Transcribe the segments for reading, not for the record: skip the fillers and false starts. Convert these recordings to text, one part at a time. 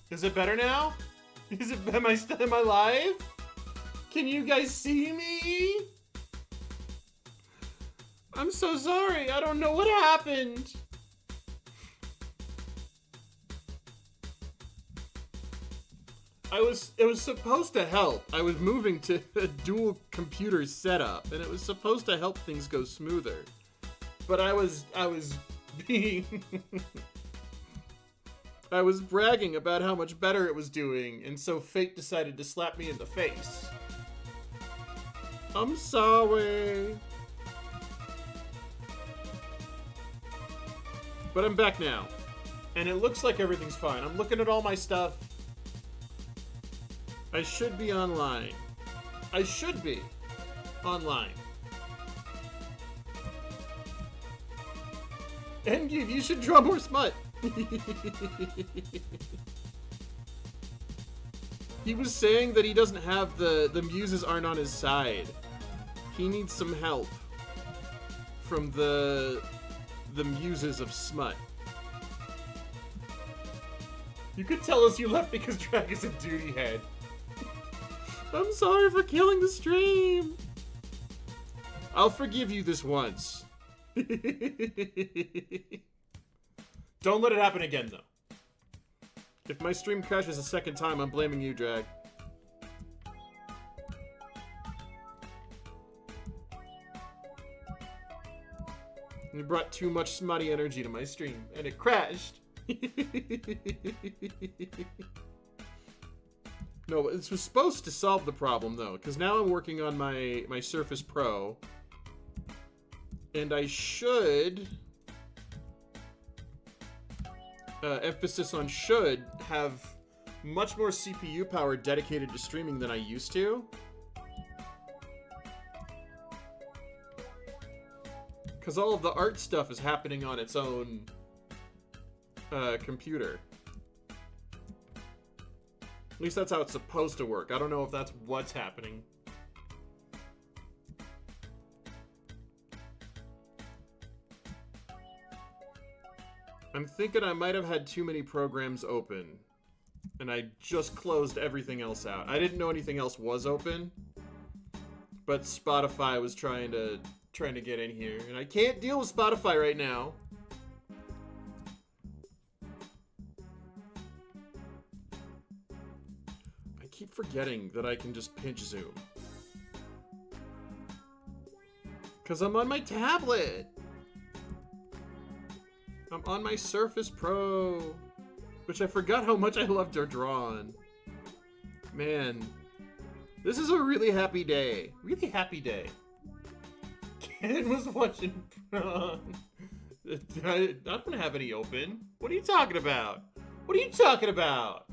Is it better now? Am I live? Can you guys see me? I'm so sorry. I don't know what happened. It was supposed to help. I was moving to a dual computer setup, and it was supposed to help things go smoother. But I was being I was bragging about how much better it was doing, and so fate decided to slap me in the face. I'm sorry. But I'm back now. And it looks like everything's fine. I'm looking at all my stuff. I should be online. I should be online. Engive, you should draw more smut. He was saying that he doesn't have the muses aren't on his side. He needs some help from the muses of smut. You could tell us you left because Drag is a duty head. I'm sorry for killing the stream. I'll forgive you this once. Don't let it happen again, though. If my stream crashes a second time, I'm blaming you, Drag. You brought too much smutty energy to my stream, and it crashed. No, this was supposed to solve the problem, though, because now I'm working on my Surface Pro, and I should... emphasis on should have much more CPU power dedicated to streaming than I used to. Because all of the art stuff is happening on its own computer. At least that's how it's supposed to work. I don't know if that's what's happening. I'm thinking I might have had too many programs open, and I just closed everything else out. I didn't know anything else was open, but Spotify was trying to get in here, and I can't deal with Spotify right now. I keep forgetting that I can just pinch zoom, because I'm on my tablet. I'm on my Surface Pro, which I forgot how much I loved to draw on. Man, this is a really happy day. Really happy day. Ken was watching Prawn. I don't have any open. What are you talking about? What are you talking about?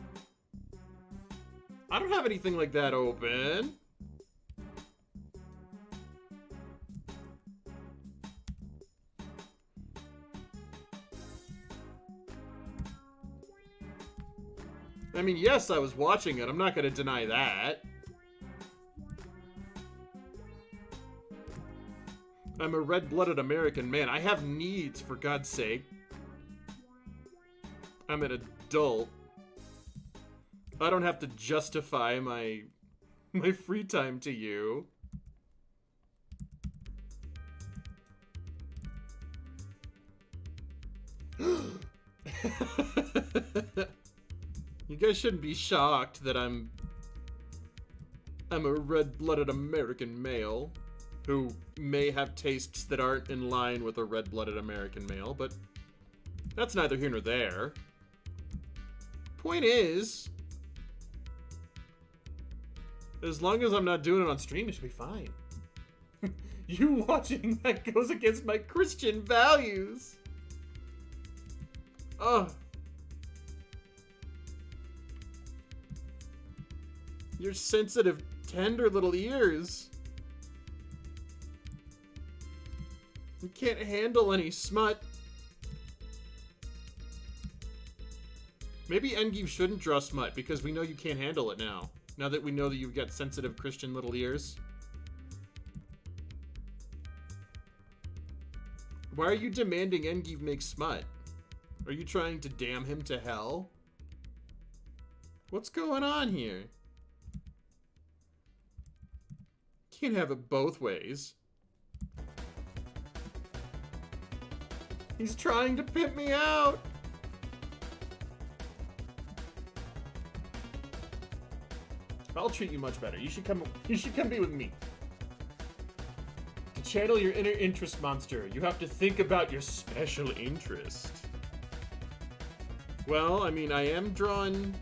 I don't have anything like that open. I mean, yes, I was watching it. I'm not going to deny that. I'm a red-blooded American man. I have needs, for God's sake. I'm an adult. I don't have to justify my free time to you. You guys shouldn't be shocked that I'm a red-blooded American male who may have tastes that aren't in line with a red-blooded American male, but that's neither here nor there. Point is, as long as I'm not doing it on stream, it should be fine. You watching that goes against my Christian values. Ugh. Your sensitive, tender little ears. You can't handle any smut. Maybe Engive shouldn't draw smut because we know you can't handle it now. Now that we know that you've got sensitive Christian little ears. Why are you demanding Engive make smut? Are you trying to damn him to hell? What's going on here? Can't have it both ways. He's trying to pimp me out. I'll treat you much better. You should come be with me. To channel your inner interest monster, you have to think about your special interest. Well, I mean, I am drawing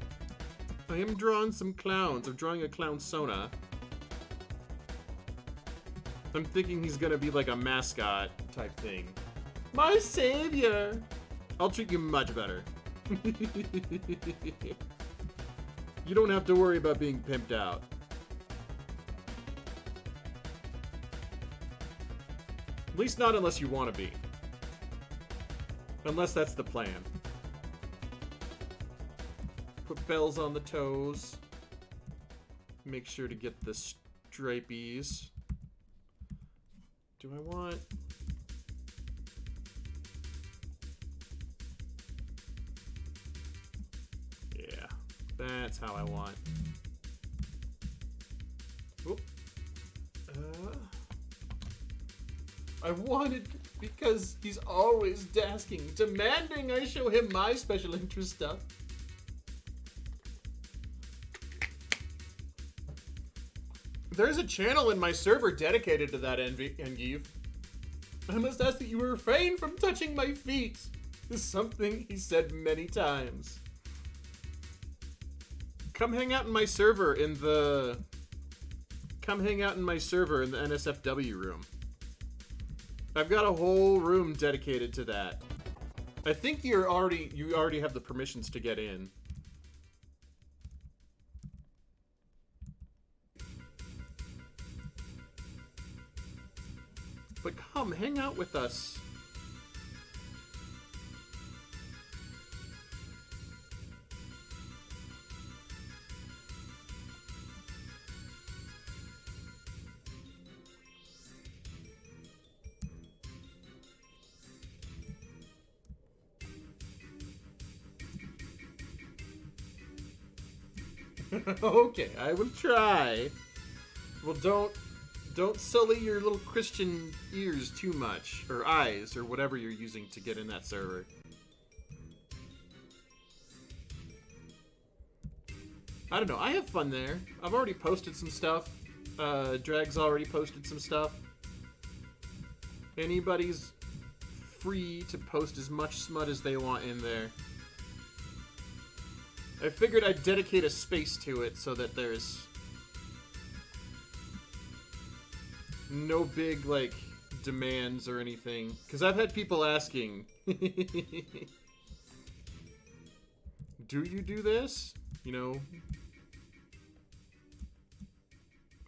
some clowns. I'm drawing a clown Sona. I'm thinking he's gonna be like a mascot type thing. My savior! I'll treat you much better. You don't have to worry about being pimped out. At least not unless you want to be. Unless that's the plan. Put bells on the toes. Make sure to get the stripies. Do I want... Yeah, that's how I want. Oop. I wanted, because he's always asking, demanding I show him my special interest stuff. There's a channel in my server dedicated to that, Engive. I must ask that you refrain from touching my feet. This is something he said many times. Come hang out in my server in the... NSFW room. I've got a whole room dedicated to that. I think you already have the permissions to get in. But come, hang out with us. Okay, I will try. Well, don't sully your little Christian ears too much, or eyes, or whatever you're using to get in that server. I don't know, I have fun there. I've already posted some stuff. Drag's already posted some stuff. Anybody's free to post as much smut as they want in there. I figured I'd dedicate a space to it so that there's no big, like, demands or anything. Because I've had people asking, do you do this? You know?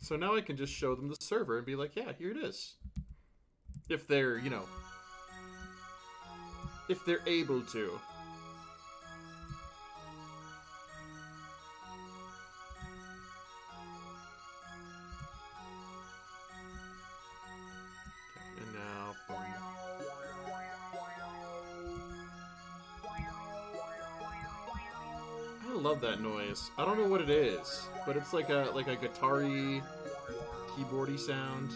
So now I can just show them the server and be like, yeah, here it is. If they're, you know, if they're able to. I love that noise. I don't know what it is, but it's like a guitar-y, keyboardy sound.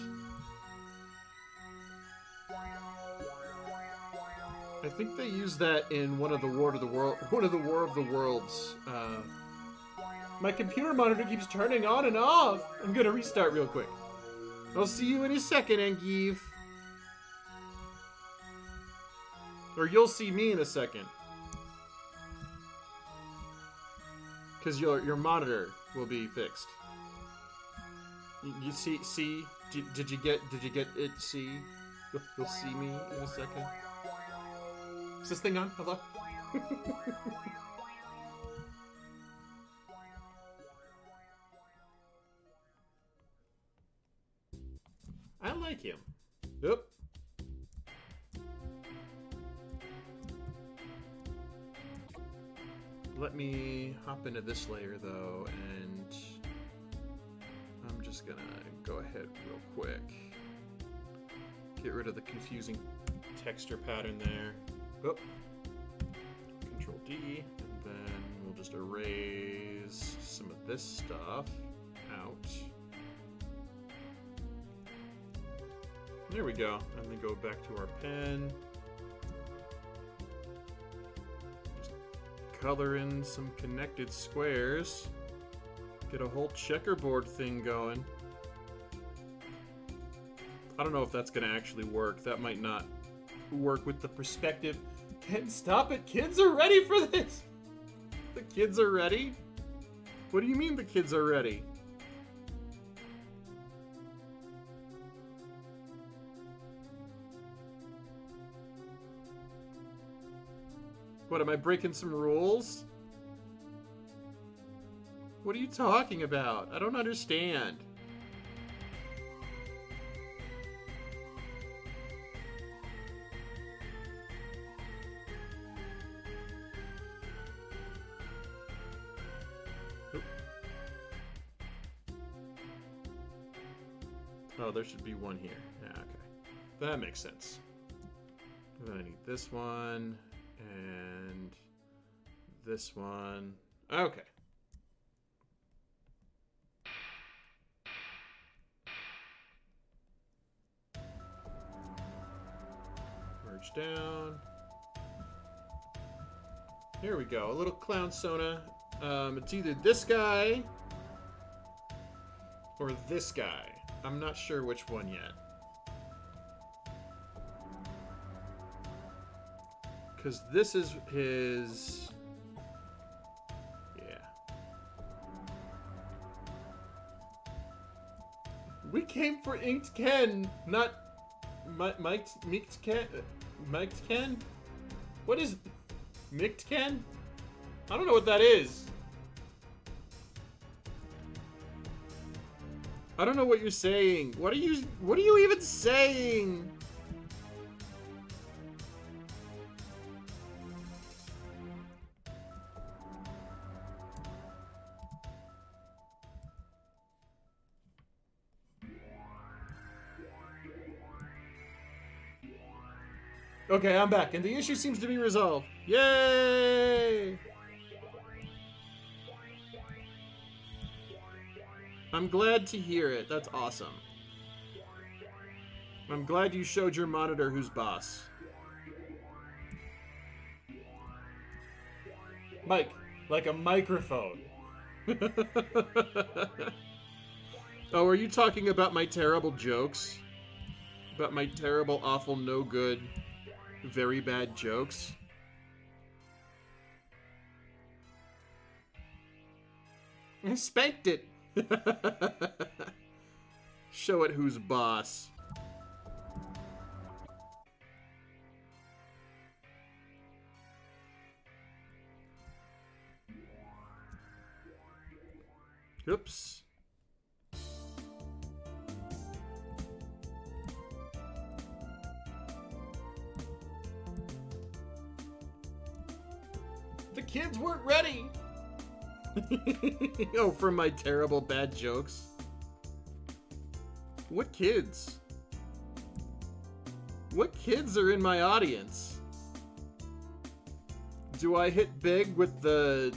I think they use that in one of the War of the Worlds. My computer monitor keeps turning on and off. I'm gonna restart real quick. I'll see you in a second, Engive. Or you'll see me in a second. Because your monitor will be fixed. You see? Did you get it? See? You'll see me in a second. Is this thing on? Hello? I like him. Yep. Let me hop into this layer though, and I'm just gonna go ahead real quick. Get rid of the confusing texture pattern there. Oh. Control D, and then we'll just erase is some of this stuff out. There we go. And then go back to our pen. Just color in some connected squares. Get a whole checkerboard thing going. I don't know if that's gonna actually work. That might not work with the perspective. Ken, stop it! Kids are ready for this! The kids are ready? What do you mean the kids are ready? What, am I breaking some rules? What are you talking about? I don't understand. Oh, there should be one here. Yeah, okay. That makes sense. Then I need this one, and this one. Okay. Merge down. Here we go. A little clown Sona. It's either this guy or this guy. I'm not sure which one yet. Because this is his... Yeah. We came for Inked Ken, not... Mike's Ken? Mike's Ken? What is... Micked Ken? I don't know what that is. I don't know what you're saying. What are you even saying? Okay, I'm back, and the issue seems to be resolved. Yay! I'm glad to hear it. That's awesome. I'm glad you showed your monitor who's boss. Mike, like a microphone. Oh, are you talking about my terrible jokes? About my terrible, awful, no good, very bad jokes? I spanked it. Show it who's boss. Oops. The kids weren't ready. Oh, for my terrible bad jokes. What kids? What kids are in my audience? Do I hit big with the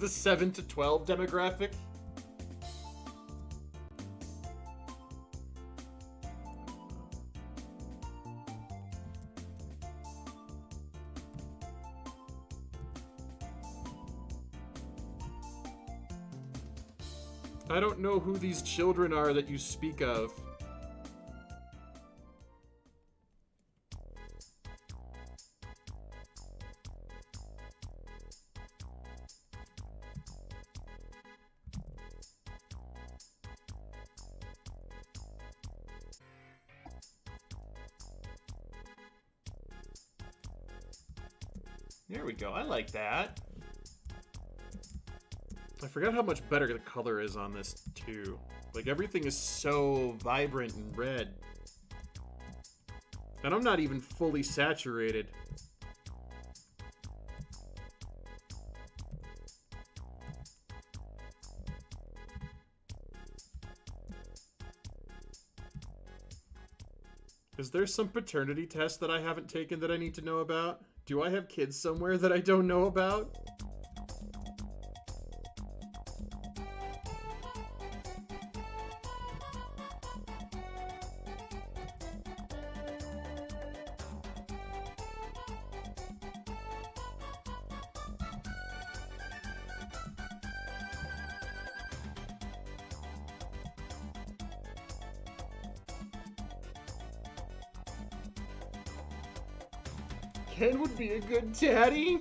7 to 12 demographic? I don't know who these children are that you speak of. There we go. I like that. I forgot how much better the color is on this, too. Like, everything is so vibrant and red. And I'm not even fully saturated. Is there some paternity test that I haven't taken that I need to know about? Do I have kids somewhere that I don't know about? Ken would be a good daddy?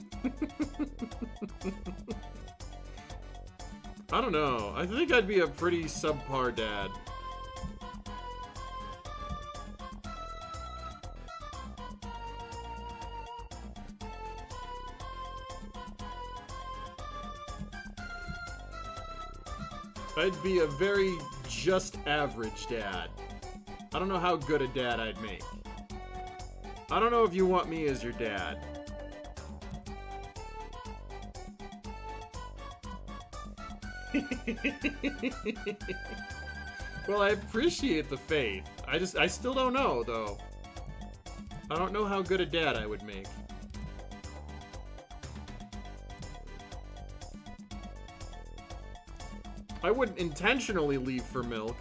I don't know. I think I'd be a pretty subpar dad. I'd be a very just average dad. I don't know how good a dad I'd make. I don't know if you want me as your dad. Well, I appreciate the faith. I still don't know, though. I don't know how good a dad I would make. I wouldn't intentionally leave for milk.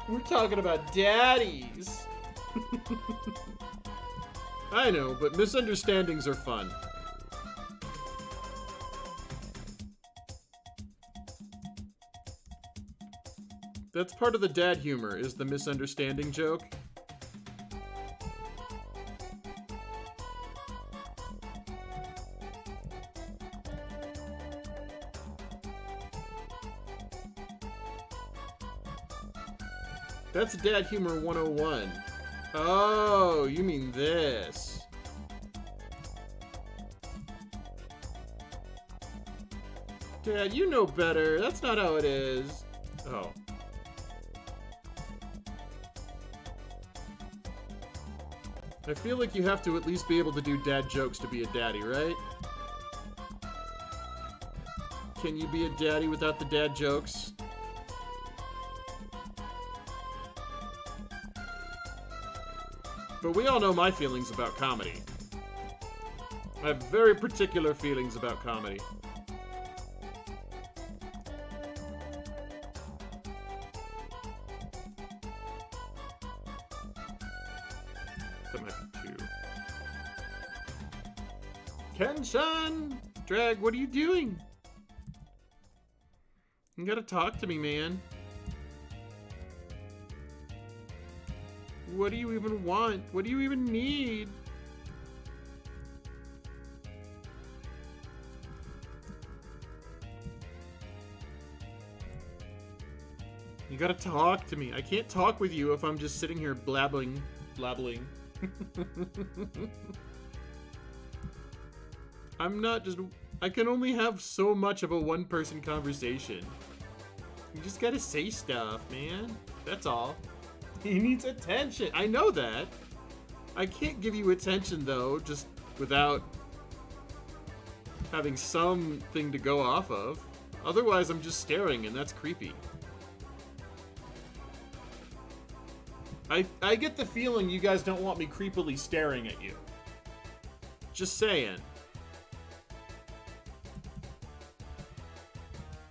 We're talking about daddies. I know, but misunderstandings are fun. That's part of the dad humor, is the misunderstanding joke. That's Dad Humor 101. Oh, you mean this. Dad, you know better. That's not how it is. Oh. I feel like you have to at least be able to do dad jokes to be a daddy, right? Can you be a daddy without the dad jokes? But we all know my feelings about comedy. I have very particular feelings about comedy. That might be 2. Ken-chan! Drag, what are you doing? You gotta talk to me, man. What do you even want? What do you even need? You gotta talk to me. I can't talk with you if I'm just sitting here blabbling. I'm not just... I can only have so much of a one-person conversation. You just gotta say stuff, man. That's all. He needs attention. I know that. I can't give you attention, though, just without having something to go off of. Otherwise, I'm just staring, and that's creepy. I get the feeling you guys don't want me creepily staring at you. Just saying.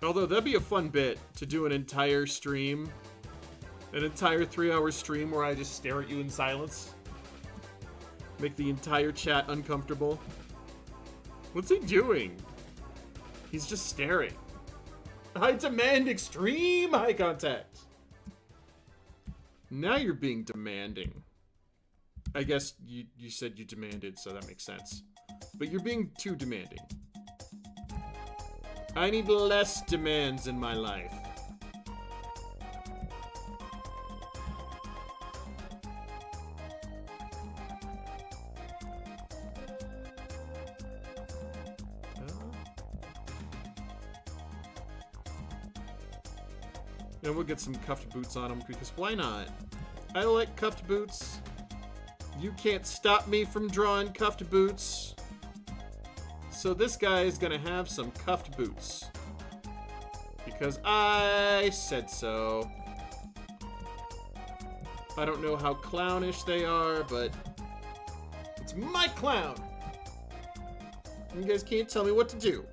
Although, that'd be a fun bit, to do an entire stream. An entire 3-hour stream where I just stare at you in silence. Make the entire chat uncomfortable. What's he doing? He's just staring. I demand extreme eye contact. Now you're being demanding. I guess you said you demanded, so that makes sense. But you're being too demanding. I need less demands in my life. And we'll get some cuffed boots on him, because why not? I like cuffed boots. You can't stop me from drawing cuffed boots. So this guy is gonna have some cuffed boots. Because I said so. I don't know how clownish they are, but it's my clown. You guys can't tell me what to do.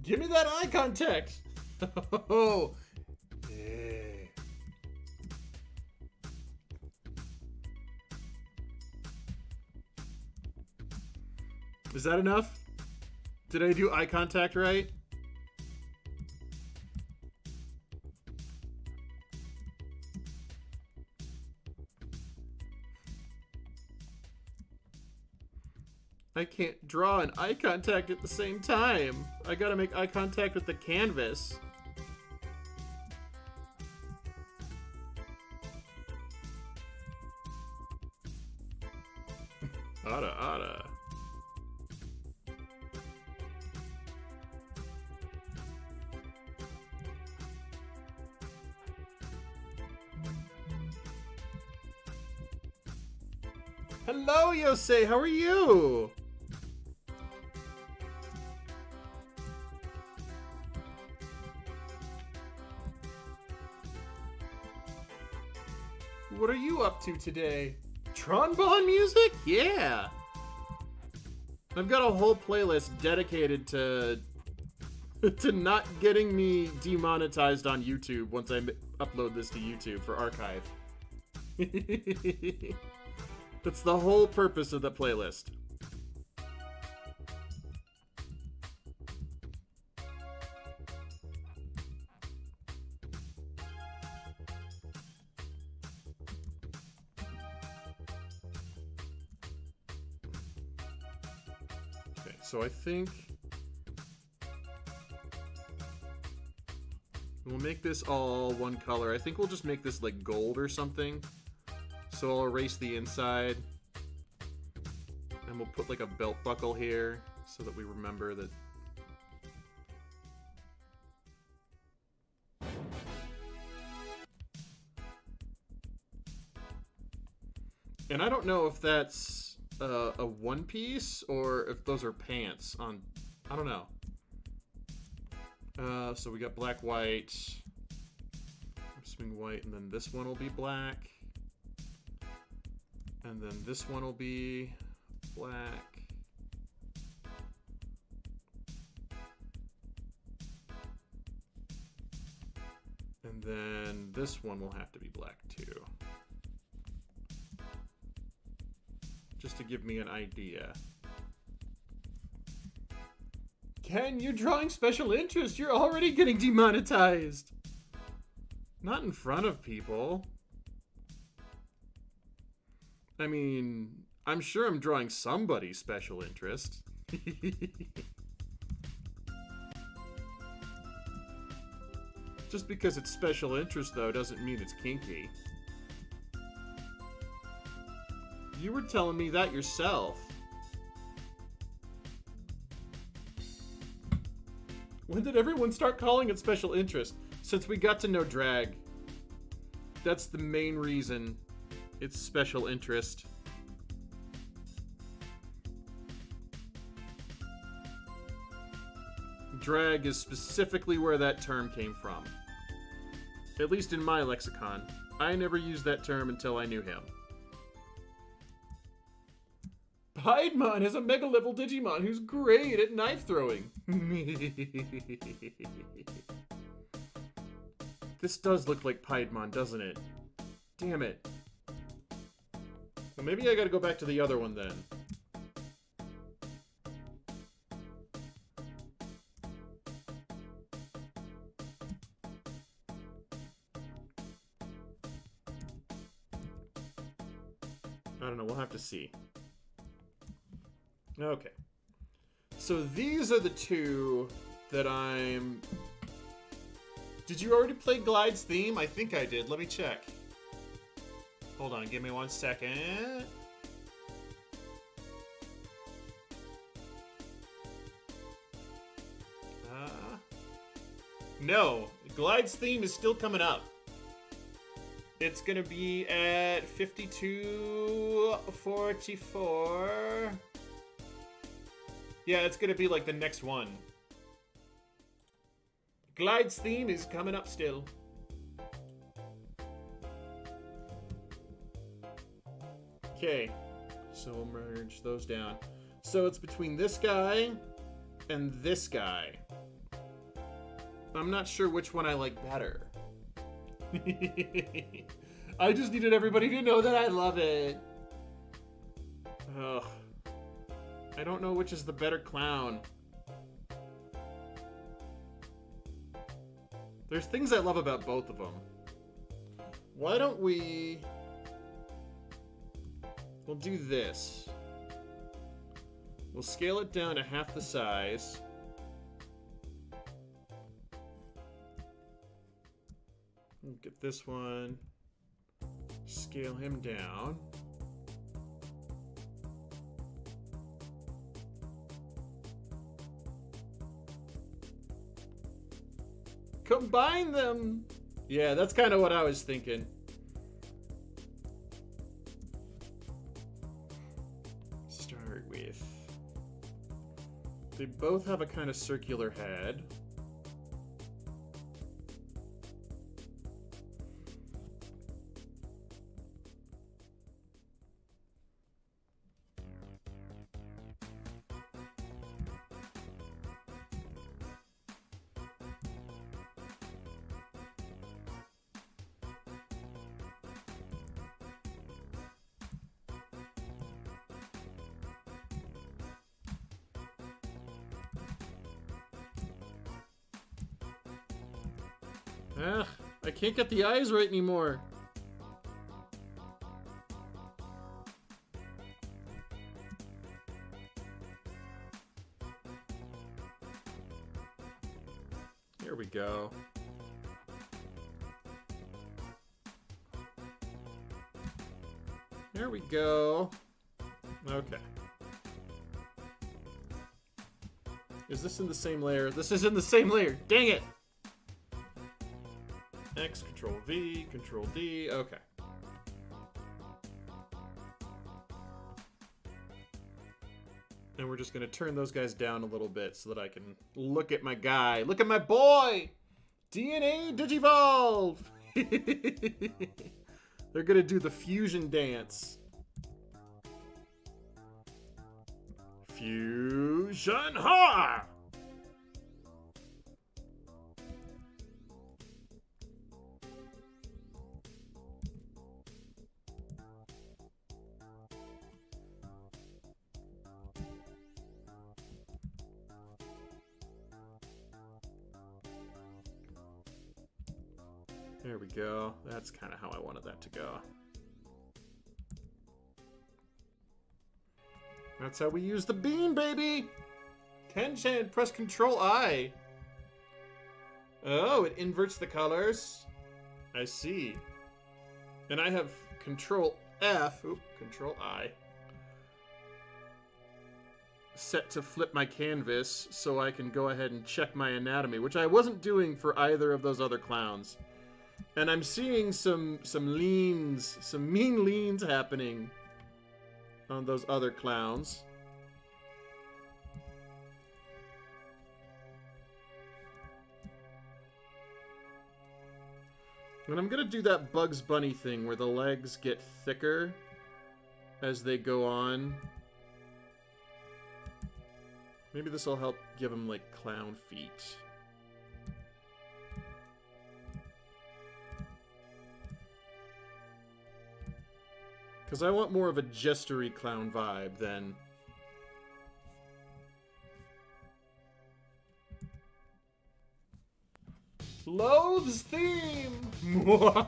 Give me that eye contact. Oh, yeah. Is that enough? Did I do eye contact right? I can't draw and eye contact at the same time. I gotta make eye contact with the canvas. Ada. Hello, Yosei. How are you? What are you up to today? Trombone music? Yeah. I've got a whole playlist dedicated to not getting me demonetized on YouTube once I upload this to YouTube for archive. That's the whole purpose of the playlist. Okay, so I think we'll make this all one color. I think we'll just make this like gold or something. So I'll erase the inside. And we'll put like a belt buckle here so that we remember that. And I don't know if that's a one piece or if those are pants on, I don't know. So we got black, white, I'm assuming white, and then this one will be black. And then this one will be black. And then this one will have to be black too. Just to give me an idea. Ken, you're drawing special interest. You're already getting demonetized. Not in front of people. I mean, I'm sure I'm drawing somebody's special interest. Just because it's special interest, though, doesn't mean it's kinky. You were telling me that yourself. When did everyone start calling it special interest? Since we got to know drag. That's the main reason it's special interest. Drag is specifically where that term came from. At least in my lexicon. I never used that term until I knew him. Piedmon is a mega level Digimon who's great at knife throwing. This does look like Piedmon, doesn't it? Damn it. Well, maybe I gotta go back to the other one then. I don't know, we'll have to see. Okay. So these are the two that I'm... Did you already play Glide's theme? I think I did. Let me check. Hold on, give me 1 second. No, Glide's theme is still coming up. It's gonna be at 52:44. Yeah, it's gonna be like the next one. Glide's theme is coming up still. Okay, so we'll merge those down. So it's between this guy and this guy. I'm not sure which one I like better. I just needed everybody to know that I love it. Ugh. I don't know which is the better clown. There's things I love about both of them. Why don't we'll do this. We'll scale it down to half the size. We'll get this one. Scale him down. Combine them! Yeah, that's kind of what I was thinking. Start with... They both have a kind of circular head. Ah, I can't get the eyes right anymore. Here we go. There we go. Okay. Is this in the same layer? This is in the same layer. Dang it! X, Control V, Control D. Okay. And we're just going to turn those guys down a little bit so that I can look at my guy. Look at my boy! DNA Digivolve! They're going to do the fusion dance. Fusion Ha! There we go. That's kind of how I wanted that to go. That's how we use the bean, baby! Tension, press Control I. Oh, it inverts the colors. I see. And I have Control F, Control I, set to flip my canvas so I can go ahead and check my anatomy, which I wasn't doing for either of those other clowns. And I'm seeing some leans, some mean leans happening on those other clowns. And I'm gonna do that Bugs Bunny thing where the legs get thicker as they go on. Maybe this will help give them like clown feet. Because I want more of a gestury clown vibe than... Loathes theme! Well,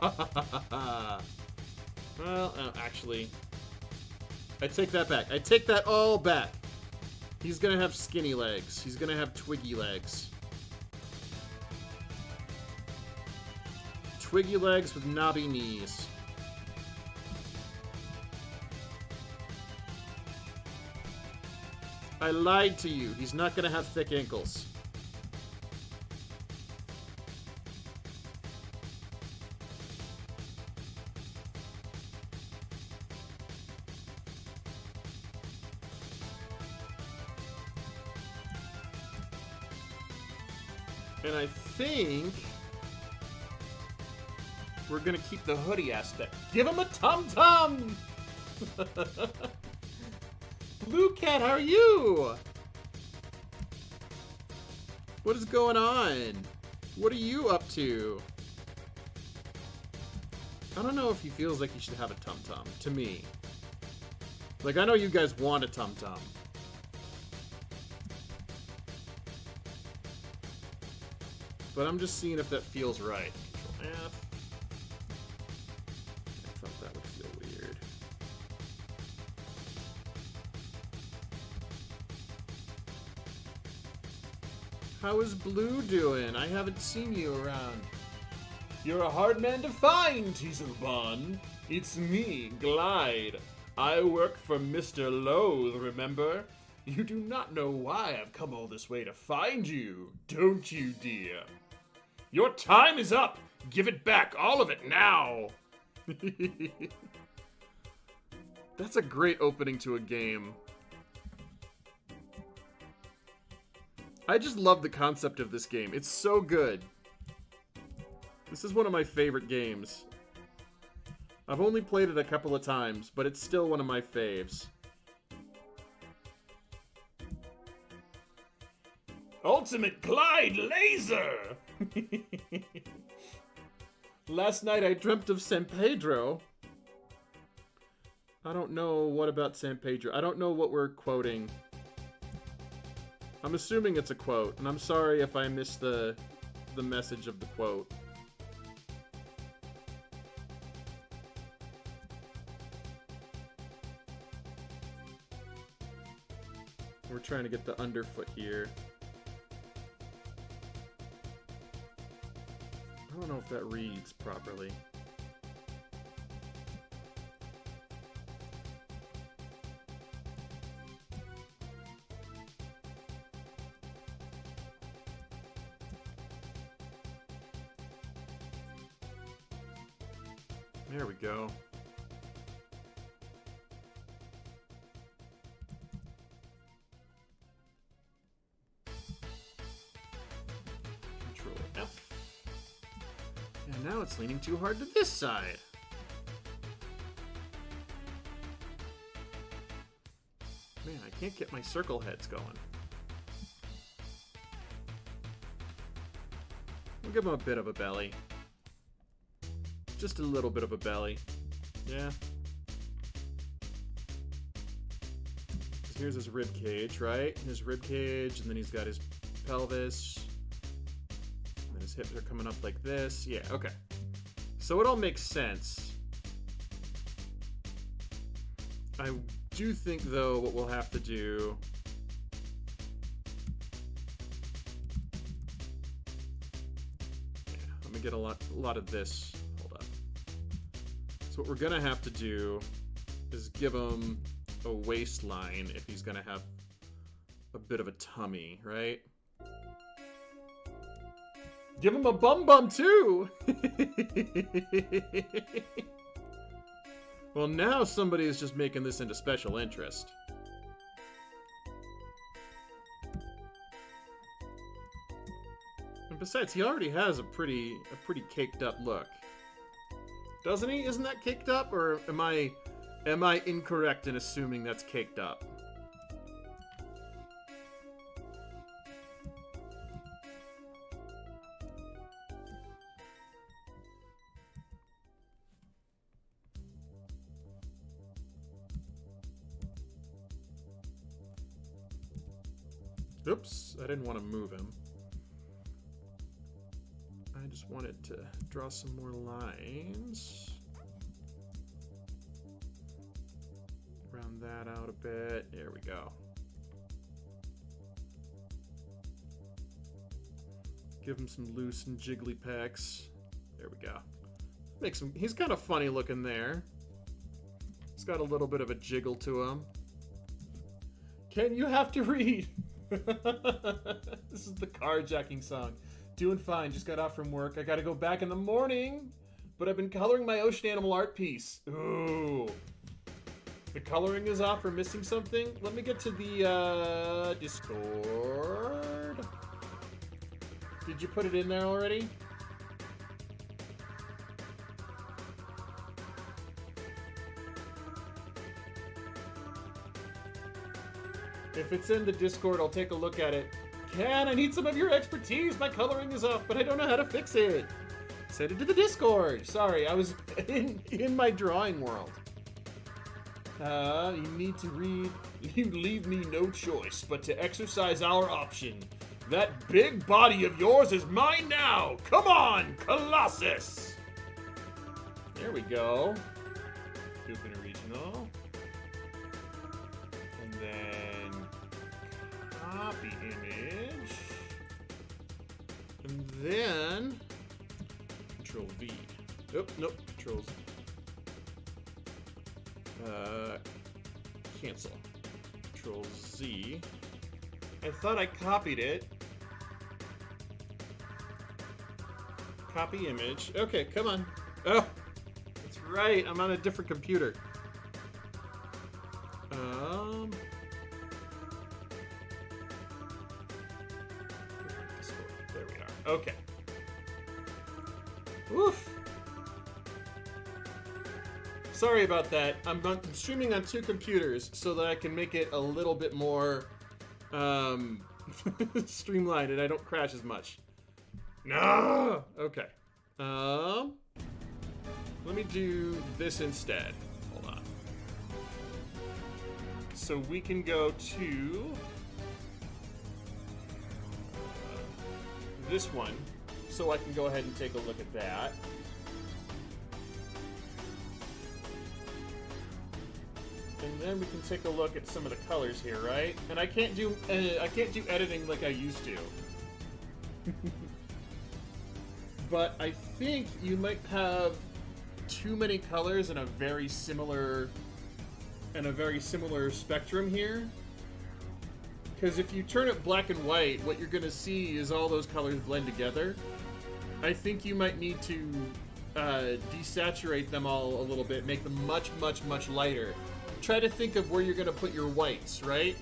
actually... I take that back. I take that all back. He's gonna have skinny legs. He's gonna have twiggy legs. Twiggy legs with knobby knees. I lied to you. He's not gonna have thick ankles. And I think we're gonna keep the hoodie aspect. Give him a tum-tum! Blue Cat, how are you? What is going on? What are you up to? I don't know if he feels like he should have a tum-tum, to me. Like, I know you guys want a tum-tum. But I'm just seeing if that feels right. Control F. I thought that would feel weird. How is Blue doing? I haven't seen you around. You're a hard man to find, Teasel. It's me, Glide. I work for Mr. Loathe, remember? You do not know why I've come all this way to find you, don't you, dear? Your time is up! Give it back, all of it, now! That's a great opening to a game. I just love the concept of this game. It's so good. This is one of my favorite games. I've only played it a couple of times, but it's still one of my faves. Ultimate Glide Laser! Last night I dreamt of San Pedro. I don't know what about San Pedro. I don't know what we're quoting. I'm assuming it's a quote, and I'm sorry if I missed the message of the quote. We're trying to get the underfoot here. I don't know if that reads properly. There we go. Control F. And now it's leaning too hard to this side. Man, I can't get my circle heads going. We'll give him a bit of a belly. Just a little bit of a belly. Yeah. Here's his rib cage, right? His rib cage, and then he's got his pelvis. And then his hips are coming up like this. Yeah, okay. So it all makes sense. I do think, though, what we'll have to do... Yeah, let me get a lot of this. So what we're gonna have to do is give him a waistline if he's gonna have a bit of a tummy, right? Give him a bum too! Well, now somebody is just making this into special interest. And besides, he already has a pretty caked up look. Doesn't he? Isn't that caked up? Or am I incorrect in assuming that's caked up? Oops, I didn't want to move him. I just wanted to draw some more lines. Round that out a bit. There we go. Give him some loose and jiggly pecs. There we go. Makes him, he's kind of funny looking there. He's got a little bit of a jiggle to him. Ken, you have to read. This is the carjacking song. Doing fine, just got off from work. I gotta go back in the morning, but I've been coloring my ocean animal art piece. Ooh. The coloring is off or missing something? Let me get to the Discord. Did you put it in there already? If it's in the Discord, I'll take a look at it. can. I need some of your expertise. My coloring is off, but I don't know how to fix it. Send it to the Discord. Sorry, I was in my drawing world. You need to read. You leave me no choice but to exercise our option. That big body of yours is mine now. Come on, Colossus. There we go. Open original. And then copy image. And then Control V. Nope. Control Z. Cancel. Control Z. I thought I copied it. Copy image. Okay, come on. Oh, that's right. I'm on a different computer. There we are. Okay. Woof. Sorry about that. I'm streaming on 2 computers so that I can make it a little bit more streamlined and I don't crash as much. No. Okay. Let me do this instead. Hold on. So we can go to this one, so I can go ahead and take a look at that. And then we can take a look at some of the colors here, right? And I can't do editing like I used to. But I think you might have too many colors in a very similar spectrum here. Because if you turn it black and white, what you're gonna see is all those colors blend together. I think you might need to desaturate them all a little bit, make them much, much, much lighter. Try to think of where you're going to put your whites, right?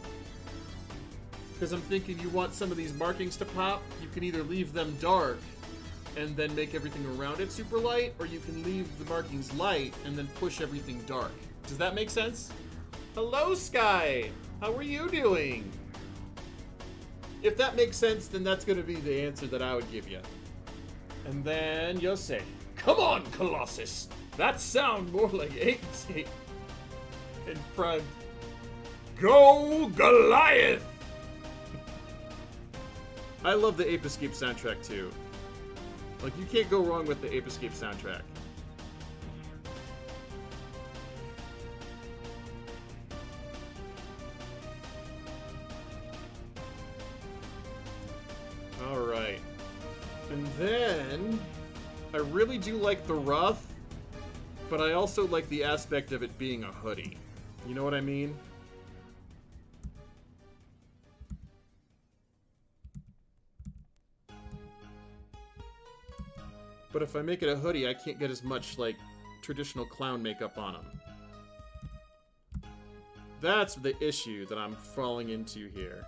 Because I'm thinking you want some of these markings to pop. You can either leave them dark and then make everything around it super light, or you can leave the markings light and then push everything dark. Does that make sense? Hello, Sky! How are you doing? If that makes sense, then that's going to be the answer that I would give you. And then you'll say, come on, Colossus! That sound more like Ape Escape. In front. Go Goliath! I love the Ape Escape soundtrack too. Like, you can't go wrong with the Ape Escape soundtrack. Alright. And then I really do like the rough, but I also like the aspect of it being a hoodie. You know what I mean? But if I make it a hoodie, I can't get as much, like, traditional clown makeup on him. That's the issue that I'm falling into here.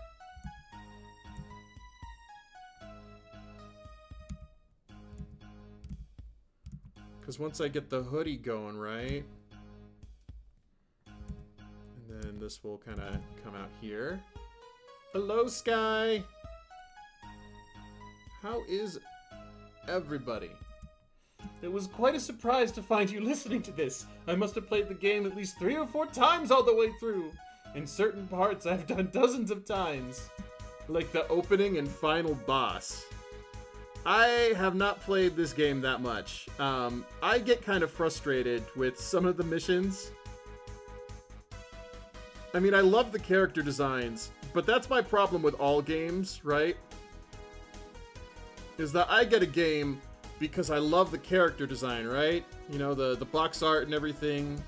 Because once I get the hoodie going, right? And then this will kind of come out here. Hello, Sky! How is everybody? It was quite a surprise to find you listening to this. I must have played the game at least 3 or 4 times all the way through. In certain parts, I've done dozens of times. Like the opening and final boss. I have not played this game that much. I get kind of frustrated with some of the missions. I mean, I love the character designs, but that's my problem with all games, right? Is that I get a game because I love the character design, right? You know, the box art and everything.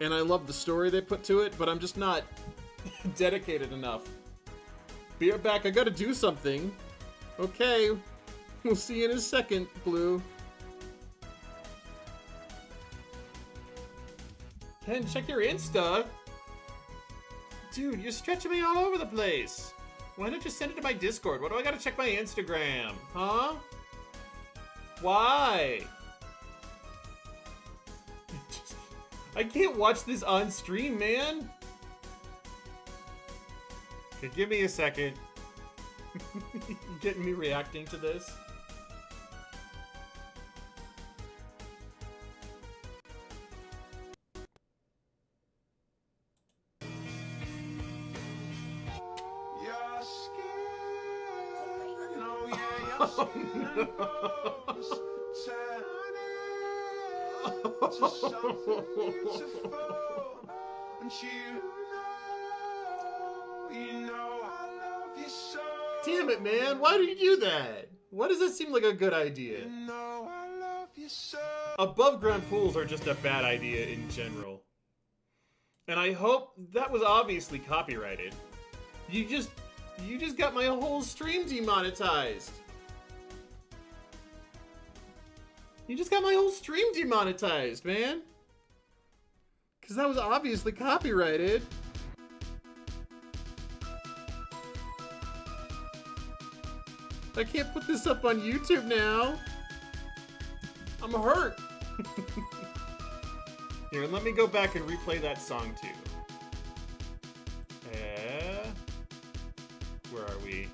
And I love the story they put to it, but I'm just not dedicated enough. Be right back, I gotta do something. Okay. We'll see you in a second, Blue. Ken, check your Insta. Dude, you're stretching me all over the place. Why don't you send it to my Discord? What do I gotta check my Instagram? Huh? Why? I can't watch this on stream, man. Okay, give me a second. Getting me reacting to this? Damn it, man. Why do you do that? Why does that seem like a good idea? Above ground pools are just a bad idea in general. And I hope that was obviously copyrighted. You just got my whole stream demonetized. You just got my whole stream demonetized, man. Because that was obviously copyrighted. I can't put this up on YouTube now. I'm hurt. Here, let me go back and replay that song too. Where are we?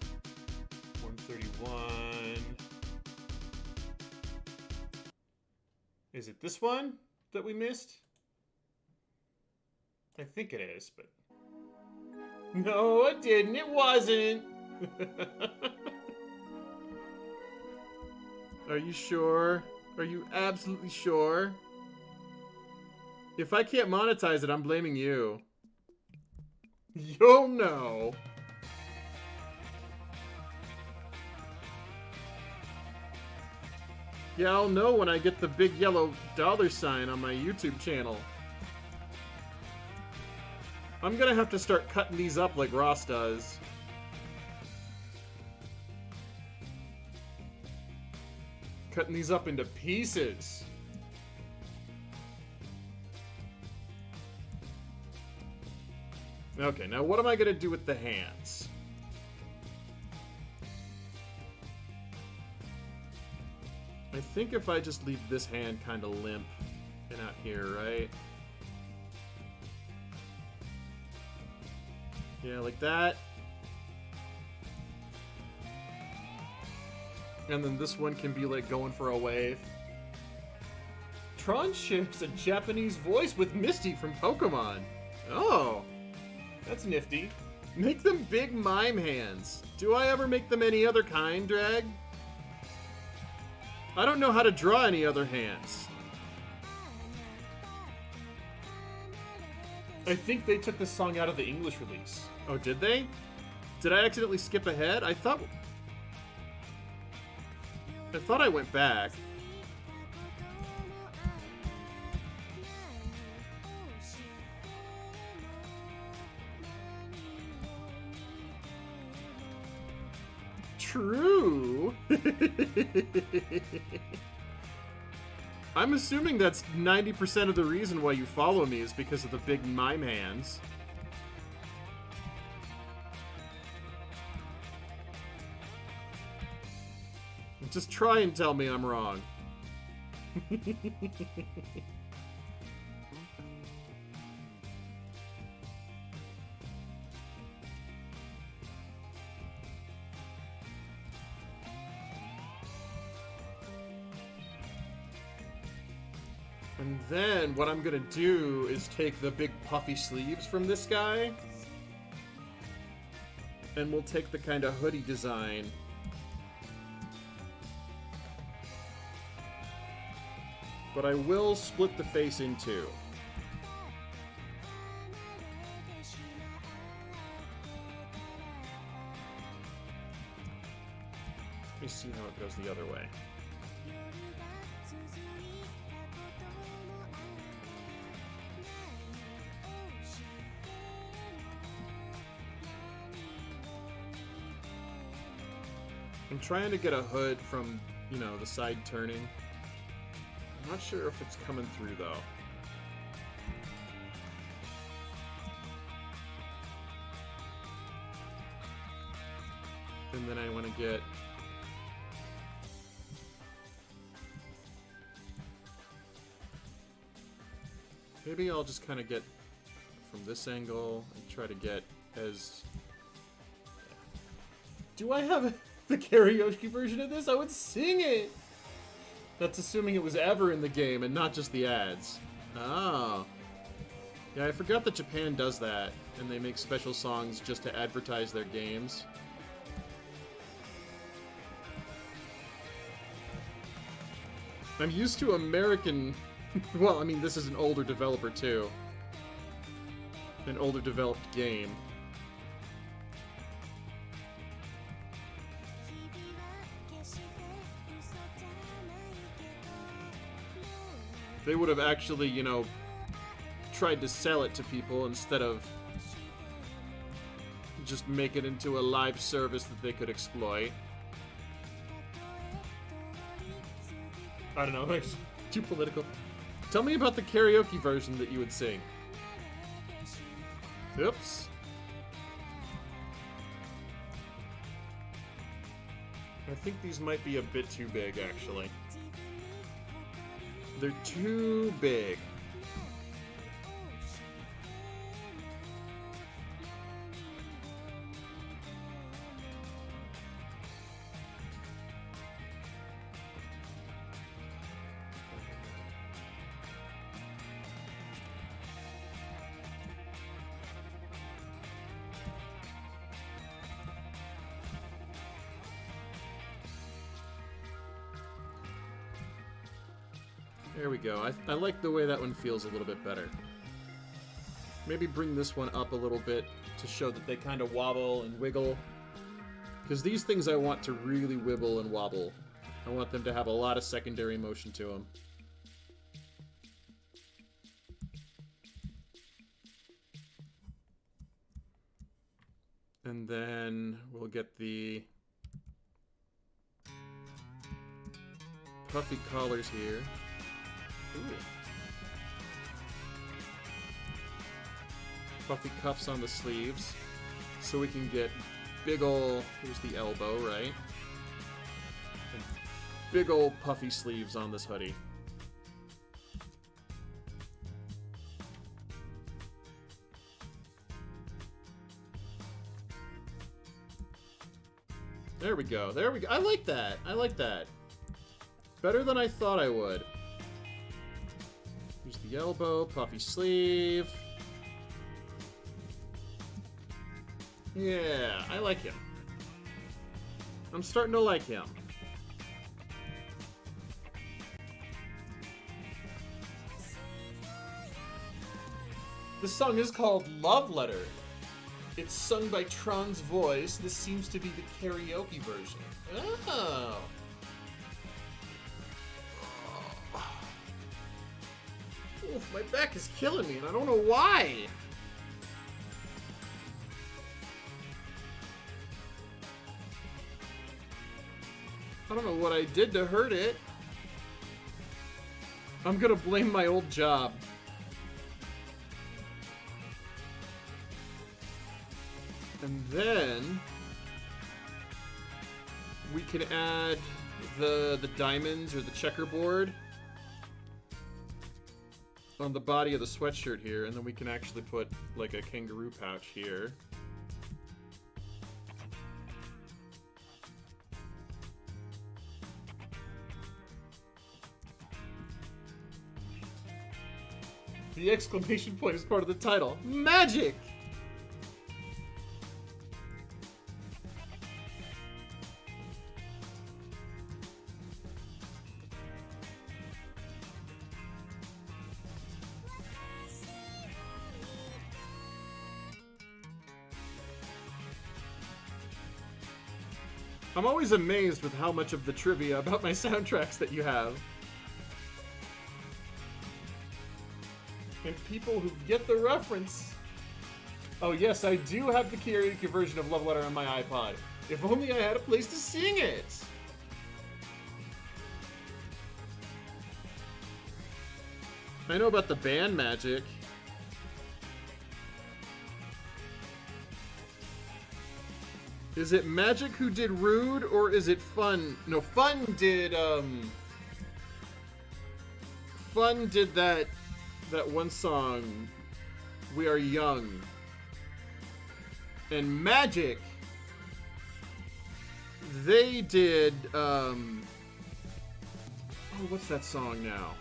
131. Is it this one that we missed? I think it is, but... No, it didn't. It wasn't. Are you sure? Are you absolutely sure? If I can't monetize it, I'm blaming you. You'll know. Yeah, I'll know when I get the big yellow dollar sign on my YouTube channel. I'm gonna have to start cutting these up like Ross does. Cutting these up into pieces. Okay, now what am I gonna do with the hands? I think if I just leave this hand kind of limp and out here, right? Yeah, like that. And then this one can be like going for a wave. Tron shares a Japanese voice with Misty from Pokemon. Oh, that's nifty. Make them big mime hands. Do I ever make them any other kind, Drag? I don't know how to draw any other hands. I think they took this song out of the English release. Oh, did they? Did I accidentally skip ahead? I thought I went back. True. I'm assuming that's 90% of the reason why you follow me is because of the big mime hands. Just try and tell me I'm wrong. And then what I'm gonna do is take the big puffy sleeves from this guy, and we'll take the kind of hoodie design. But I will split the face in two. Let me see how it goes the other way. I'm trying to get a hood from, you know, the side turning. I'm not sure if it's coming through, though. And then I want to get... Maybe I'll just kind of get from this angle and try to get as... Do I have the karaoke version of this? I would sing it! That's assuming it was ever in the game and not just the ads. Oh. Yeah, I forgot that Japan does that, and they make special songs just to advertise their games. I'm used to American... Well, I mean, this is an older developer, too. An older developed game. They would have actually, you know, tried to sell it to people instead of just make it into a live service that they could exploit. I don't know, it's too political. Tell me about the karaoke version that you would sing. Oops. I think these might be a bit too big, actually. They're too big. There we go. I like the way that one feels a little bit better. Maybe bring this one up a little bit to show that they kind of wobble and wiggle. Because these things I want to really wibble and wobble. I want them to have a lot of secondary motion to them. And then we'll get the puffy collars here. Ooh. Puffy cuffs on the sleeves, so we can get big ol', here's the elbow, right? And big ol' puffy sleeves on this hoodie. There we go, there we go. I like that, I like that. Better than I thought I would. Here's the elbow, puffy sleeve. Yeah, I like him. I'm starting to like him. This song is called Love Letter. It's sung by Tron's voice. This seems to be the karaoke version. Oh. Oof, my back is killing me, and I don't know why. I don't know what I did to hurt it. I'm gonna blame my old job. And then we can add the diamonds or the checkerboard on the body of the sweatshirt here, and then we can actually put like a kangaroo pouch here. The exclamation point is part of the title. Magic! I'm always amazed with how much of the trivia about my soundtracks that you have. And people who get the reference. Oh yes, I do have the karaoke version of Love Letter on my iPod. If only I had a place to sing it! I know about the band Magic. Is it Magic who did Rude, or is it Fun? No, Fun did that one song, We Are Young. And Magic they did, oh, what's that song now?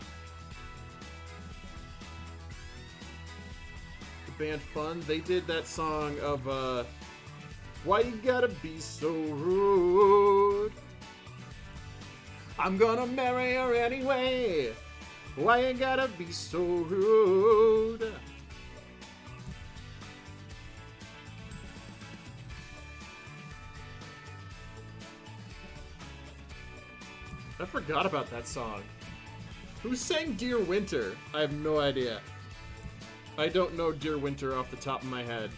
The band Fun, they did that song of, why you gotta be so rude? I'm gonna marry her anyway. Why you gotta be so rude? I forgot about that song. Who sang Dear Winter? I have no idea. I don't know Dear Winter off the top of my head.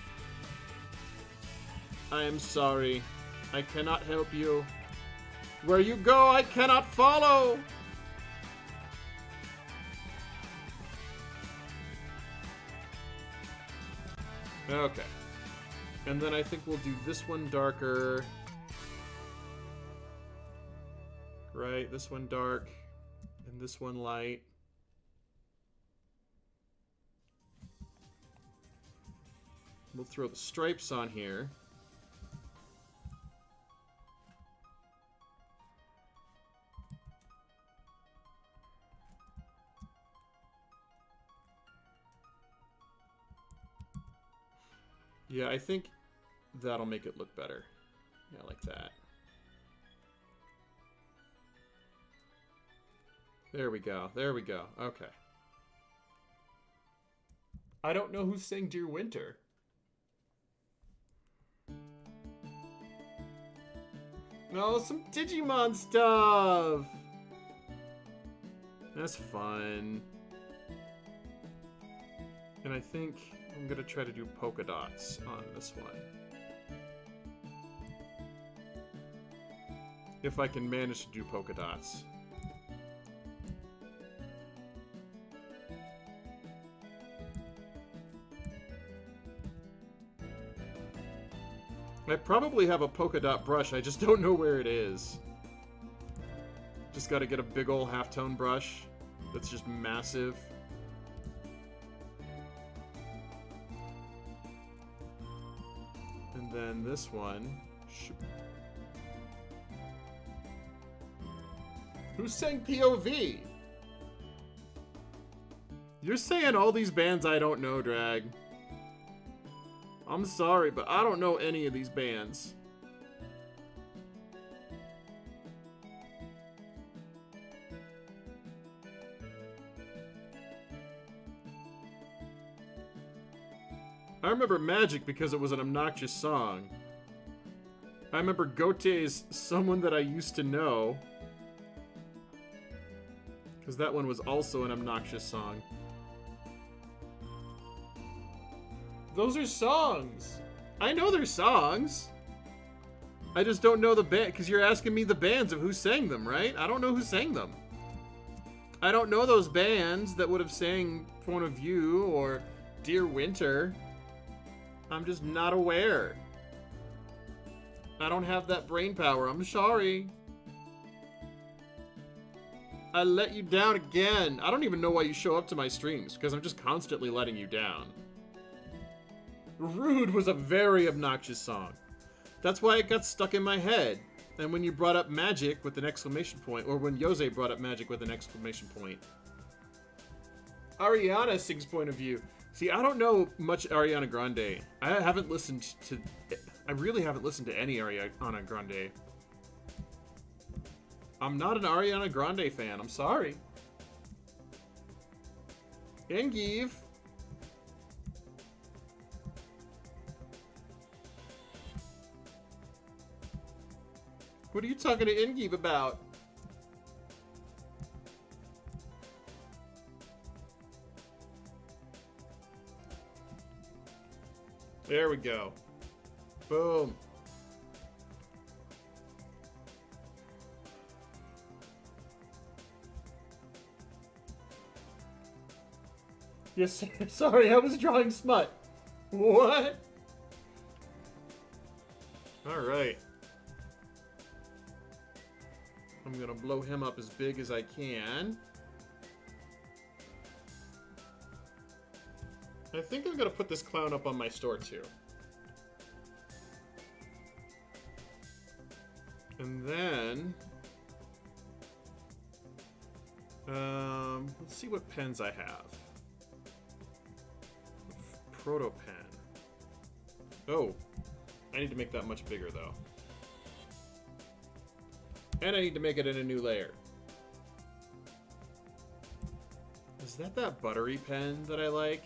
I am sorry. I cannot help you. Where you go, I cannot follow! Okay. And then I think we'll do this one darker. Right, this one dark. And this one light. We'll throw the stripes on here. Yeah, I think that'll make it look better. Yeah, like that. There we go. There we go. Okay. I don't know who sang Dear Winter. Oh, some Digimon stuff! That's fun. And I think I'm gonna try to do polka dots on this one. If I can manage to do polka dots. I probably have a polka dot brush, I just don't know where it is. Just gotta get a big ol' halftone brush that's just massive. And then this one. Who sang POV? You're saying all these bands I don't know, Drag. I'm sorry, but I don't know any of these bands. I remember Magic because it was an obnoxious song. I remember Gotye's Someone That I Used to Know, because that one was also an obnoxious song. Those are songs. I know they're songs. I just don't know the band, because you're asking me the bands of who sang them, right? I don't know who sang them. I don't know those bands that would have sang Point of View or Dear Winter. I'm just not aware. I don't have that brain power. I'm sorry. I let you down again. I don't even know why you show up to my streams, because I'm just constantly letting you down. Rude was a very obnoxious song. That's why it got stuck in my head. And when you brought up Magic with an exclamation point, or when Yose brought up Magic with an exclamation point. Ariana sings Point of View. See, I don't know much Ariana Grande. I really haven't listened to any Ariana Grande. I'm not an Ariana Grande fan. I'm sorry. Engive. What are you talking to Engive about? There we go. Boom. Yes, sorry, I was drawing smut. What? Alright. I'm gonna blow him up as big as I can. I think I'm gonna put this clown up on my store too. And And then... let's see what pens I have. Proto pen. Oh, I need to make that much bigger though. And I need to make it in a new layer. Is that buttery pen that I like?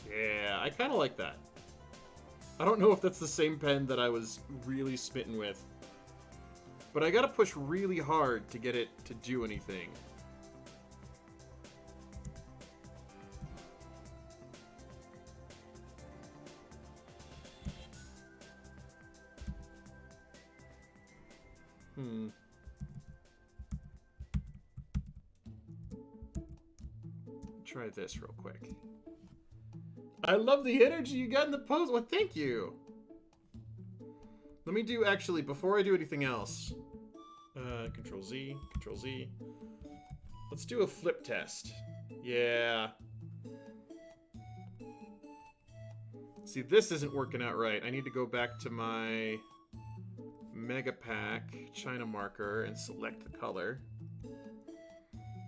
Yeah, I kind of like that. I don't know if that's the same pen that I was really smitten with. But I gotta push really hard to get it to do anything. Try this real quick. I love the energy you got in the post. Well, thank you. Let me do, actually, before I do anything else. Control Z, Control Z. Let's do a flip test. Yeah. See, this isn't working out right. I need to go back to my Mega Pack China marker and select the color.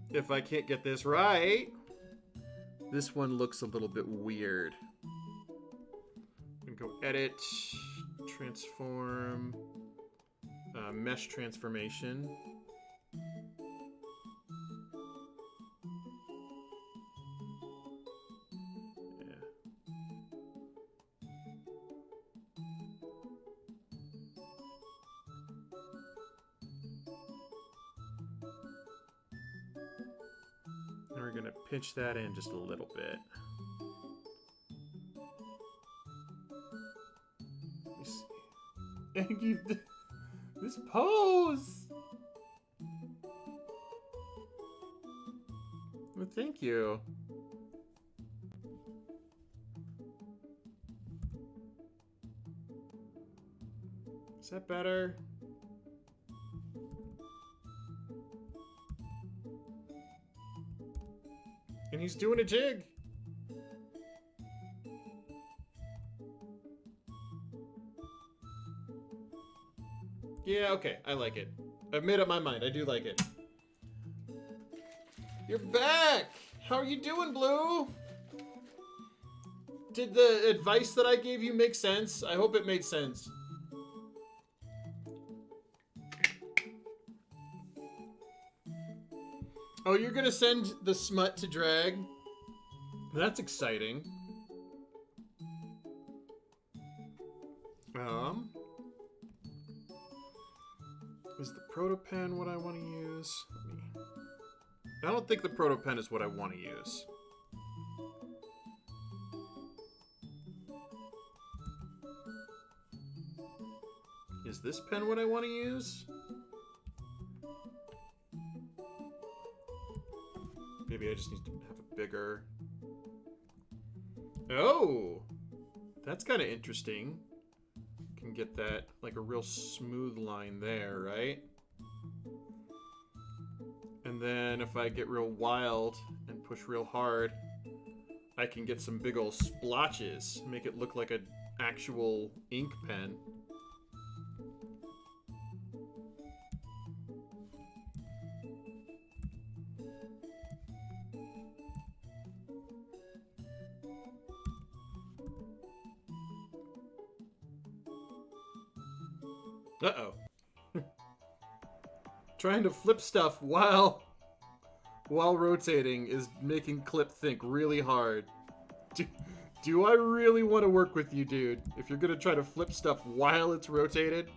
If I can't get this right, this one looks a little bit weird. I'm gonna go edit, transform, mesh transformation. And we're gonna pinch that in just a little bit. Let me see. And you, this pose. Well, thank you. Is that better? And he's doing a jig. Yeah, okay, I like it. I've made up my mind. I do like it. You're back! How are you doing, Blue? Did the advice that I gave you make sense? I hope it made sense. Oh, you're gonna send the smut to drag? That's exciting. Is the proto pen what I want to use? I don't think the proto pen is what I want to use. Is this pen what I want to use? Maybe I just need to have a bigger... Oh! That's kind of interesting. Can get that, like, a real smooth line there, right? And then if I get real wild and push real hard, I can get some big old splotches. Make it look like an actual ink pen. Uh-oh. Trying to flip stuff while rotating is making Clip think really hard. Do I really want to work with you, dude? If you're gonna try to flip stuff while it's rotated?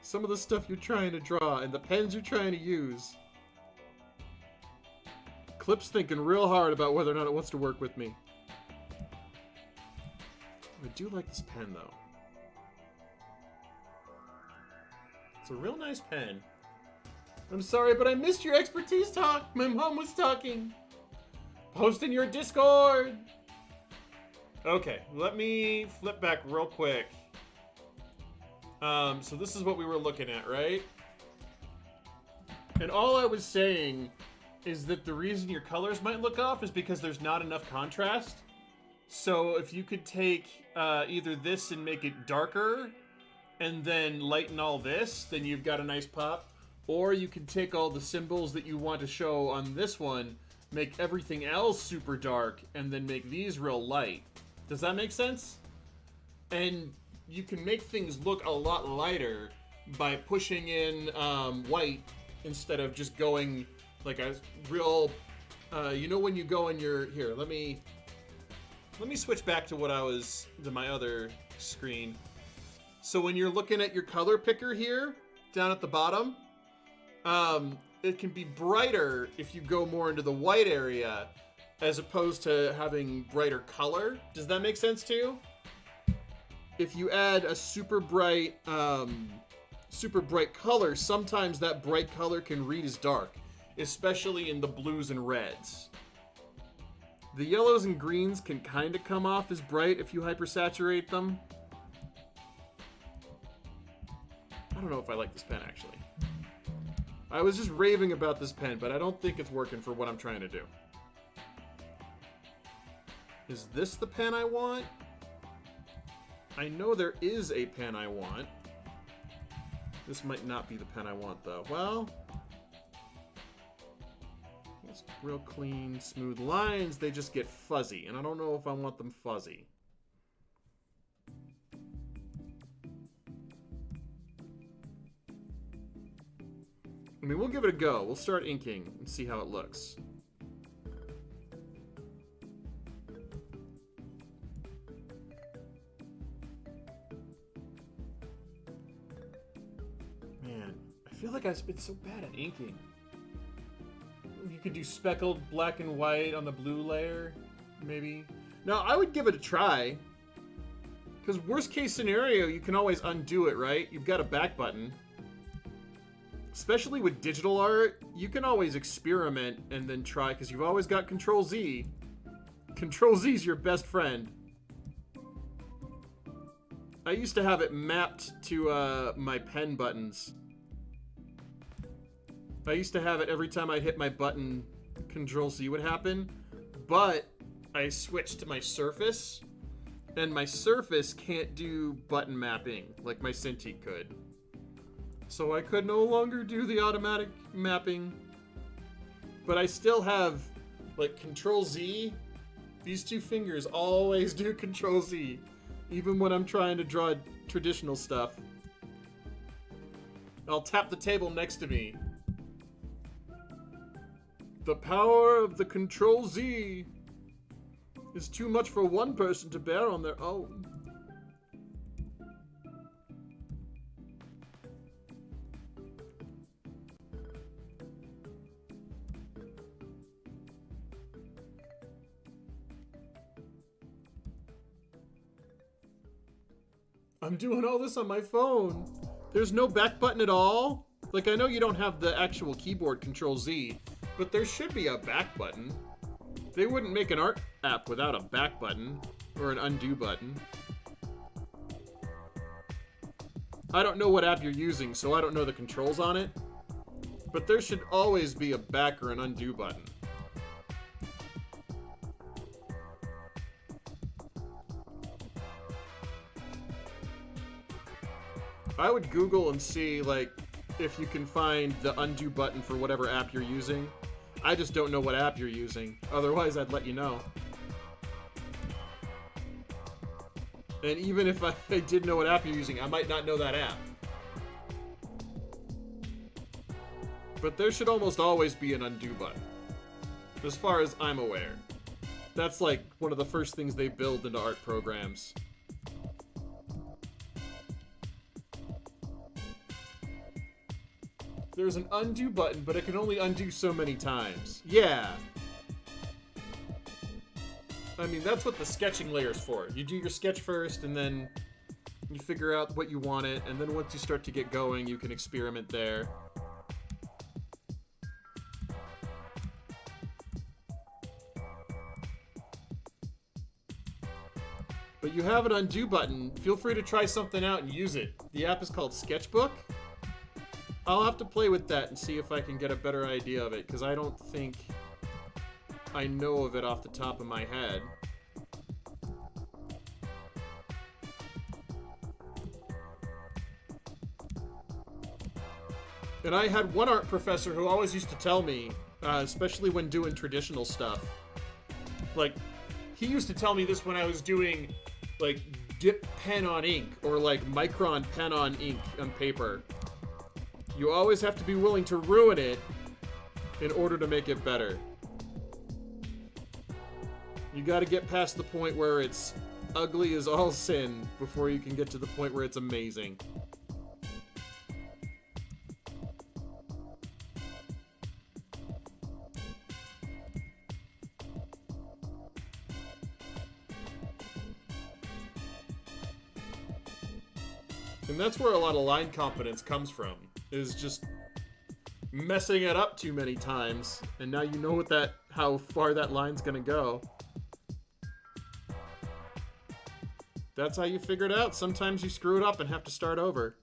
Some of the stuff you're trying to draw and the pens you're trying to use. Clip's thinking real hard about whether or not it wants to work with me. I do like this pen, though. It's a real nice pen. I'm sorry, but I missed your expertise talk. My mom was talking. Post in your Discord. Okay, let me flip back real quick. So this is what we were looking at, right? And all I was saying is that the reason your colors might look off is because there's not enough contrast. So if you could take either this and make it darker and then lighten all this, then you've got a nice pop. Or you can take all the symbols that you want to show on this one, make everything else super dark, and then make these real light. Does that make sense? And you can make things look a lot lighter by pushing in white instead of just going like a real, you know when you go in your, here, let me switch back to to my other screen. So when you're looking at your color picker here, down at the bottom, it can be brighter if you go more into the white area as opposed to having brighter color. Does that make sense too? If you add a super bright color, sometimes that bright color can read as dark, especially in the blues and reds. The yellows and greens can kind of come off as bright if you hypersaturate them. I don't know if I like this pen, actually. I was just raving about this pen, but I don't think it's working for what I'm trying to do. Is this the pen I want? I know there is a pen I want. This might not be the pen I want, though. Well, it's real clean, smooth lines. They just get fuzzy, and I don't know if I want them fuzzy. I mean, we'll give it a go. We'll start inking and see how it looks. Man, I feel like I've been so bad at inking. You could do speckled black and white on the blue layer, maybe. No, I would give it a try. Because worst case scenario, you can always undo it, right? You've got a back button. Especially with digital art, you can always experiment and then try, because you've always got Control Z. Control Z is your best friend. I used to have it mapped to my pen buttons. I used to have it every time I hit my button, Control Z would happen, but I switched to my Surface, and my Surface can't do button mapping like my Cintiq could. So I could no longer do the automatic mapping. But I still have, like, Control Z. These two fingers always do Control Z, even when I'm trying to draw traditional stuff. I'll tap the table next to me. The power of the Control Z is too much for one person to bear on their own. I'm doing all this on my phone. There's no back button at all? Like, I know you don't have the actual keyboard Control Z, but there should be a back button. They wouldn't make an art app without a back button or an undo button. I don't know what app you're using, so I don't know the controls on it, but there should always be a back or an undo button. I would Google and see, like, if you can find the undo button for whatever app you're using. I just don't know what app you're using. Otherwise, I'd let you know. And even if I did know what app you're using, I might not know that app. But there should almost always be an undo button, as far as I'm aware. That's like one of the first things they build into art programs. There's an undo button, but it can only undo so many times. Yeah. I mean, that's what the sketching layer's for. You do your sketch first, and then you figure out what you want it, and then once you start to get going, you can experiment there. But you have an undo button. Feel free to try something out and use it. The app is called Sketchbook. I'll have to play with that and see if I can get a better idea of it, because I don't think I know of it off the top of my head. And I had one art professor who always used to tell me, especially when doing traditional stuff, like, he used to tell me this when I was doing, like, dip pen on ink or, like, micron pen on ink on paper. You always have to be willing to ruin it in order to make it better. You gotta get past the point where it's ugly as all sin before you can get to the point where it's amazing. And that's where a lot of line confidence comes from, is just messing it up too many times, and now you know what how far that line's gonna go. That's how you figure it out. Sometimes you screw it up and have to start over.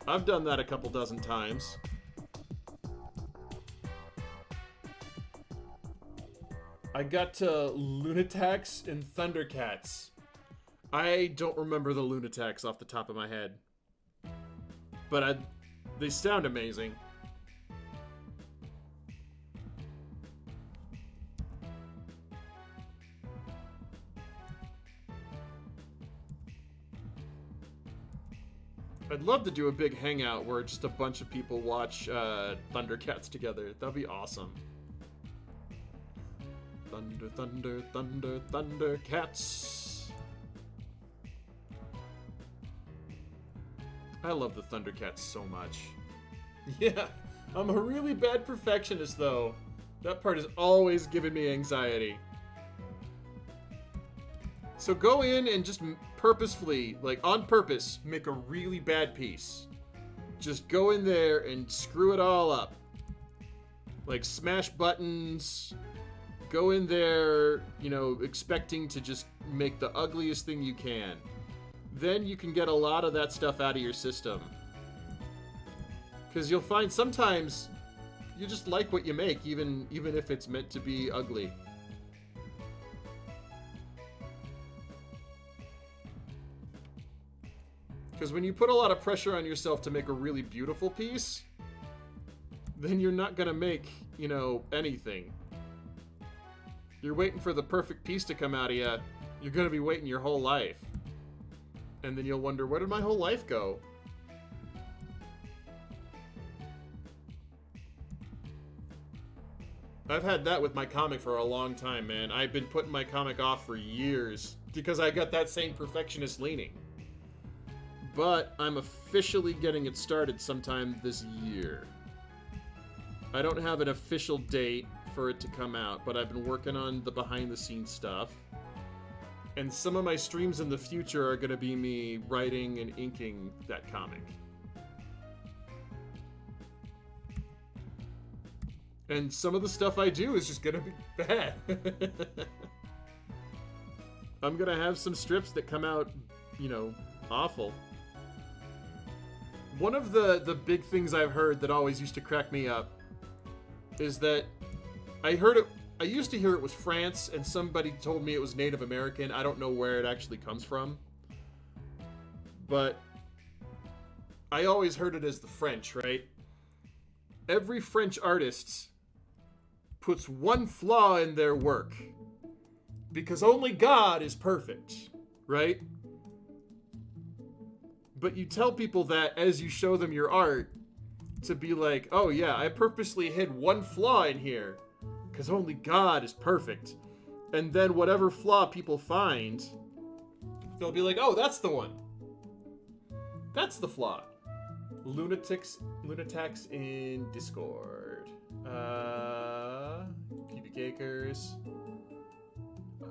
I've done that a couple dozen times. I got to Lunatics and Thundercats. I don't remember the Lunatics off the top of my head. But they sound amazing. I'd love to do a big hangout where just a bunch of people watch Thundercats together. That'd be awesome. Thunder, thunder, thunder, Thundercats. I love the Thundercats so much. Yeah, I'm a really bad perfectionist though. That part has always given me anxiety. So go in and just purposefully, like on purpose, make a really bad piece. Just go in there and screw it all up. Like smash buttons. Go in there, you know, expecting to just make the ugliest thing you can. Then you can get a lot of that stuff out of your system. Because you'll find sometimes you just like what you make, even if it's meant to be ugly. Because when you put a lot of pressure on yourself to make a really beautiful piece, then you're not going to make, you know, anything. You're waiting for the perfect piece to come out of you. You're going to be waiting your whole life. And then you'll wonder, where did my whole life go? I've had that with my comic for a long time, man. I've been putting my comic off for years because I got that same perfectionist leaning. But I'm officially getting it started sometime this year. I don't have an official date for it to come out, but I've been working on the behind-the-scenes stuff. And some of my streams in the future are going to be me writing and inking that comic. And some of the stuff I do is just going to be bad. I'm going to have some strips that come out, you know, awful. One of the big things I've heard that always used to crack me up is that I used to hear it was France, and somebody told me it was Native American. I don't know where it actually comes from. But I always heard it as the French, right? Every French artist puts one flaw in their work because only God is perfect, right? But you tell people that as you show them your art to be like, oh yeah, I purposely hid one flaw in here because only God is perfect. And then whatever flaw people find, they'll be like, oh, that's the one. That's the flaw. Lunatics in Discord. Cubic Acres.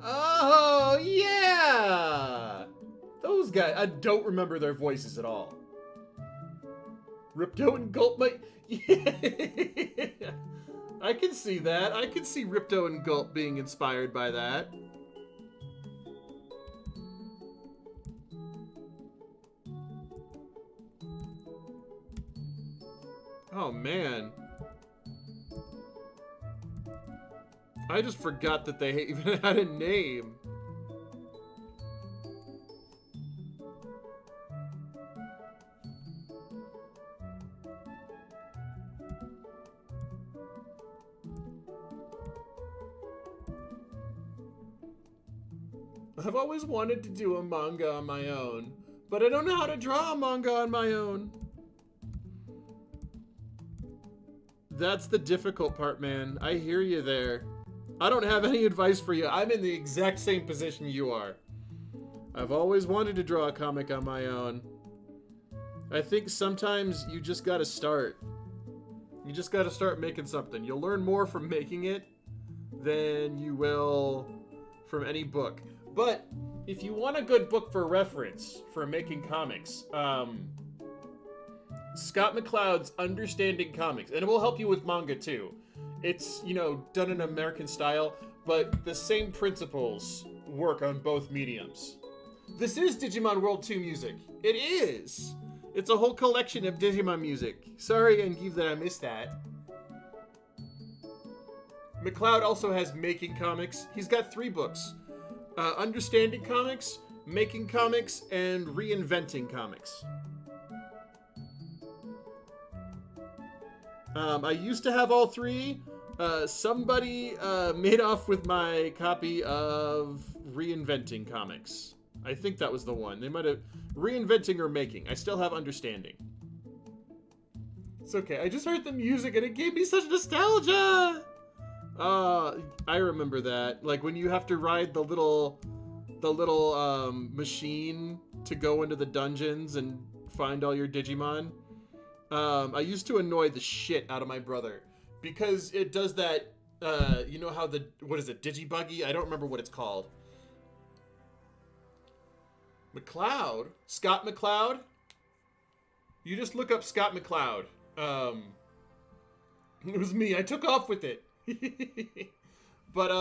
Oh, yeah! Those guys, I don't remember their voices at all. Ripto and Gulp might... Yeah. I can see that. I can see Ripto and Gulp being inspired by that. Oh, man. I just forgot that they even had a name. I've always wanted to do a manga on my own, but I don't know how to draw a manga on my own. That's the difficult part, man. I hear you there. I don't have any advice for you. I'm in the exact same position you are. I've always wanted to draw a comic on my own. I think sometimes you just gotta start. You just gotta start making something. You'll learn more from making it than you will from any book. But if you want a good book for reference for making comics, Scott McCloud's Understanding Comics, and it will help you with manga too. It's, you know, done in American style, but the same principles work on both mediums. This is Digimon World 2 music. It is! It's a whole collection of Digimon music. Sorry, Angiv, that I missed that. McCloud also has Making Comics. He's got 3 books. Understanding Comics, Making Comics, and Reinventing Comics. I used to have all 3. Somebody made off with my copy of Reinventing Comics. I think that was the one. They might have... Reinventing or Making. I still have Understanding. It's okay. I just heard the music and it gave me such nostalgia! I remember that. Like when you have to ride the little machine to go into the dungeons and find all your Digimon. I used to annoy the shit out of my brother because it does that, you know how what is it, Digibuggy? I don't remember what it's called. McCloud? Scott McCloud? You just look up Scott McCloud. It was me. I took off with it. But,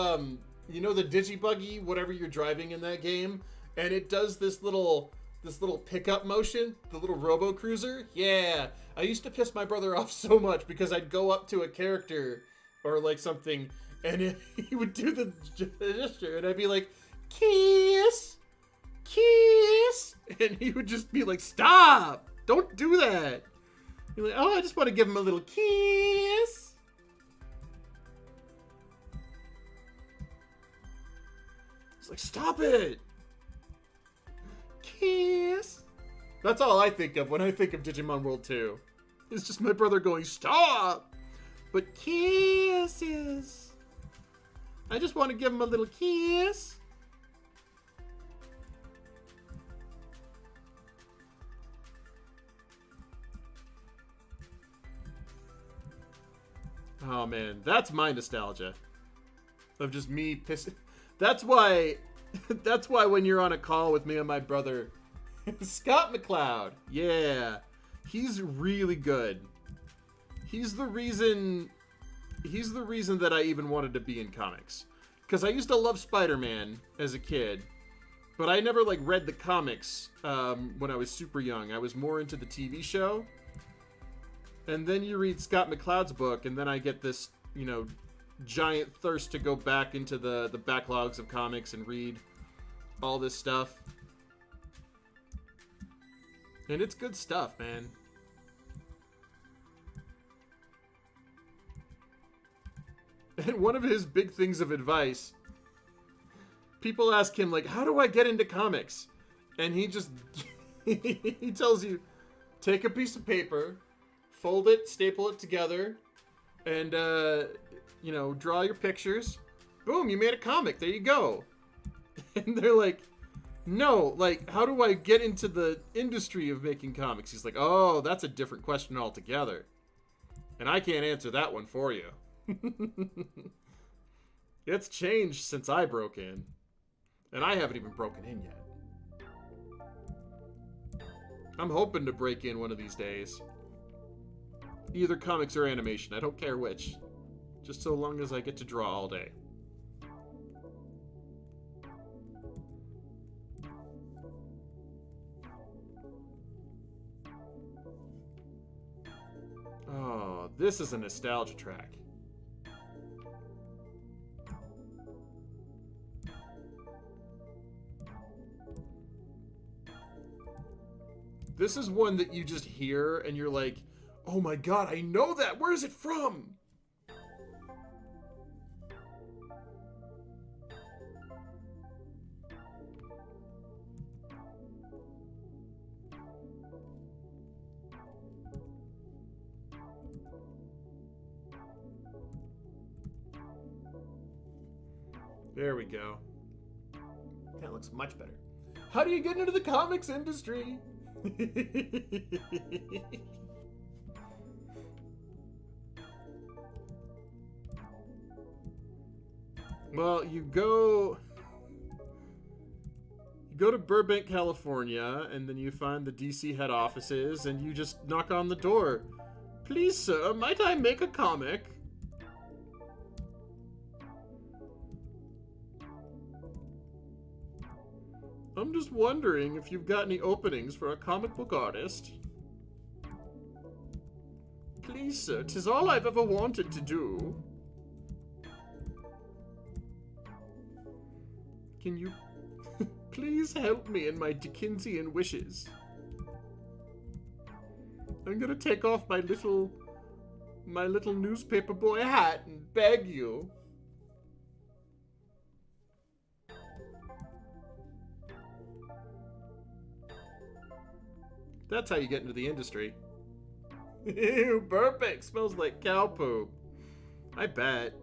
you know the Digibuggy, whatever you're driving in that game? And it does this little pickup motion, the little robo cruiser. Yeah, I used to piss my brother off so much because I'd go up to a character or like something, and he would do the gesture, and I'd be like, kiss, kiss, and he would just be like, stop, don't do that. You're like, oh, I just want to give him a little kiss. It's like, stop it. Kiss. That's all I think of when I think of Digimon World 2. It's just my brother going, stop! But kisses. I just want to give him a little kiss. Oh man, that's my nostalgia. Of just me pissing. That's why when you're on a call with me and my brother, Scott McCloud, yeah, he's really good. He's the reason that I even wanted to be in comics. Because I used to love Spider-Man as a kid, but I never like read the comics when I was super young. I was more into the TV show. And then you read Scott McCloud's book, and then I get this, you know, giant thirst to go back into the backlogs of comics and read all this stuff. And it's good stuff, man. And one of his big things of advice, people ask him, like, how do I get into comics? And he just, he tells you, take a piece of paper, fold it, staple it together, and, you know, draw your pictures. Boom, you made a comic. There you go. And they're like, no, like, how do I get into the industry of making comics? He's like, oh, that's a different question altogether. And I can't answer that one for you. It's changed since I broke in. And I haven't even broken in yet. I'm hoping to break in one of these days. Either comics or animation, I don't care which. Just so long as I get to draw all day. Oh, this is a nostalgia track. This is one that you just hear and you're like, oh my god, I know that! Where is it from? There we go. That looks much better. How do you get into the comics industry? Well, you go to Burbank, California, and then you find the DC head offices, and you just knock on the door. Please, sir, might I make a comic? I'm just wondering if you've got any openings for a comic book artist. Please, sir, 'tis all I've ever wanted to do. Can you please help me in my Dickensian wishes? I'm gonna take off my little newspaper boy hat and beg you. That's how you get into the industry. Ew, Burbank smells like cow poop. I bet.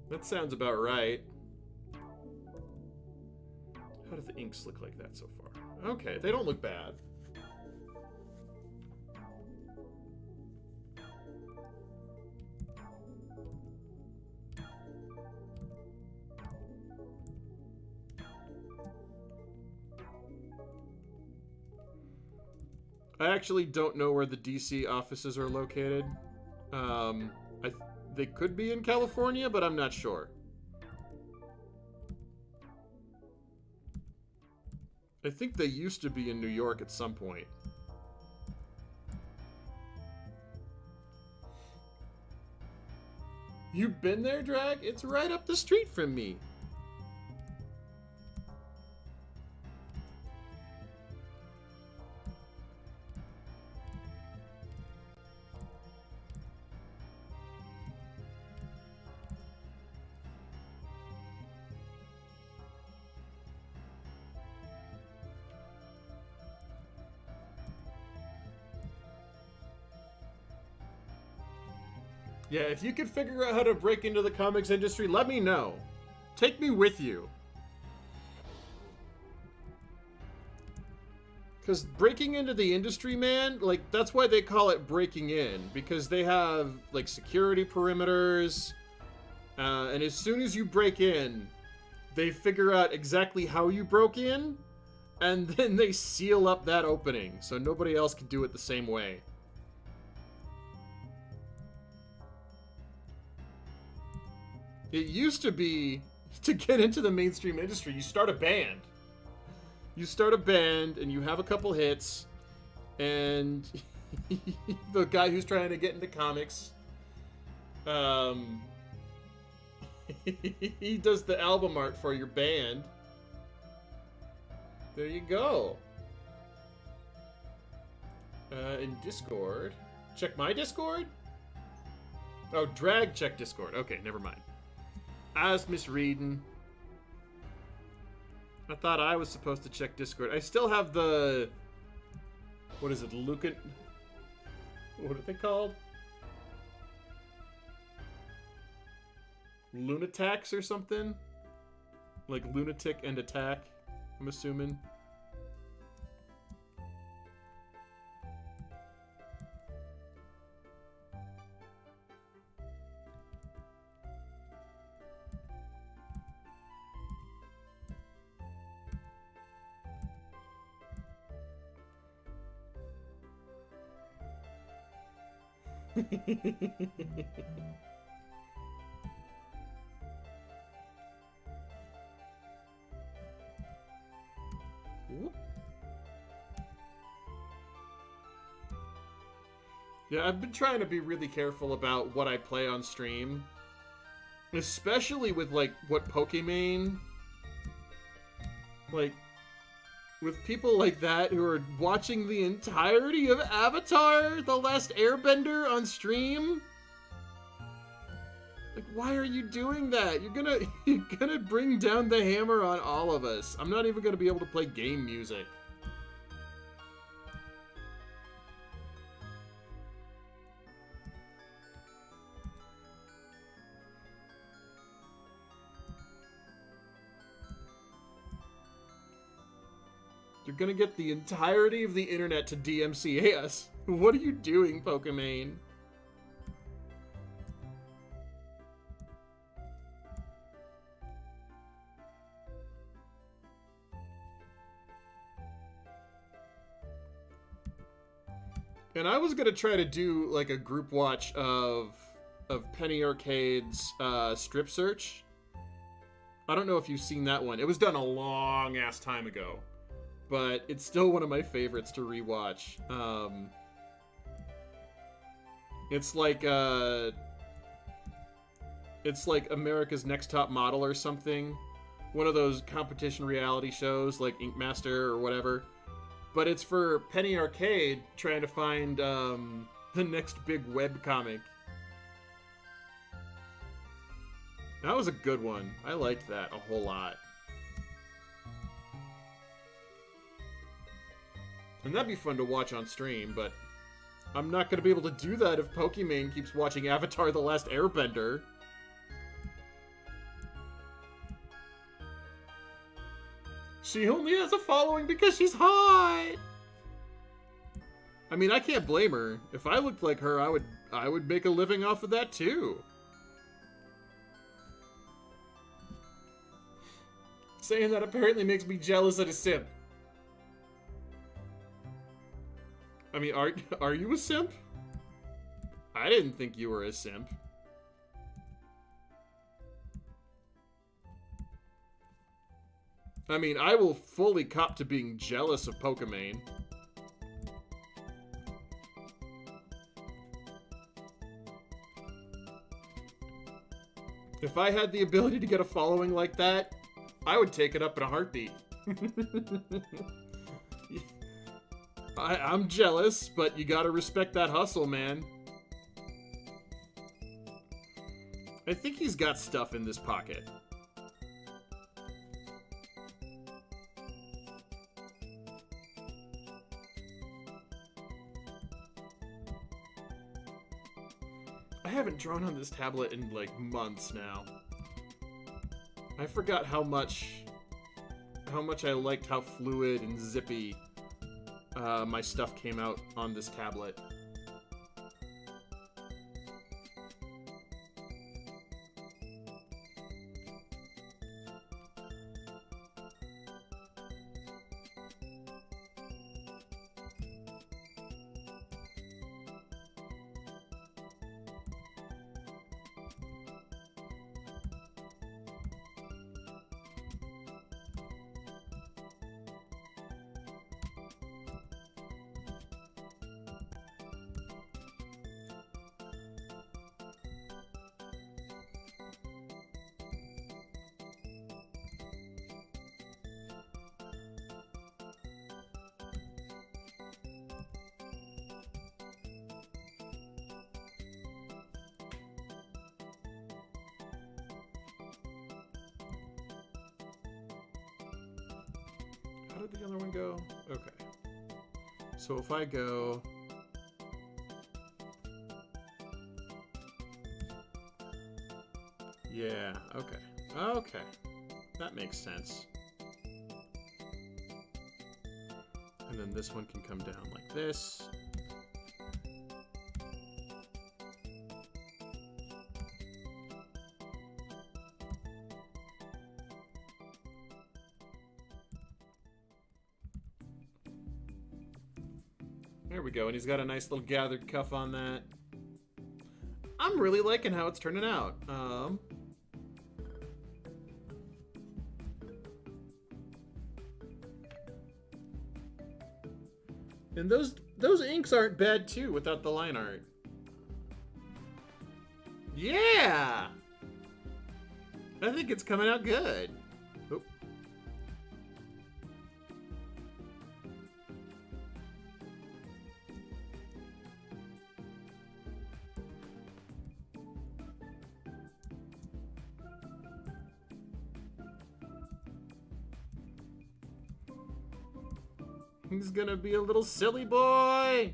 That sounds about right. How do the inks look like that so far? Okay, they don't look bad. I actually don't know where the DC offices are located. They could be in California, but I'm not sure. I think they used to be in New York at some point. You've been there, Drag? It's right up the street from me. Yeah, if you could figure out how to break into the comics industry, let me know. Take me with you. Because breaking into the industry, man, like, that's why they call it breaking in. Because they have, like, security perimeters. And as soon as you break in, they figure out exactly how you broke in. And then they seal up that opening. So nobody else can do it the same way. It used to be, to get into the mainstream industry, you start a band. You start a band, and you have a couple hits, and the guy who's trying to get into comics, he does the album art for your band. There you go. In Discord. Check my Discord? Oh, Drag check Discord. Okay, never mind. I was misreading. I thought I was supposed to check Discord. I still have the... What is it? Lucan... What are they called? Lunatics or something? Like lunatic and attack, I'm assuming. Yeah, I've been trying to be really careful about what I play on stream. Especially with, like, what Pokemon... Like, with people like that who are watching the entirety of Avatar, The Last Airbender on stream. Like, why are you doing that? You're gonna bring down the hammer on all of us. I'm not even gonna be able to play game music. You're gonna get the entirety of the internet to DMCA us. What are you doing, Pokemon? And I was gonna try to do like a group watch of Penny Arcade's strip search. I don't know if you've seen that one. It was done a long ass time ago, but it's still one of my favorites to rewatch. It's like America's Next Top Model or something. One of those competition reality shows like Ink Master or whatever. But it's for Penny Arcade trying to find the next big webcomic. That was a good one. I liked that a whole lot. And that'd be fun to watch on stream, but I'm not going to be able to do that if Pokimane keeps watching Avatar: The Last Airbender. She only has a following because she's hot! I mean, I can't blame her. If I looked like her, I would make a living off of that too. Saying that apparently makes me jealous of a simp. I mean, are you a simp? I didn't think you were a simp. I mean, I will fully cop to being jealous of Pokimane. If I had the ability to get a following like that, I would take it up in a heartbeat. I'm jealous, but you gotta respect that hustle, man. I think he's got stuff in this pocket. I haven't drawn on this tablet in like months now. I forgot how much I liked how fluid and zippy my stuff came out on this tablet. How did the other one go? Okay. So if I go... Yeah, okay. Okay. That makes sense. And then this one can come down like this. There we go, and he's got a nice little gathered cuff on that. I'm really liking how it's turning out. And those inks aren't bad too without the line art. Yeah! I think it's coming out good. Oh. He's gonna be a little silly boy.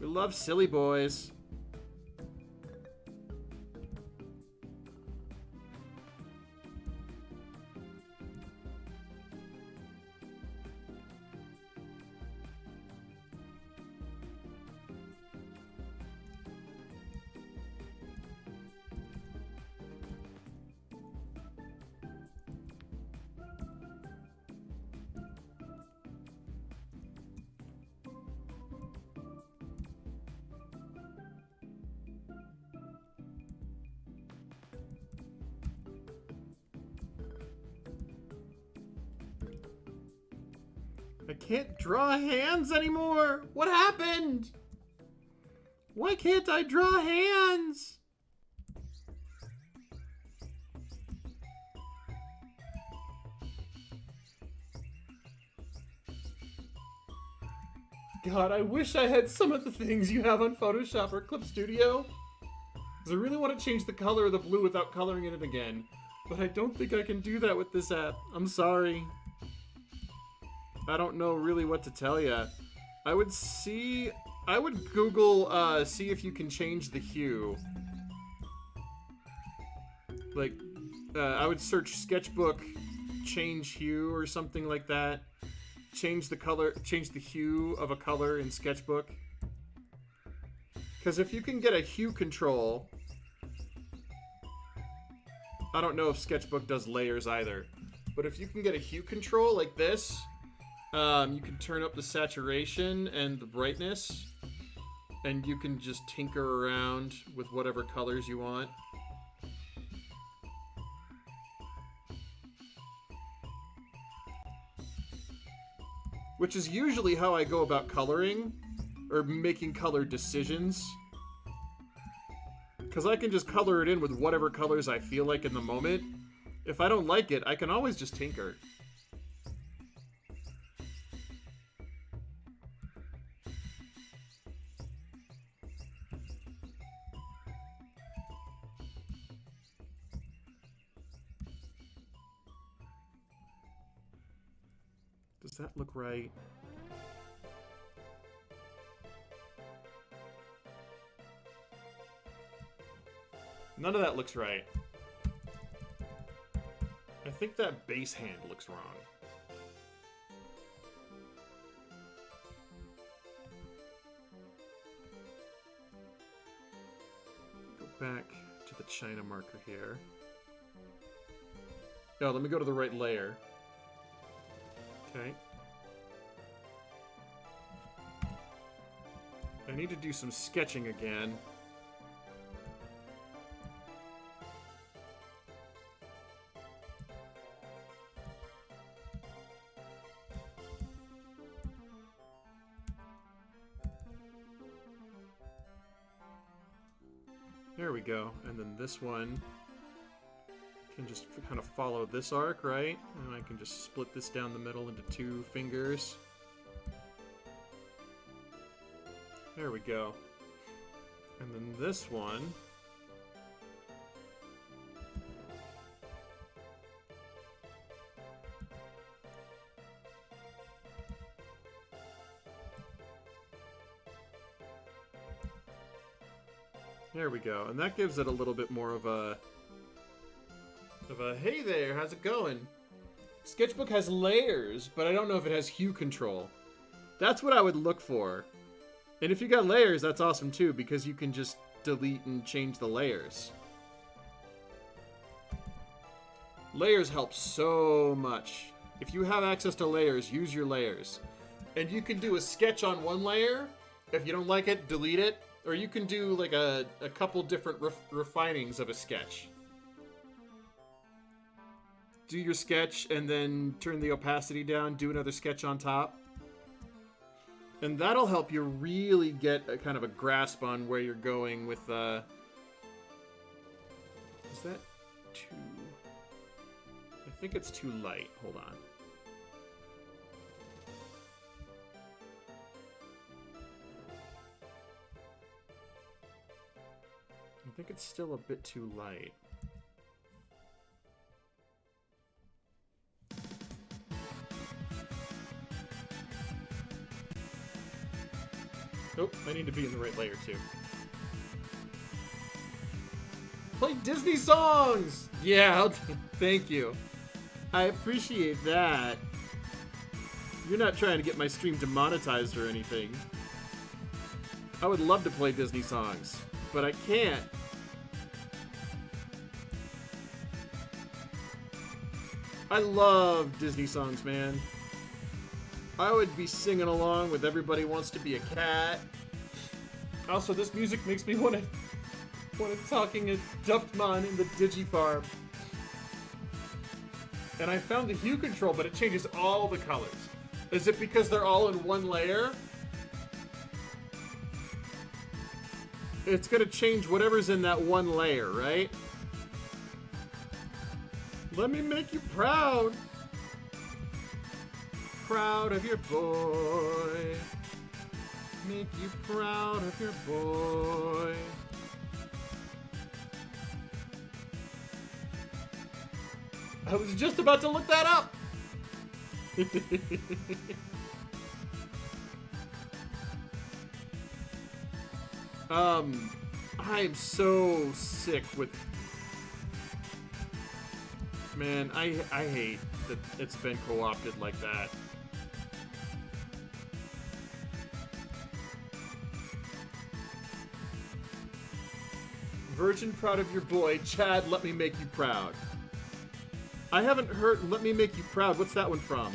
We love silly boys. I can't draw hands anymore. What happened? Why can't I draw hands? God, I wish I had some of the things you have on Photoshop or Clip Studio. Because I really want to change the color of the blue without coloring in it again. But I don't think I can do that with this app. I'm sorry. I don't know really what to tell you. I would Google, see if you can change the hue. Like, I would search Sketchbook, change hue or something like that. Change the color, change the hue of a color in Sketchbook. Because if you can get a hue control, I don't know if Sketchbook does layers either, but if you can get a hue control like this, you can turn up the saturation and the brightness, and you can just tinker around with whatever colors you want. Which is usually how I go about coloring, or making color decisions. Because I can just color it in with whatever colors I feel like in the moment. If I don't like it, I can always just tinker. Does that look right? None of that looks right. I think that base hand looks wrong. Go back to the China marker here. No, let me go to the right layer. Okay. I need to do some sketching again. There we go. And then this one can just kind of follow this arc, right? And I can just split this down the middle into 2 fingers. There we go. And then this one. There we go. And that gives it a little bit more of a hey there, how's it going? Sketchbook has layers, but I don't know if it has hue control. That's what I would look for. And if you got layers, that's awesome too, because you can just delete and change the layers. Layers help so much. If you have access to layers, use your layers. And you can do a sketch on one layer. If you don't like it, delete it. Or you can do like a couple different refinings of a sketch. Do your sketch and then turn the opacity down, do another sketch on top. And that'll help you really get a kind of a grasp on where you're going with, is that too... I think it's too light. Hold on. I think it's still a bit too light. Oh, I need to be in the right layer, too. Play Disney songs! Yeah, thank you. I appreciate that. You're not trying to get my stream demonetized or anything. I would love to play Disney songs, but I can't. I love Disney songs, man. I would be singing along with Everybody Wants to Be a Cat. Also, this music makes me want to talking at Duftmon in the Digifarm. And I found the hue control, but it changes all the colors. Is it because they're all in one layer? It's gonna change whatever's in that one layer, right? Let me make you proud. Proud of your boy. Make you proud of your boy. I was just about to look that up. I am so sick with... Man, I hate that it's been co-opted like that. Virgin proud of your boy. Chad, let me make you proud. I haven't heard Let Me Make You Proud. What's that one from?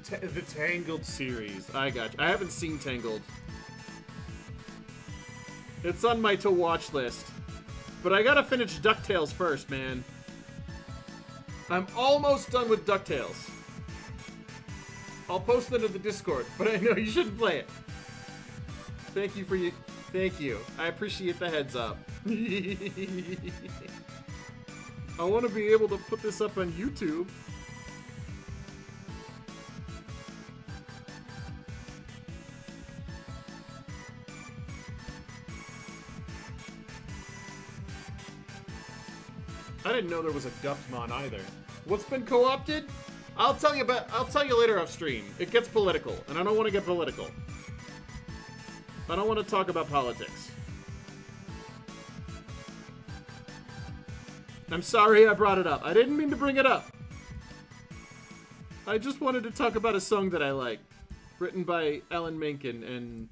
The Tangled series. I got you. I haven't seen Tangled. It's on my to-watch list. But I gotta finish DuckTales first, man. I'm almost done with DuckTales. I'll post it in the Discord, but I know you shouldn't play it. Thank you for you. Thank you. I appreciate the heads up. I want to be able to put this up on YouTube. I didn't know there was a Duftmon either. What's been co-opted? I'll tell you later off stream. It gets political, and I don't want to get political. I don't want to talk about politics. I'm sorry I brought it up. I didn't mean to bring it up. I just wanted to talk about a song that I like, written by Alan Menken and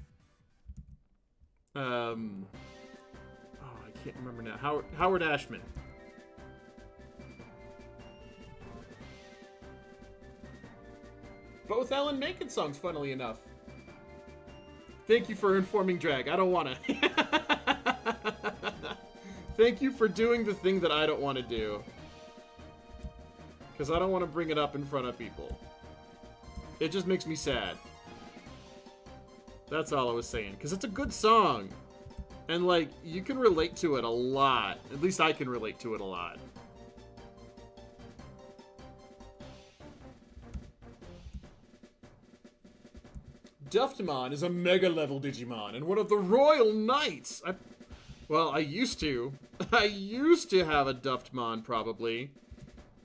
oh, I can't remember now. Howard Ashman. Both Alan Menken songs, funnily enough. Thank you for informing Drag. I don't want to. Thank you for doing the thing that I don't want to do. Because I don't want to bring it up in front of people. It just makes me sad. That's all I was saying. Because it's a good song. And, like, you can relate to it a lot. At least I can relate to it a lot. Duftmon is a mega level Digimon and one of the Royal Knights. I used to. I used to have a Duftmon probably,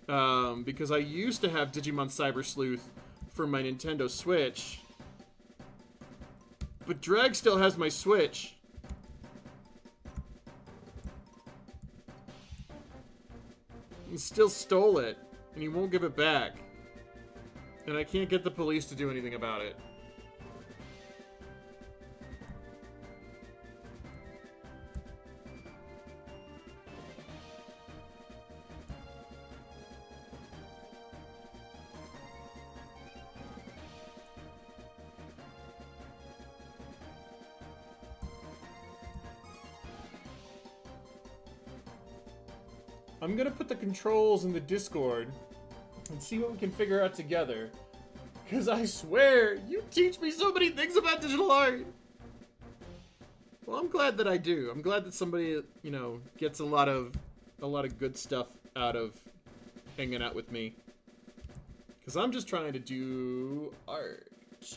because I used to have Digimon Cyber Sleuth for my Nintendo Switch. But Drag still has my Switch. He still stole it, and he won't give it back. And I can't get the police to do anything about it. I'm gonna put the controls in the Discord and see what we can figure out together. Because I swear, you teach me so many things about digital art. Well, I'm glad that I do. I'm glad that somebody, you know, gets a lot of good stuff out of hanging out with me. Because I'm just trying to do art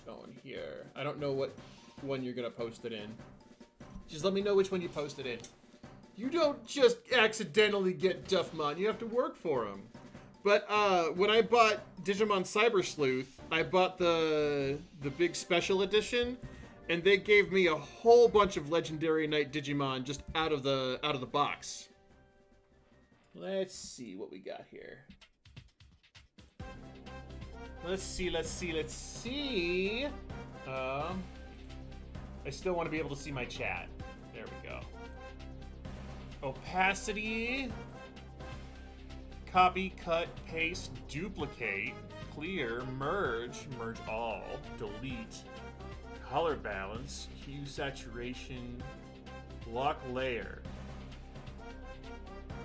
on here. I don't know what one you're gonna post it in. Just let me know which one you post it in. You don't just accidentally get Duffmon. You have to work for them. But when I bought Digimon Cyber Sleuth, I bought the big special edition, and they gave me a whole bunch of Legendary Knight Digimon just out of the box. Let's see what we got here. Let's see. I still want to be able to see my chat. There we go. Opacity. Copy, cut, paste, duplicate, clear, merge all, delete, color balance, hue saturation, lock layer.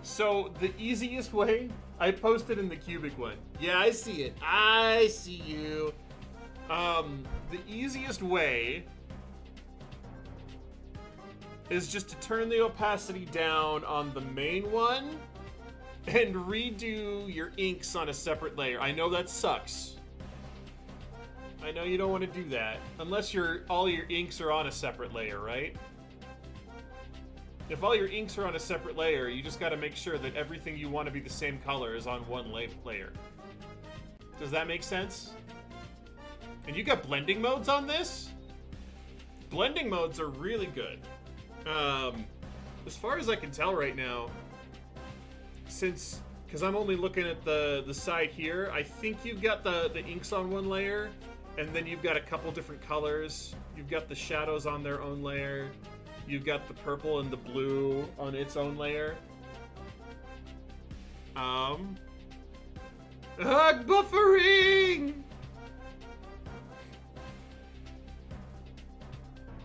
So the easiest way, I posted in the cubic one. Yeah, I see it. I see you. The easiest way is just to turn the opacity down on the main one and redo your inks on a separate layer. I know that sucks. I know you don't want to do that. Unless all your inks are on a separate layer, right? If all your inks are on a separate layer, you just got to make sure that everything you want to be the same color is on one layer. Does that make sense? And you got blending modes on this? Blending modes are really good. As far as I can tell right now, because I'm only looking at the side here, I think you've got the inks on one layer, and then you've got a couple different colors. You've got the shadows on their own layer. You've got the purple and the blue on its own layer. Buffering!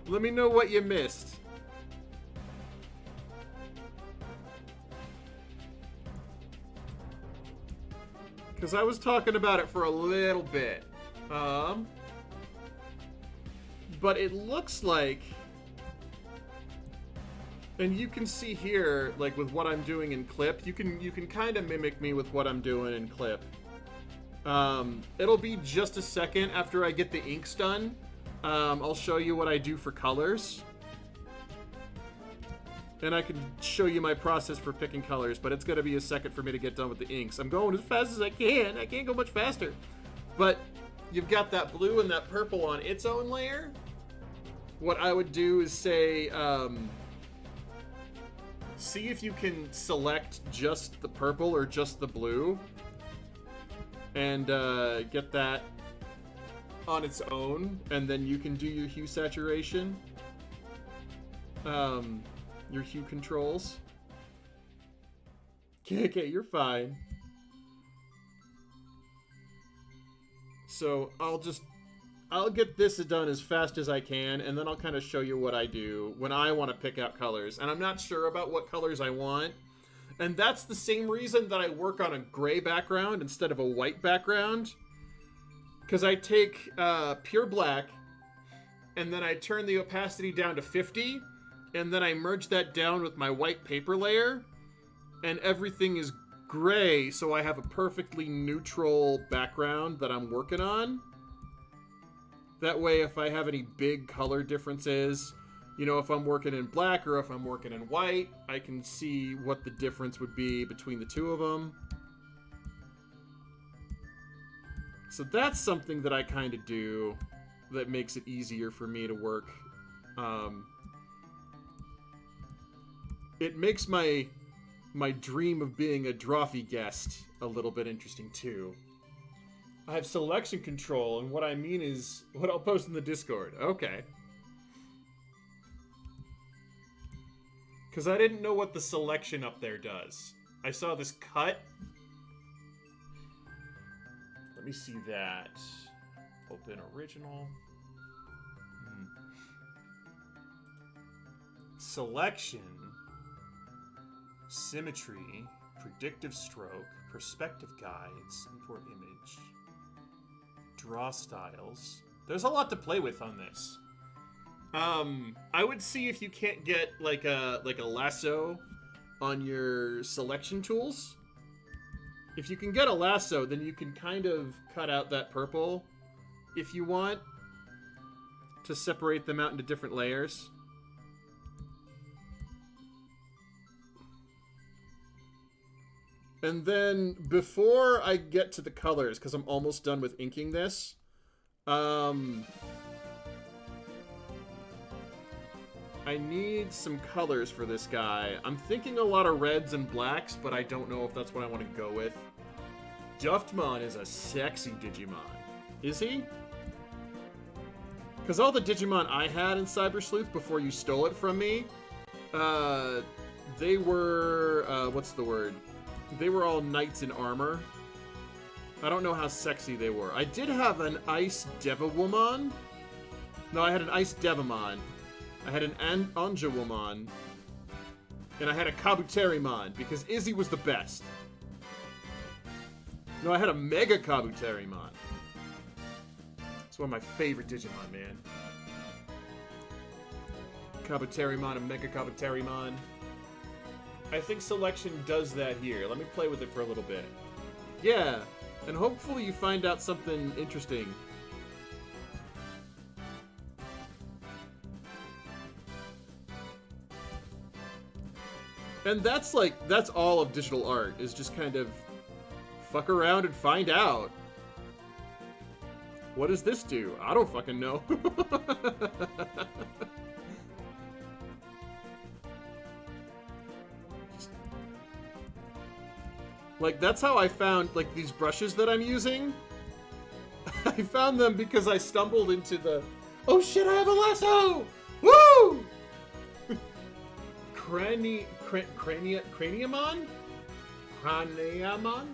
Let me know what you missed. Because I was talking about it for a little bit. But it looks like... And you can see here, like with what I'm doing in clip, you can kind of mimic me with what I'm doing in clip. It'll be just a second after I get the inks done. I'll show you what I do for colors. And I can show you my process for picking colors, but it's going to be a second for me to get done with the inks. I'm going as fast as I can. I can't go much faster. But you've got that blue and that purple on its own layer. What I would do is say, see if you can select just the purple or just the blue. And get that on its own. And then you can do your hue saturation. Your hue controls. Okay, you're fine. So I'll get this done as fast as I can, and then I'll kind of show you what I do when I want to pick out colors. And I'm not sure about what colors I want. And that's the same reason that I work on a gray background instead of a white background. Because I take pure black, and then I turn the opacity down to 50, and then I merge that down with my white paper layer, and everything is gray, so I have a perfectly neutral background that I'm working on. That way, if I have any big color differences, you know, if I'm working in black or if I'm working in white, I can see what the difference would be between the two of them. So that's something that I kind of do that makes it easier for me to work. It makes my dream of being a Drawfee guest a little bit interesting too. I have selection control, and what I mean is what I'll post in the Discord. Okay. Because I didn't know what the selection up there does. I saw this cut. Let me see that. Open original. Selection. Symmetry. Predictive stroke. Perspective guides. Import image. Draw styles. There's a lot to play with on this. I would see if you can't get like a lasso on your selection tools. If you can get a lasso, then you can kind of cut out that purple if you want to separate them out into different layers. And then before I get to the colors, because I'm almost done with inking this, I need some colors for this guy. I'm thinking a lot of reds and blacks, but I don't know if that's what I want to go with. Duftmon is a sexy Digimon. Is he? Because all the Digimon I had in Cyber Sleuth before you stole it from me, they were, what's the word? They were all knights in armor. I don't know how sexy they were. I did have an Ice Devawomon. No, I had an Ice Devamon. I had an Anjawomon. And I had a Kabuterimon, because Izzy was the best. No, I had a Mega Kabuterimon. It's one of my favorite Digimon, man. Kabuterimon and Mega Kabuterimon. I think selection does that here. Let me play with it for a little bit. Yeah, and hopefully you find out something interesting. And that's all of digital art, is just kind of fuck around and find out. What does this do? I don't fucking know. Like, that's how I found, like, these brushes that I'm using. I found them because I stumbled into the... Oh shit, I have a lasso! Woo! Craniamon? Craniamon? Craniamon.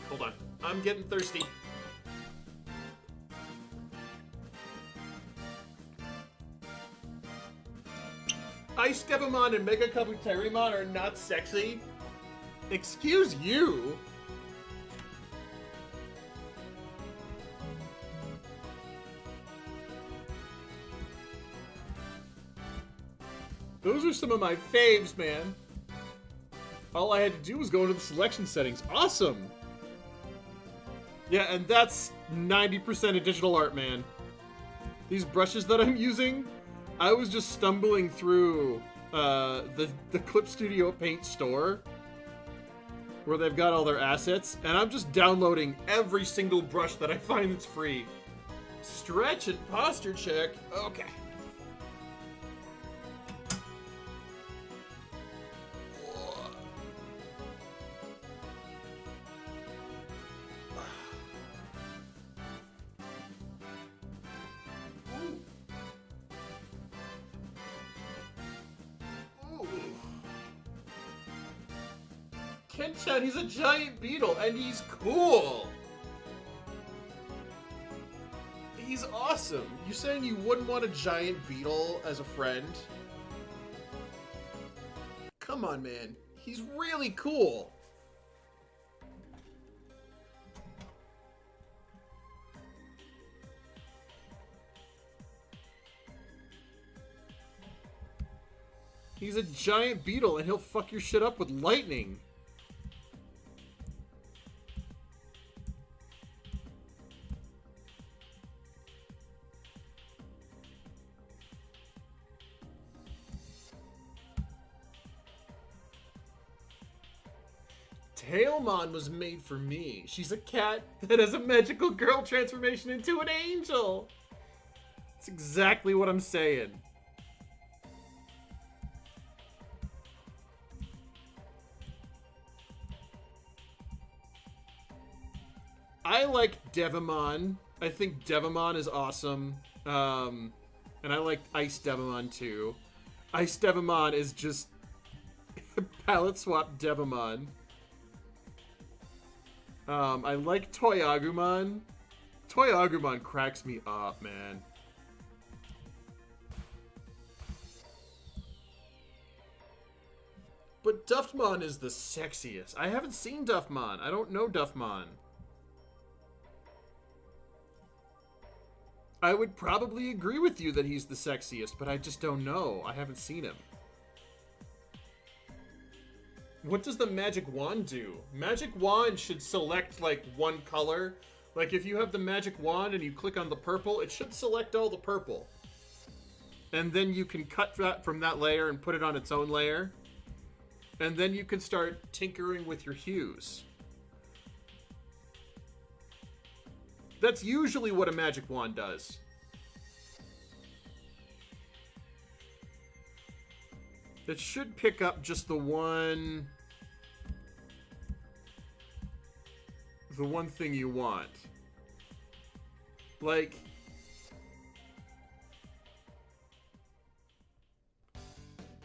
Hold on. I'm getting thirsty. Ice Devamon and Mega Kabuterimon are not sexy? Excuse you? Those are some of my faves, man. All I had to do was go into the selection settings. Awesome! Yeah, and that's 90% of digital art, man. These brushes that I'm using, I was just stumbling through the Clip Studio Paint store where they've got all their assets, and I'm just downloading every single brush that I find that's free. Stretch and posture check. Okay. Ken-chan, he's a giant beetle, and he's cool! He's awesome. You saying you wouldn't want a giant beetle as a friend? Come on, man. He's really cool. He's a giant beetle, and he'll fuck your shit up with lightning. Tailmon was made for me. She's a cat that has a magical girl transformation into an angel. That's exactly what I'm saying. I like Devamon. I think Devamon is awesome. And I like Ice Devamon too. Ice Devamon is just palette swap Devamon. I like Toy Agumon. Toy Agumon cracks me up, man. But Duftmon is the sexiest. I haven't seen Duftmon. I don't know Duftmon. I would probably agree with you that he's the sexiest, but I just don't know. I haven't seen him. What does the magic wand do? Magic wand should select, like, one color. Like, if you have the magic wand and you click on the purple, it should select all the purple. And then you can cut that from that layer and put it on its own layer. And then you can start tinkering with your hues. That's usually what a magic wand does. It should pick up just the one thing you want. Like,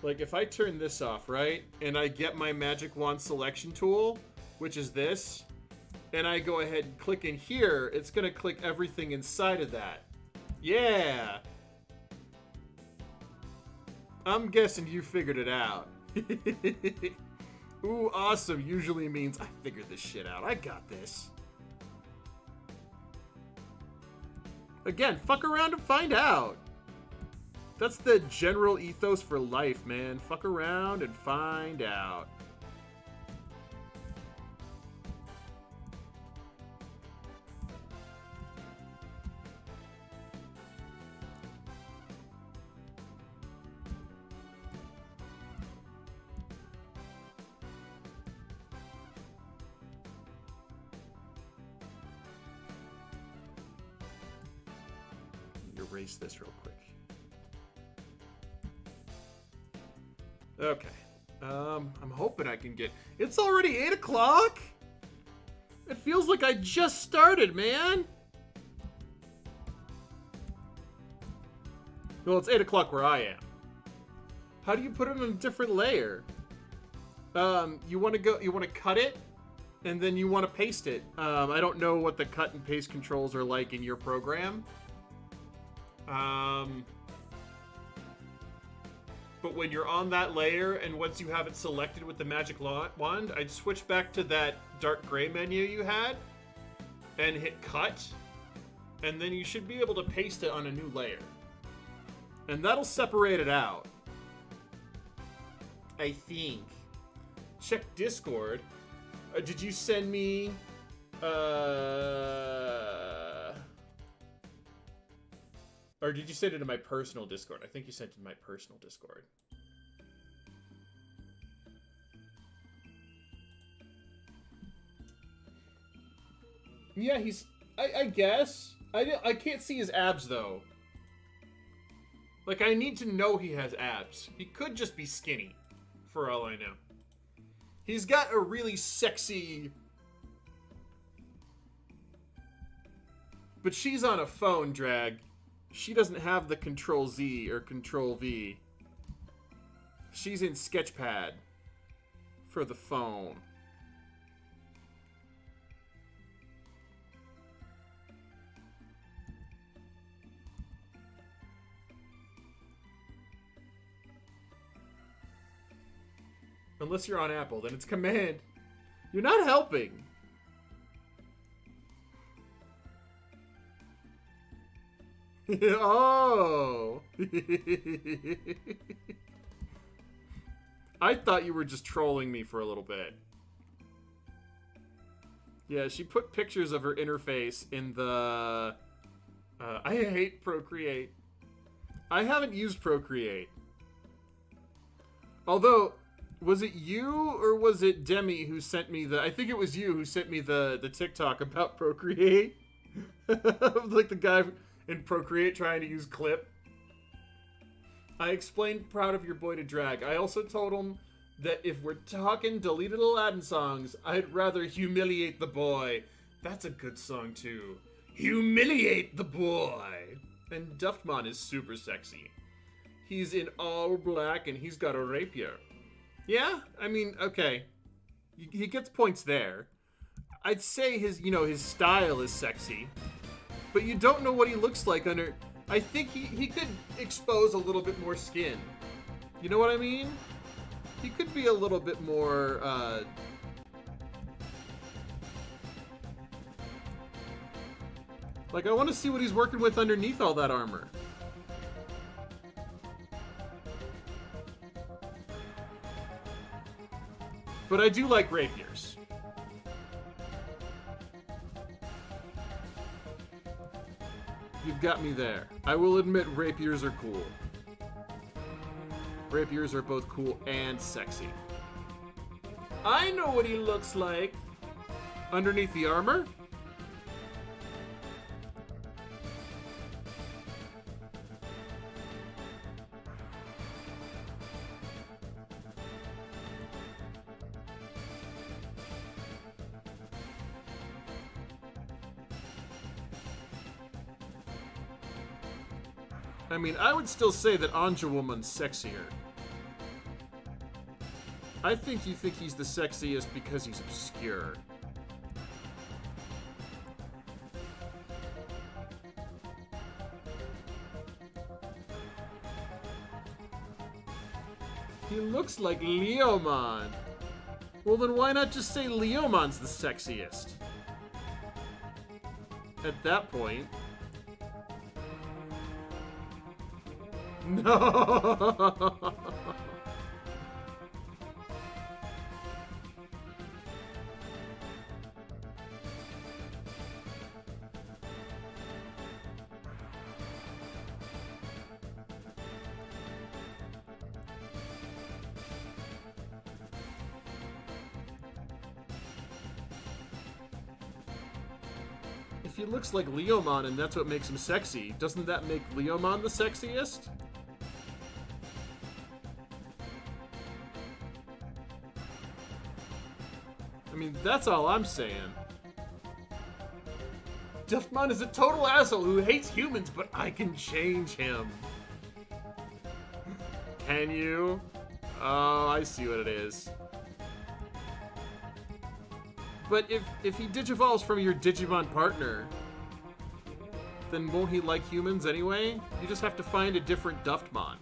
if I turn this off, right? And I get my magic wand selection tool, which is this, and I go ahead and click in here, it's gonna click everything inside of that. Yeah! I'm guessing you figured it out. Ooh, awesome usually means I figured this shit out. I got this. Again, fuck around and find out. That's the general ethos for life, man. Fuck around and find out. Erase this real quick. Okay. I'm hoping I can get... It's already 8 o'clock? It feels like I just started, man. Well, it's 8 o'clock where I am. How do you put it on a different layer? You want to cut it, and then you want to paste it. I don't know what the cut and paste controls are like in your program. But when you're on that layer, and once you have it selected with the magic wand, I'd switch back to that dark gray menu you had, and hit cut, and then you should be able to paste it on a new layer. And that'll separate it out. I think. Check Discord. Did you send me, or did you send it to my personal Discord? I think you sent it to my personal Discord. Yeah, he's... I guess. I can't see his abs, though. Like, I need to know he has abs. He could just be skinny, for all I know. He's got a really sexy... But she's on a phone, Drag. She doesn't have the Control-Z or Control-V. She's in Sketchpad for the phone. Unless you're on Apple, then it's Command. You're not helping. Oh. I thought you were just trolling me for a little bit. Yeah, she put pictures of her interface in the... I hate Procreate. I haven't used Procreate. Although... Was it you or was it Demi who sent me the... I think it was you who sent me the TikTok about Procreate. Like the guy in Procreate trying to use Clip. I explained Proud of Your Boy to Drag. I also told him that if we're talking deleted Aladdin songs, I'd rather Humiliate the Boy. That's a good song too. Humiliate the Boy. And Duftmon is super sexy. He's in all black and he's got a rapier. Yeah, I mean, okay. He gets points there. I'd say his style is sexy. But you don't know what he looks like under... I think he could expose a little bit more skin. You know what I mean? He could be a little bit more, Like, I want to see what he's working with underneath all that armor. But I do like rapiers. You've got me there. I will admit rapiers are cool. Rapiers are both cool and sexy. I know what he looks like. Underneath the armor? I mean, I would still say that Anja Woman's sexier. I think you think he's the sexiest because he's obscure. He looks like Leomon. Well, then why not just say Leomon's the sexiest? At that point... No! If he looks like Leomon and that's what makes him sexy, doesn't that make Leomon the sexiest? I mean, that's all I'm saying. Duffmon is a total asshole who hates humans, but I can change him. Can you? Oh, I see what it is. But if he digivolves from your Digimon partner, then won't he like humans anyway? You just have to find a different Duftmon.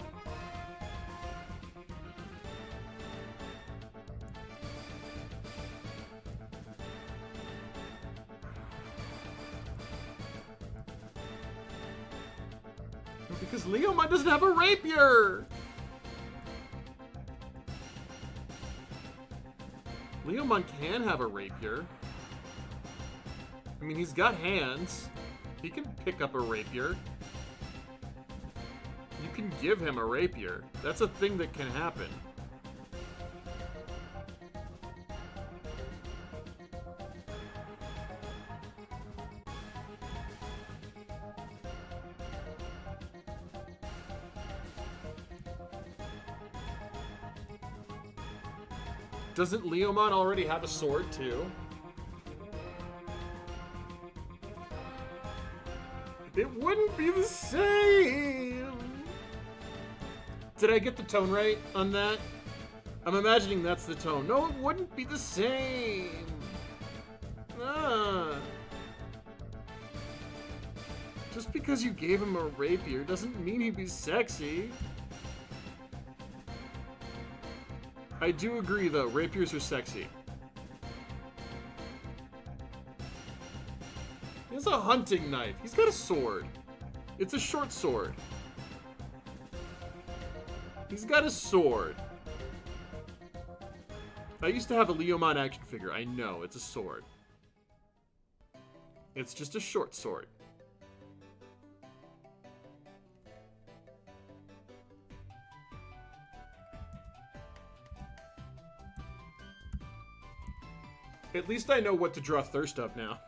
Because Leomon doesn't have a rapier! Leomon can have a rapier. I mean, he's got hands. He can pick up a rapier. You can give him a rapier. That's a thing that can happen. Doesn't Leomon already have a sword, too? It wouldn't be the same! Did I get the tone right on that? I'm imagining that's the tone. No, it wouldn't be the same! Ah. Just because you gave him a rapier doesn't mean he'd be sexy. I do agree, though. Rapiers are sexy. He has a hunting knife. He's got a sword. It's a short sword. He's got a sword. I used to have a Leomon action figure. I know. It's a sword. It's just a short sword. At least I know what to draw Thirst up now.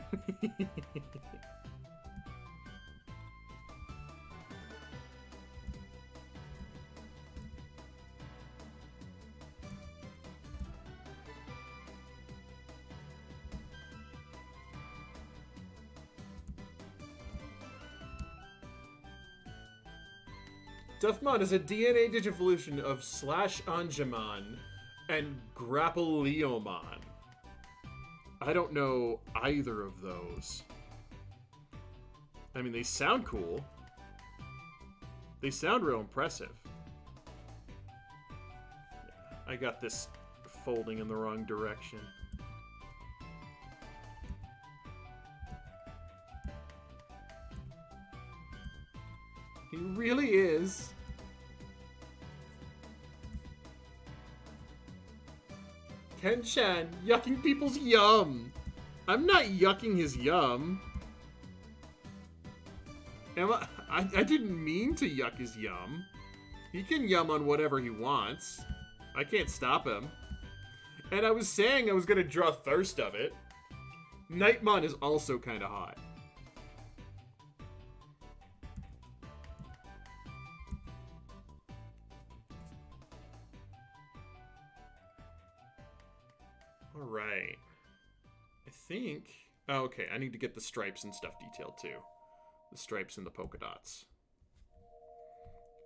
Duffmon is a DNA digivolution of Slash Anjamon and Grapple Leomon. I don't know either of those. I mean, they sound cool. They sound real impressive. I got this folding in the wrong direction. He really is. Ken-chan, yucking people's yum. I'm not yucking his yum. Am I didn't mean to yuck his yum. He can yum on whatever he wants. I can't stop him. And I was saying I was going to draw Thirst of it. Nightmon is also kind of hot. Alright. I think... Oh, okay, I need to get the stripes and stuff detailed too. The stripes and the polka dots.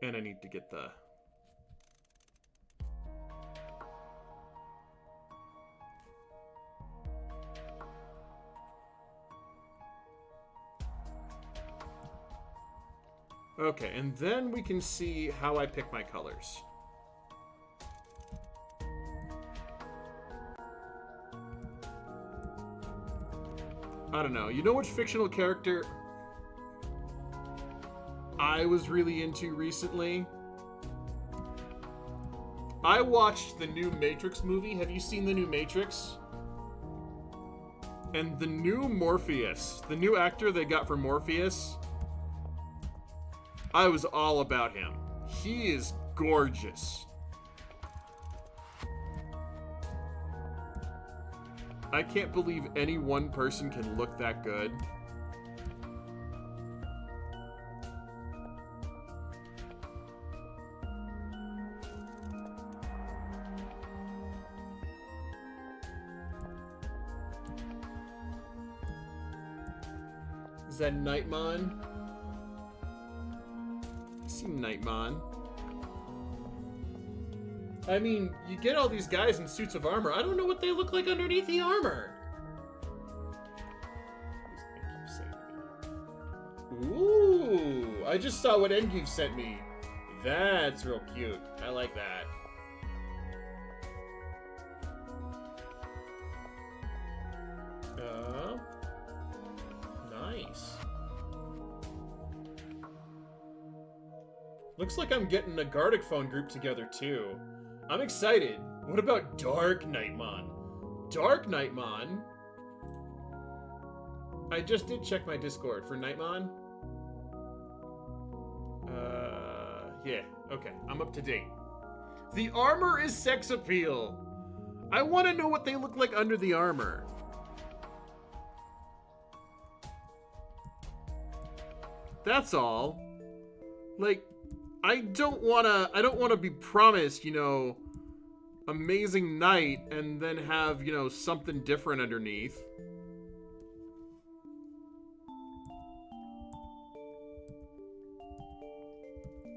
And I need to get the... Okay, and then we can see how I pick my colors. I don't know. You know which fictional character I was really into recently? I watched the new Matrix movie. Have you seen the new Matrix? And the new Morpheus, the new actor they got for Morpheus, I was all about him. He is gorgeous. I can't believe any one person can look that good. Is that Nightmon? I see Nightmon. I mean, you get all these guys in suits of armor. I don't know what they look like underneath the armor. Ooh, I just saw what Engeef sent me. That's real cute. I like that. Nice. Looks like I'm getting a Gardic phone group together too. I'm excited. What about Dark Nightmon? Dark Nightmon? I just did check my Discord for Nightmon. Yeah, okay. I'm up to date. The armor is sex appeal. I want to know what they look like under the armor. That's all. Like, I don't wanna be promised, you know, amazing night and then have, you know, something different underneath.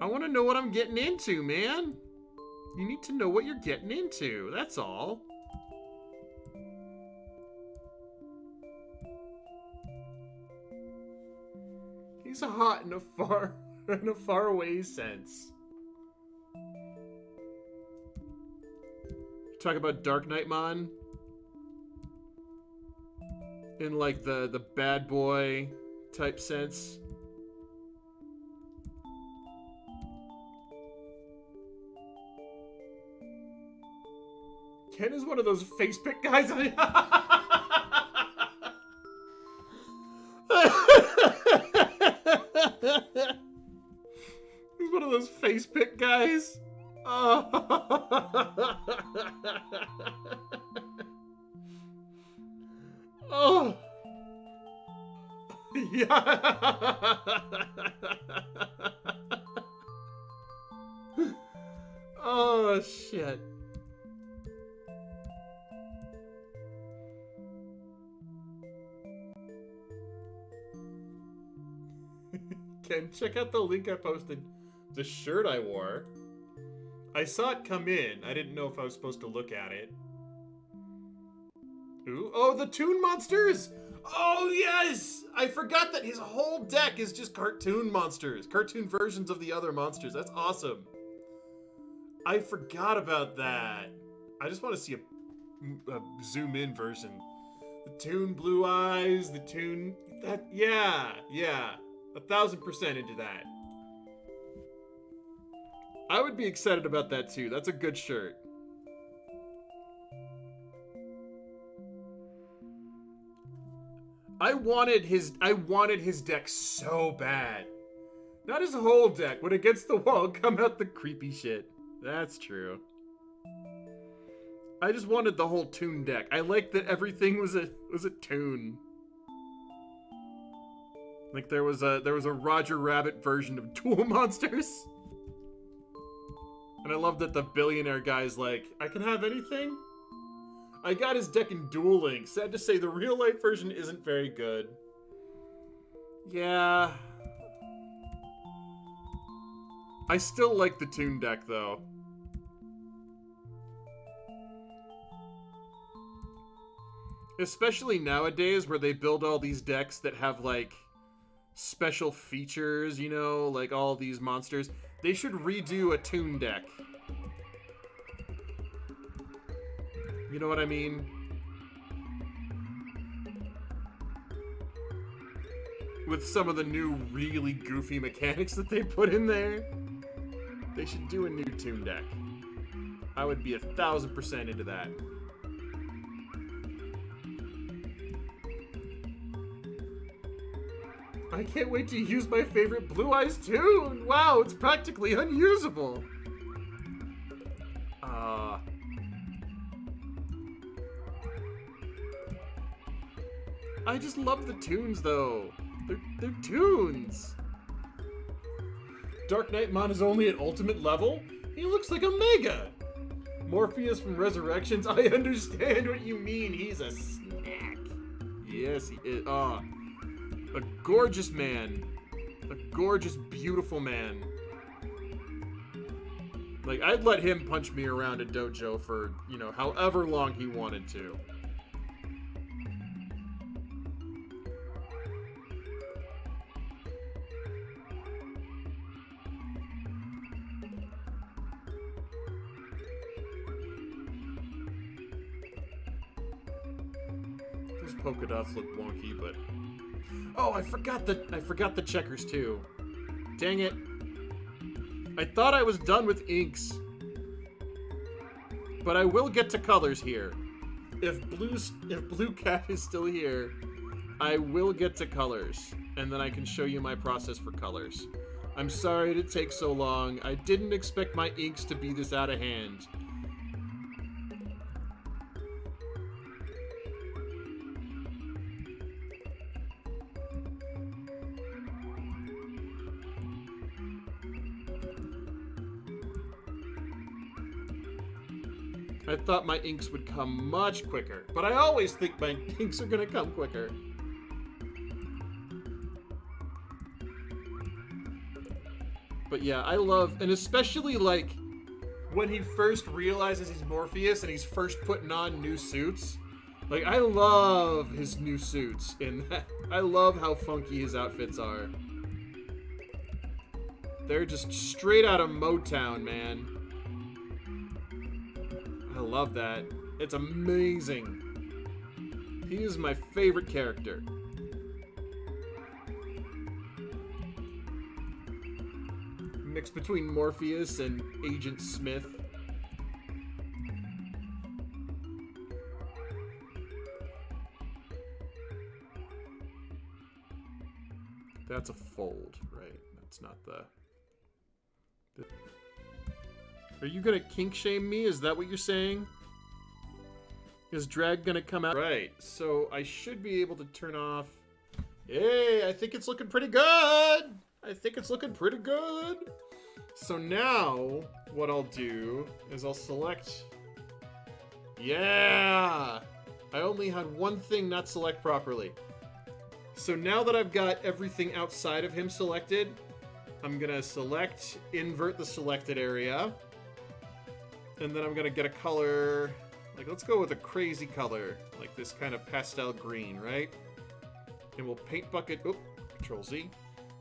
I want to know what I'm getting into, man. You need to know what you're getting into. That's all. He's hot in a far away sense. Talk about Dark Nightmon in like the bad boy type sense. Ken is one of those face pick guys. He's one of those face pick guys. Oh. Oh. Yeah. Oh, shit. Ken, check out the link I posted. The shirt I wore. I saw it come in. I didn't know if I was supposed to look at it. Ooh. Oh, the Toon Monsters! Oh, yes! I forgot that his whole deck is just cartoon monsters. Cartoon versions of the other monsters. That's awesome. I forgot about that. I just want to see a zoom-in version. The Toon Blue Eyes, the Toon... Yeah. 1000% into that. I would be excited about that too. That's a good shirt. I wanted his deck so bad. Not his whole deck. When it gets the wall, come out the creepy shit. That's true. I just wanted the whole Toon deck. I liked that everything was a Toon. Like there was a Roger Rabbit version of Duel Monsters. And I love that the billionaire guy's like, I can have anything? I got his deck in Duel Links. Sad to say the real life version isn't very good. Yeah. I still like the Toon deck though. Especially nowadays where they build all these decks that have like special features, you know, like all these monsters. They should redo a Toon deck. You know what I mean? With some of the new really goofy mechanics that they put in there. They should do a new Toon deck. I would be 1000% into that. I can't wait to use my favorite Blue Eyes Toon! Wow, it's practically unusable! I just love the Toons, though. They're Toons! Dark Knight Mon is only at ultimate level? He looks like a Mega! Morpheus from Resurrections, I understand what you mean. He's a snack. Yes, he is. A gorgeous man. A gorgeous, beautiful man. Like, I'd let him punch me around a dojo for, you know, however long he wanted to. Those polka dots look wonky, but... Oh, I forgot the checkers too. Dang it. I thought I was done with inks. But I will get to colors here. If Blue Cat is still here, I will get to colors. And then I can show you my process for colors. I'm sorry it takes so long. I didn't expect my inks to be this out of hand. I thought my inks would come much quicker, but I always think my inks are gonna come quicker. But yeah, I love, and especially like when he first realizes he's Morpheus and he's first putting on new suits. Like, I love his new suits in that. I love how funky his outfits are. They're just straight out of Motown, man. I love that. It's amazing. He is my favorite character. Mix between Morpheus and Agent Smith. That's a fold, right? That's not the... Are you gonna kink shame me? Is that what you're saying? Is drag gonna come out? Right, so I should be able to turn off... Hey, I think it's looking pretty good! I think it's looking pretty good! So now, what I'll do is I'll select... Yeah! I only had one thing not select properly. So now that I've got everything outside of him selected, I'm gonna select, invert the selected area. And then I'm gonna get a color, like let's go with a crazy color, like this kind of pastel green, right? And we'll paint bucket, Control Z.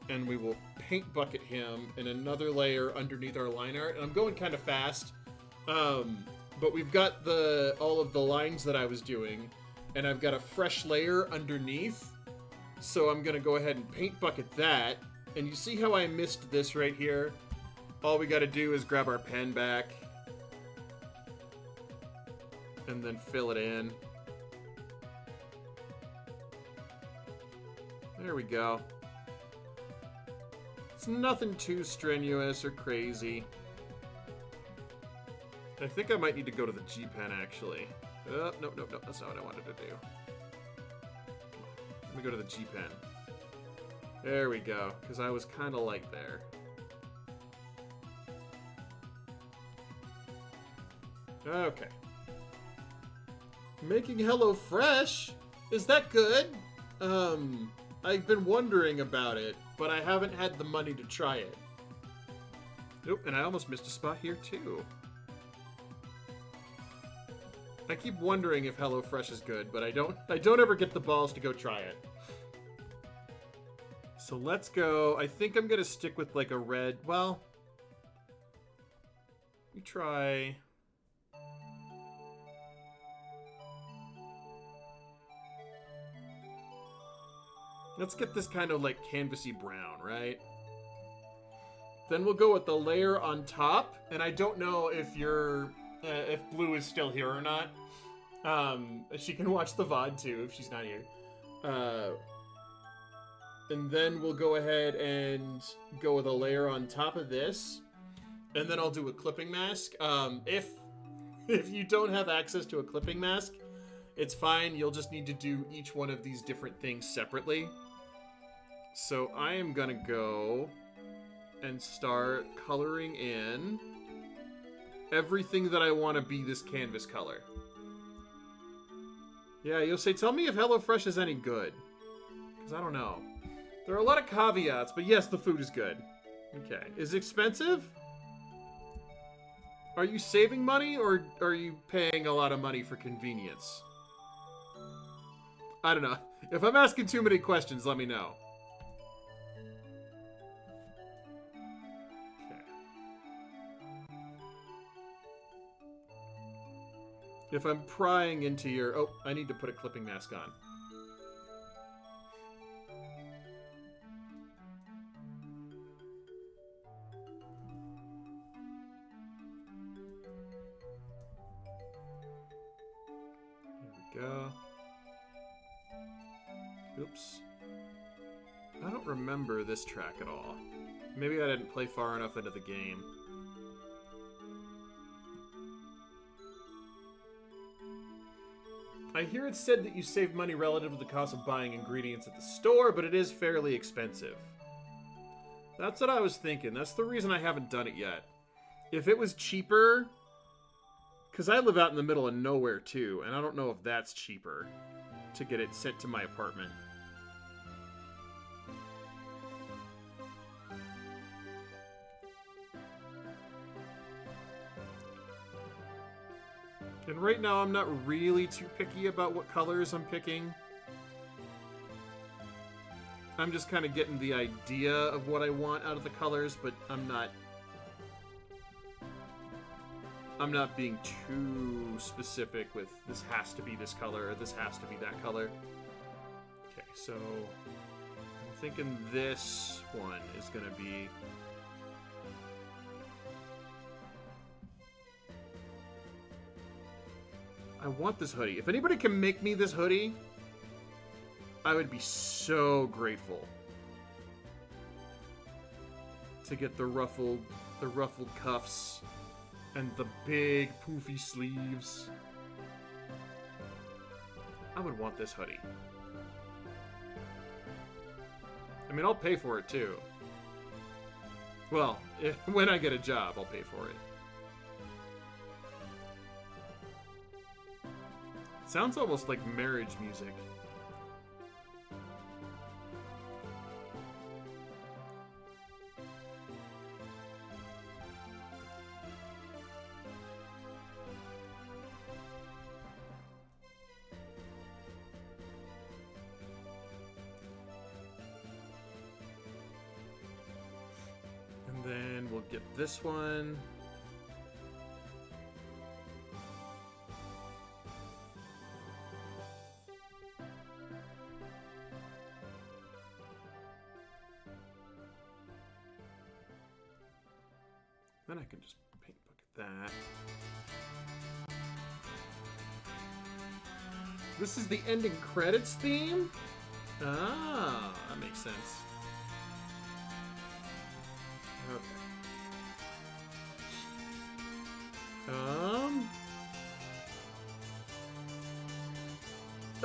And we will paint bucket him in another layer underneath our line art. And I'm going kind of fast, but we've got all of the lines that I was doing, and I've got a fresh layer underneath. So I'm gonna go ahead and paint bucket that. And you see how I missed this right here? All we gotta do is grab our pen back and then fill it in. There we go. It's nothing too strenuous or crazy. I think I might need to go to the G-Pen, actually. Nope, nope, nope. That's not what I wanted to do. Let me go to the G-Pen. There we go, because I was kind of like there. Okay. Making HelloFresh? Is that good? I've been wondering about it, but I haven't had the money to try it. Nope, and I almost missed a spot here, too. I keep wondering if HelloFresh is good, but I don't ever get the balls to go try it. So let's go. I think I'm gonna stick with like a red. Well, we try. Let's get this kind of like canvasy brown, right? Then we'll go with the layer on top, and I don't know if if Blue is still here or not. She can watch the VOD too if she's not here. And then we'll go ahead and go with a layer on top of this. And then I'll do a clipping mask. If you don't have access to a clipping mask, it's fine. You'll just need to do each one of these different things separately. So I am gonna go and start coloring in everything that I want to be this canvas color. Yeah, you'll say, tell me if HelloFresh is any good. Because I don't know. There are a lot of caveats, but yes, the food is good. Okay. Is it expensive? Are you saving money, or are you paying a lot of money for convenience? I don't know. If I'm asking too many questions, let me know. If I'm prying into your... Oh, I need to put a clipping mask on. Here we go. Oops. I don't remember this track at all. Maybe I didn't play far enough into the game. I hear it said that you save money relative to the cost of buying ingredients at the store, but it is fairly expensive. That's what I was thinking. That's the reason I haven't done it yet. If it was cheaper... Because I live out in the middle of nowhere, too, and I don't know if that's cheaper to get it sent to my apartment. And right now, I'm not really too picky about what colors I'm picking. I'm just kind of getting the idea of what I want out of the colors, but I'm not being too specific with this has to be this color or this has to be that color. Okay, so I'm thinking this one is going to be... I want this hoodie. If anybody can make me this hoodie, I would be so grateful to get the ruffled cuffs and the big poofy sleeves. I would want this hoodie. I mean, I'll pay for it too. Well, when I get a job, I'll pay for it. Sounds almost like marriage music. And then we'll get this one. Then I can just paint bucket that. This is the ending credits theme? Ah, that makes sense. Okay.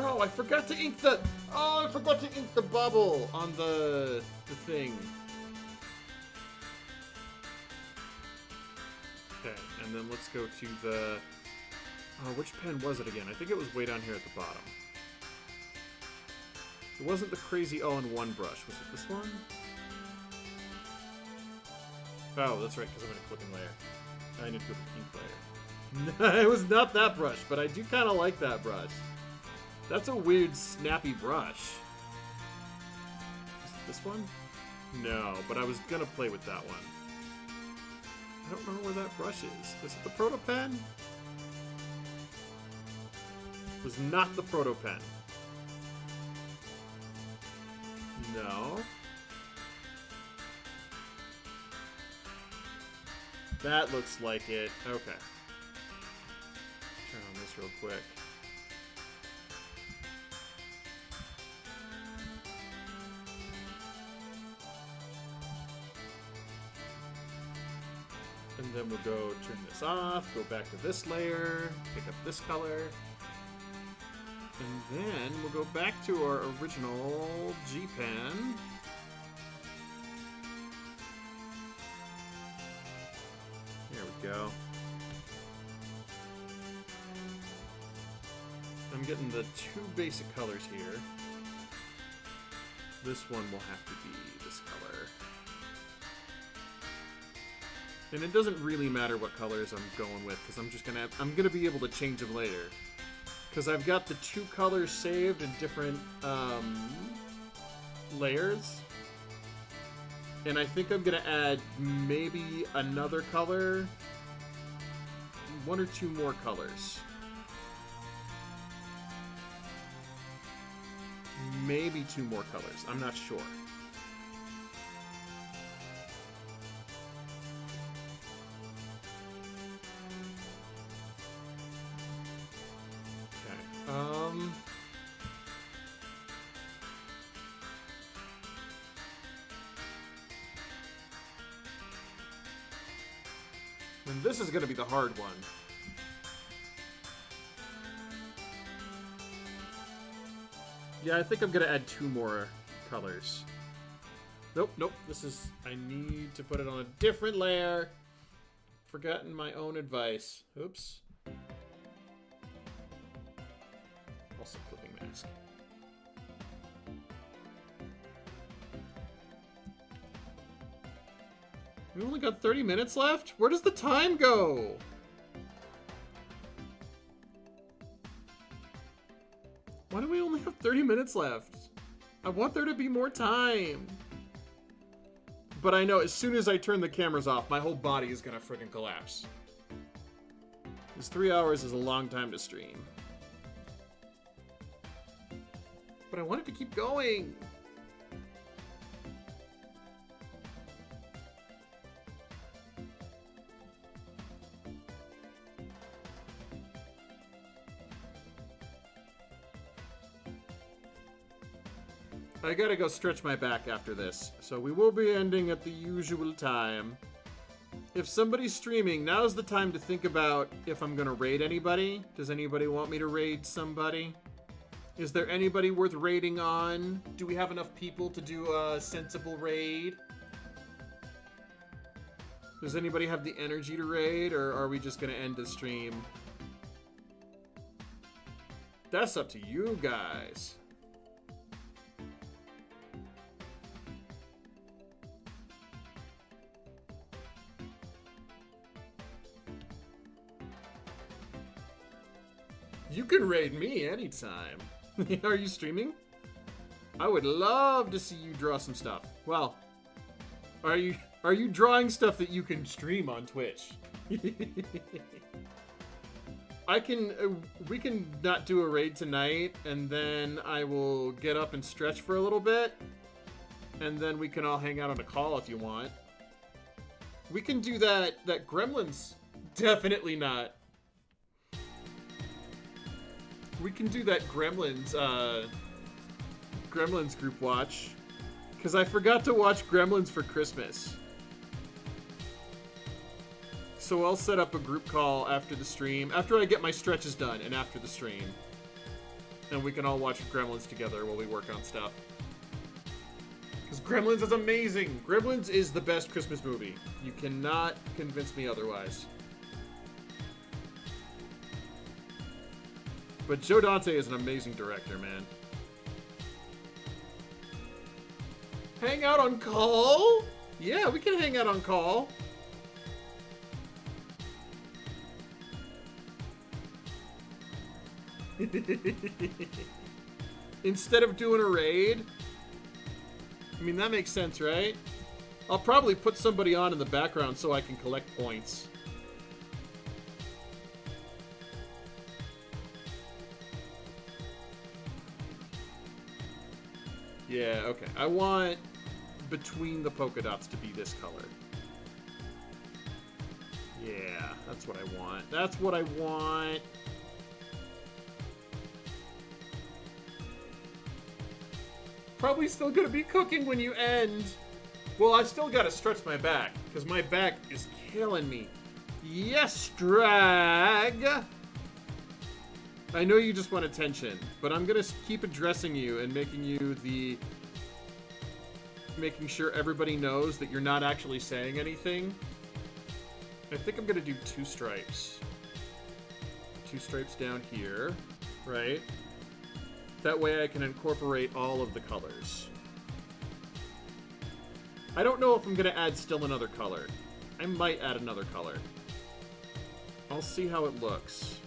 Oh, I forgot to ink the... Oh, I forgot to ink the bubble on the thing. Okay, and then let's go to the... Oh, which pen was it again? I think it was way down here at the bottom. It wasn't the crazy all-in-one brush. Was it this one? Oh, that's right, because I'm in a clipping layer. I need to put the ink layer. It was not that brush, but I do kind of like that brush. That's a weird, snappy brush. Is it this one? No, but I was gonna play with that one. I don't remember where that brush is. Is it the Proto Pen? It was not the Proto Pen. No. That looks like it. Okay. Turn on this real quick. And then we'll go turn this off, go back to this layer, pick up this color. And then we'll go back to our original G-Pen. There we go. I'm getting the two basic colors here. This one will have to be this color. And it doesn't really matter what colors I'm going with, because I'm gonna be able to change them later. Because I've got the two colors saved in different layers. And I think I'm gonna add maybe another color. One or two more colors. Maybe two more colors. I'm not sure. And this is going to be the hard one. Yeah, I think I'm going to add two more colors. Nope, nope. I need to put it on a different layer. Forgotten my own advice. Oops. Also clipping mask. We only got 30 minutes left? Where does the time go? Why do we only have 30 minutes left? I want there to be more time. But I know as soon as I turn the cameras off, my whole body is gonna friggin' collapse. This 3 hours is a long time to stream. But I wanted to keep going. I gotta go stretch my back after this, so we will be ending at the usual time. If somebody's streaming, now's the time to think about if I'm gonna raid anybody. Does anybody want me to raid somebody? Is there anybody worth raiding on? Do we have enough people to do a sensible raid? Does anybody have the energy to raid, or are we just gonna end the stream? That's up to you guys. You can raid me anytime. Are you streaming? I would love to see you draw some stuff. Well, are you drawing stuff that you can stream on Twitch? We can not do a raid tonight, and then I will get up and stretch for a little bit, and then we can all hang out on a call if you want. We can do that Gremlins. Definitely not. We can do that Gremlins group watch. Because I forgot to watch Gremlins for Christmas. So I'll set up a group call after the stream, after I get my stretches done and after the stream. And we can all watch Gremlins together while we work on stuff. Because Gremlins is amazing! Gremlins is the best Christmas movie. You cannot convince me otherwise. But Joe Dante is an amazing director, man. Hang out on call? Yeah, we can hang out on call. Instead of doing a raid? I mean, that makes sense, right? I'll probably put somebody on in the background so I can collect points. Yeah, okay. I want between the polka dots to be this color. Yeah, that's what I want. That's what I want. Probably still gonna be cooking when you end. Well, I still gotta stretch my back, because my back is killing me. Yes, drag! I know you just want attention, but I'm gonna keep addressing you and making you the... making sure everybody knows that you're not actually saying anything. I think I'm gonna do 2 stripes. 2 stripes down here, right? That way I can incorporate all of the colors. I don't know if I'm gonna add still another color. I might add another color. I'll see how it looks.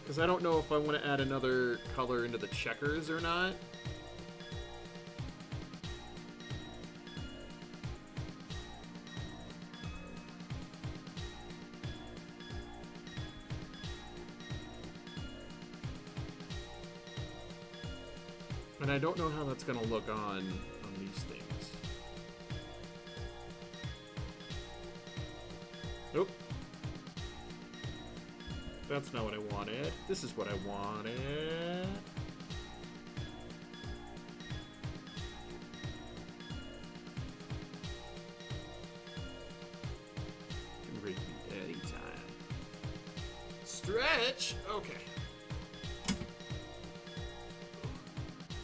Because I don't know if I want to add another color into the checkers or not. And I don't know how that's going to look on these things. Nope. That's not what I wanted. This is what I wanted. Can read me anytime. Stretch? Okay.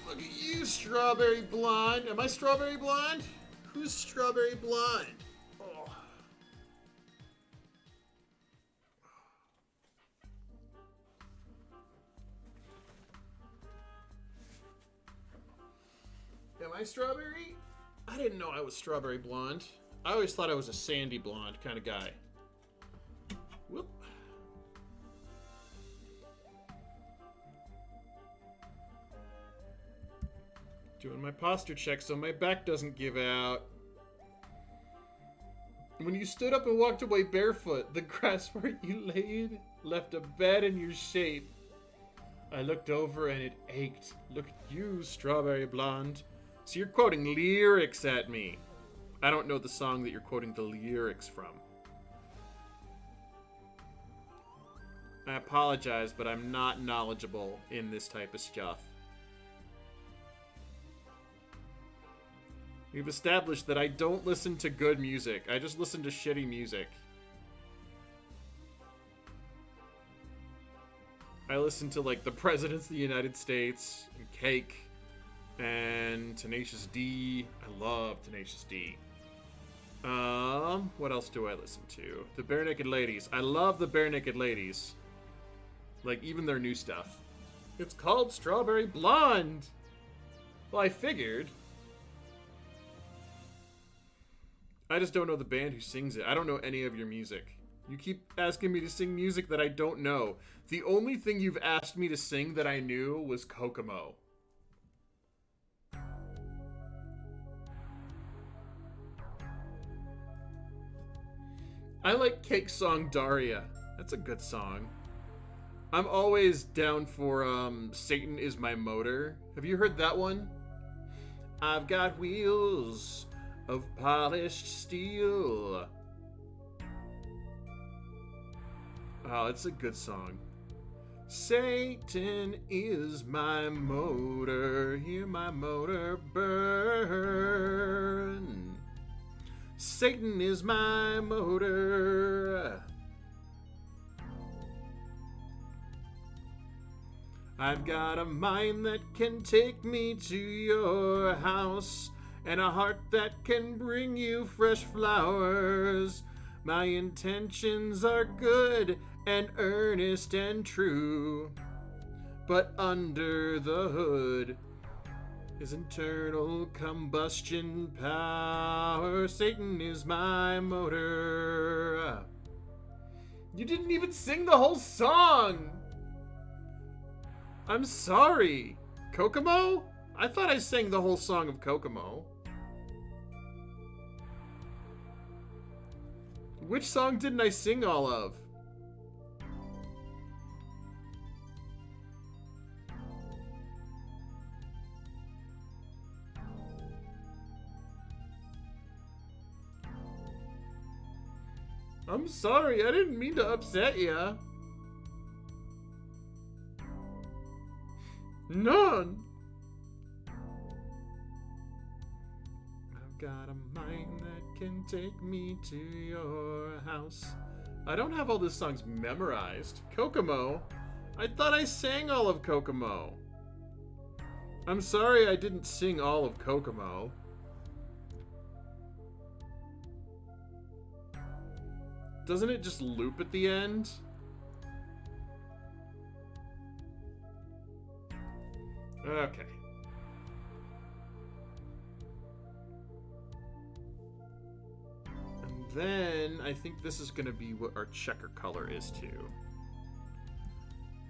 Look at you, Strawberry Blonde. Am I Strawberry Blonde? Who's Strawberry Blonde? Oh. Am I Strawberry? I didn't know I was Strawberry Blonde. I always thought I was a sandy blonde kind of guy. Whoop. Doing my posture check so my back doesn't give out. When you stood up and walked away barefoot, the grass where you laid left a bed in your shape. I looked over and it ached. Look at you, Strawberry Blonde. So you're quoting lyrics at me. I don't know the song that you're quoting the lyrics from. I apologize, but I'm not knowledgeable in this type of stuff. We've established that I don't listen to good music. I just listen to shitty music. I listen to, like, the Presidents of the United States, and Cake, and Tenacious D. I love Tenacious D. What else do I listen to? The Bare Naked Ladies. I love the Bare Naked Ladies. Like, even their new stuff. It's called Strawberry Blonde! Well, I figured. I just don't know the band who sings it. I don't know any of your music. You keep asking me to sing music that I don't know. The only thing you've asked me to sing that I knew was Kokomo. I like Cake's song Daria. That's a good song. I'm always down for Satan Is My Motor. Have you heard that one? I've got wheels of polished steel. Oh, it's a good song. Satan is my motor, hear my motor burn. Satan is my motor. I've got a mind that can take me to your house, and a heart that can bring you fresh flowers. My intentions are good and earnest and true, but under the hood is internal combustion power. Satan is my motor. You didn't even sing the whole song! I'm sorry. Kokomo? I thought I sang the whole song of Kokomo. Which song didn't I sing all of? I'm sorry, I didn't mean to upset ya. None. I've got a mind that can take me to your house. I don't have all the songs memorized. Kokomo? I thought I sang all of Kokomo. I'm sorry I didn't sing all of Kokomo. Doesn't it just loop at the end? Okay. And then I think this is going to be what our checker color is too.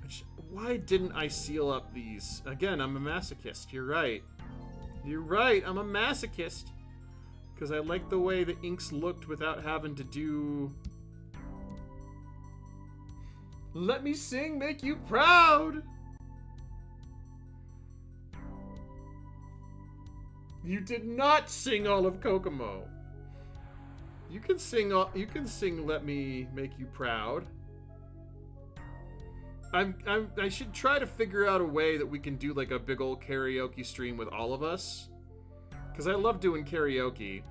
Which, why didn't I seal up these? Again, I'm a masochist. You're right. You're right. I'm a masochist. Because I like the way the inks looked without having to do... Let me sing, make you proud! You did not sing all of Kokomo. You can sing Let Me Make You Proud. I should try to figure out a way that we can do like a big old karaoke stream with all of us. Because I love doing karaoke.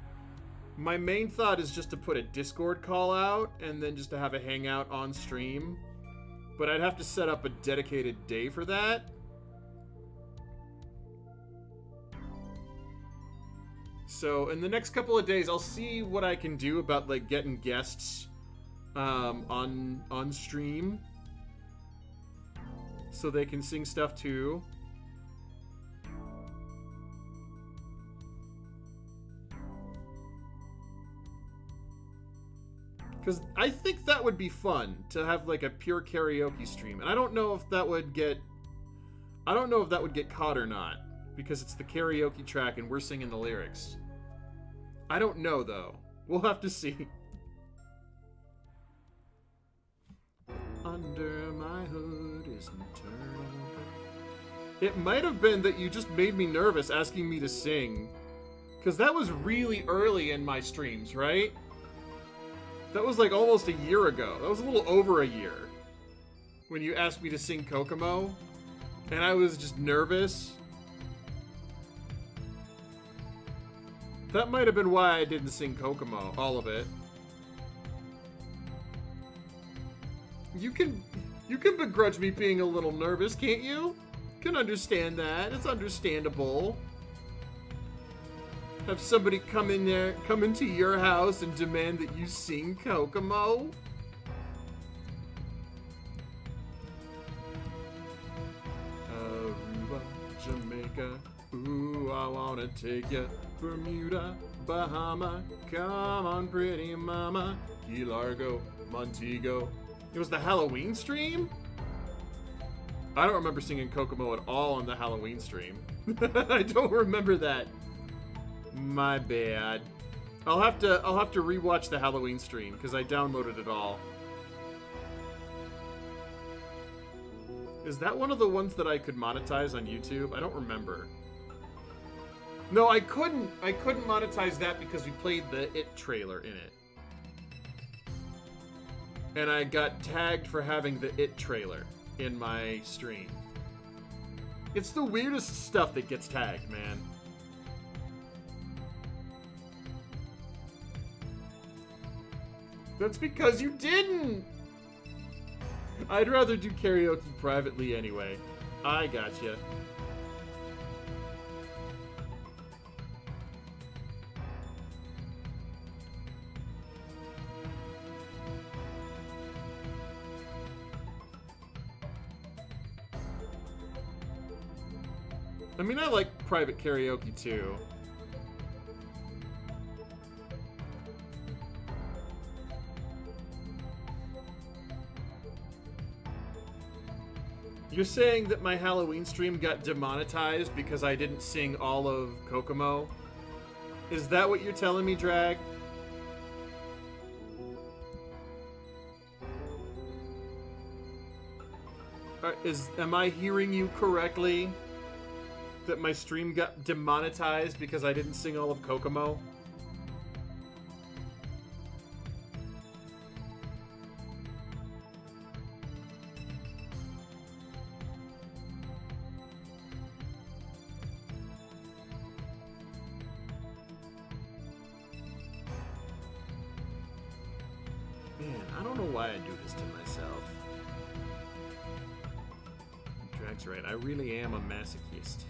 My main thought is just to put a Discord call out and then just to have a hangout on stream. But I'd have to set up a dedicated day for that. So in the next couple of days, I'll see what I can do about like getting guests on stream, so they can sing stuff too. Because I think that would be fun to have like a pure karaoke stream, and I don't know if that would get caught or not, because it's the karaoke track and we're singing the lyrics. I don't know though. We'll have to see. Under my hood is eternal. It might have been that you just made me nervous asking me to sing, because that was really early in my streams, right? That was like almost a year ago. That was a little over a year when you asked me to sing Kokomo, and I was just nervous. That might have been why I didn't sing Kokomo, all of it. You can begrudge me being a little nervous, can't you? Can understand that. It's understandable. Have somebody come into your house and demand that you sing Kokomo? Aruba, Jamaica, ooh, I wanna take ya. Bermuda, Bahama, come on pretty mama. Key Largo, Montego. It was the Halloween stream? I don't remember singing Kokomo at all on the Halloween stream. I don't remember that. My bad. I'll have to rewatch the Halloween stream because I downloaded it all. Is that one of the ones that I could monetize on YouTube? I don't remember. No, I couldn't monetize that because we played the It trailer in it. And I got tagged for having the It trailer in my stream. It's the weirdest stuff that gets tagged, man. That's because you didn't! I'd rather do karaoke privately anyway. I gotcha. I mean, I like private karaoke too. You're saying that my Halloween stream got demonetized because I didn't sing all of Kokomo? Is that what you're telling me, Drag? Am I hearing you correctly? That my stream got demonetized because I didn't sing all of Kokomo? Man, I don't know why I do this to myself. Drag's right, I really am a masochist.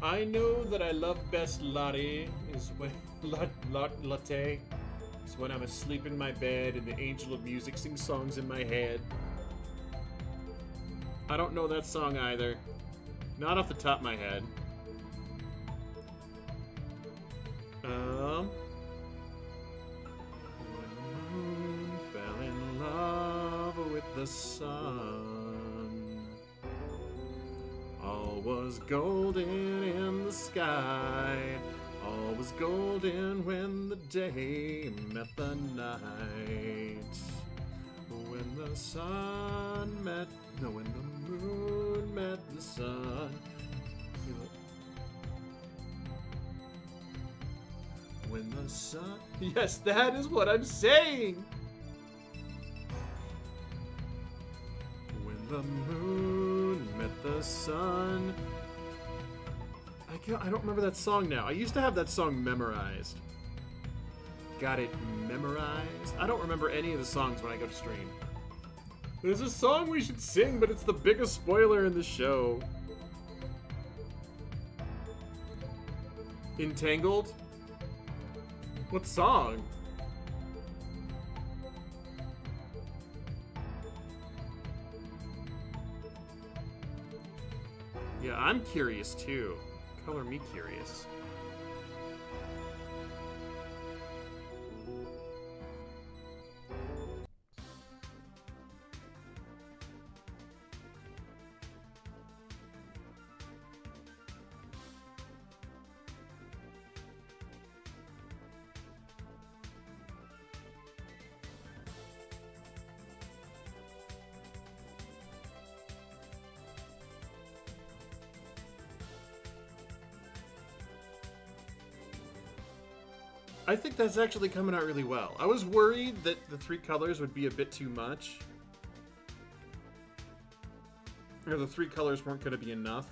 I know that I love best latte is when latte is when I'm asleep in my bed and the angel of music sings songs in my head. I don't know that song either. Not off the top of my head. When the moon fell in love with the sun, all was golden in the sky. All was golden when the day met the night. When the sun met... No, when the moon met the sun. When the sun... Yes, that is what I'm saying! When the moon met the sun... I don't remember that song now. I used to have that song memorized. Got it memorized? I don't remember any of the songs when I go to stream. There's a song we should sing, but it's the biggest spoiler in the show. Entangled? What song? Yeah, I'm curious too. Color me curious. I think that's actually coming out really well. I was worried that the 3 colors would be a bit too much. Or the 3 colors weren't going to be enough.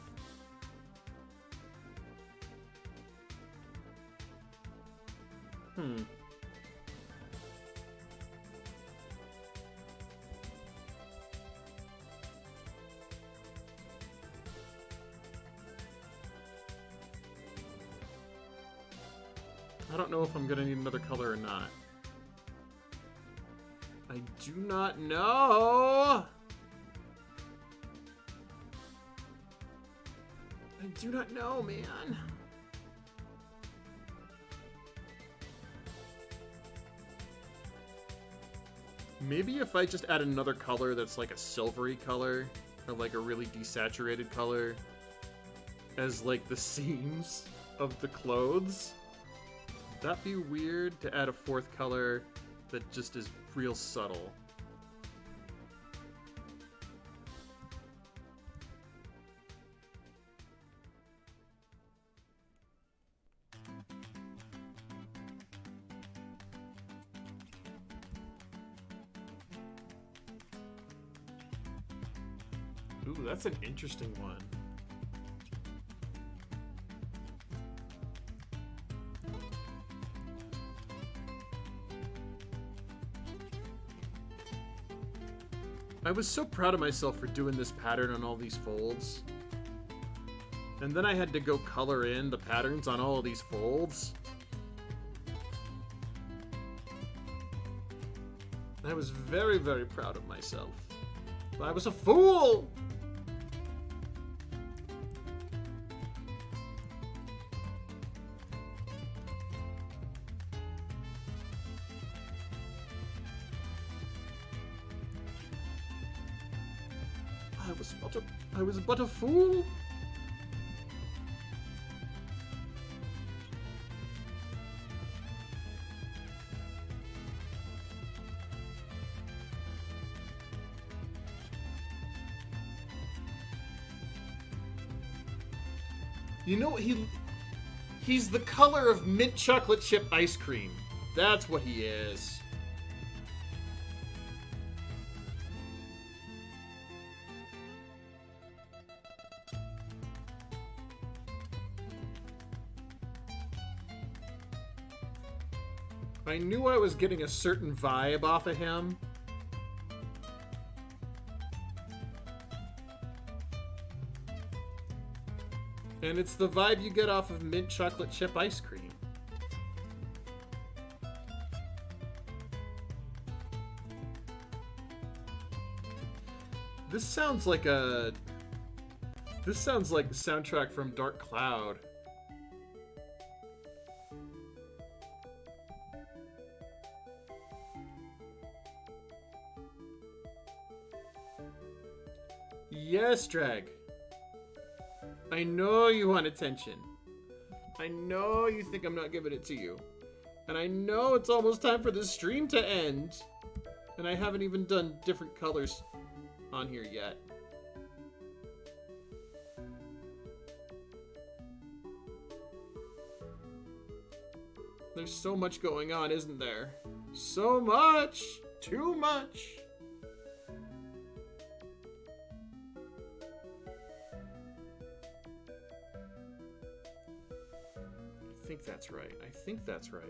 I don't know if I'm gonna need another color or not. I do not know! I do not know, man. Maybe if I just add another color that's like a silvery color, or like a really desaturated color, as like the seams of the clothes. That'd be weird to add a 4th color that just is real subtle. Ooh, that's an interesting one. I was so proud of myself for doing this pattern on all these folds. And then I had to go color in the patterns on all of these folds. I was very, very proud of myself. But I was a fool! I was but a fool. You know, he's the color of mint chocolate chip ice cream. That's what he is. I knew I was getting a certain vibe off of him. And it's the vibe you get off of mint chocolate chip ice cream. This sounds like the soundtrack from Dark Cloud. Yes, Drag. I know you want attention. I know you think I'm not giving it to you. And I know it's almost time for this stream to end. And I haven't even done different colors on here yet. There's so much going on, isn't there? So much! Too much! I think that's right. I think that's right.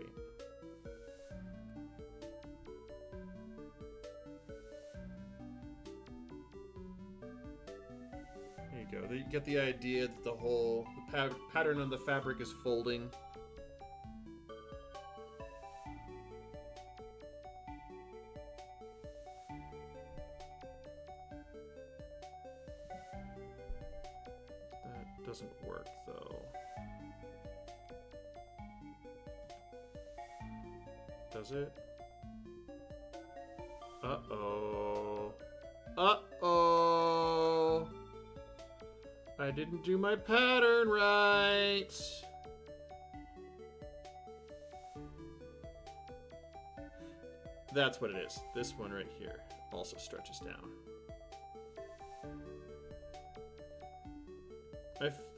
There you go. You get the idea that the pattern on the fabric is folding. That doesn't work, though. Does it? Uh-oh. Uh-oh. I didn't do my pattern right. That's what it is. This one right here also stretches down.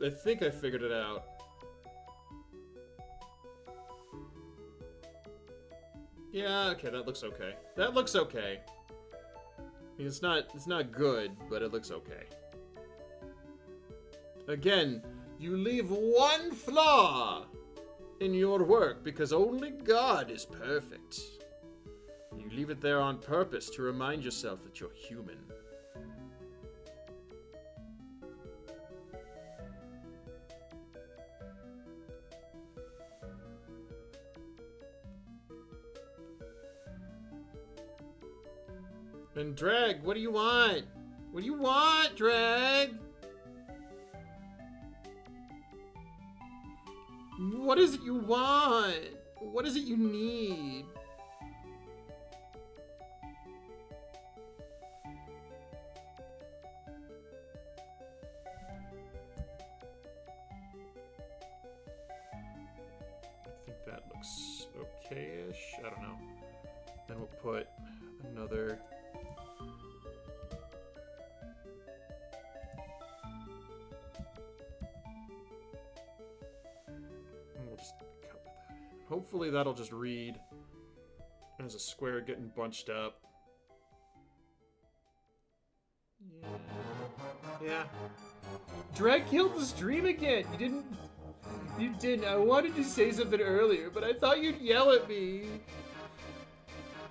I think I figured it out. Yeah, okay, that looks okay. That looks okay. I mean, it's not good, but it looks okay. Again, you leave one flaw in your work because only God is perfect. You leave it there on purpose to remind yourself that you're human. And Drag, what do you want? What do you want, Drag? What is it you want? What is it you need? I think that looks okay-ish. I don't know. Then we'll put another... Hopefully that'll just read as a square getting bunched up. Yeah. Drag killed the stream again. You didn't. I wanted to say something earlier, but I thought you'd yell at me.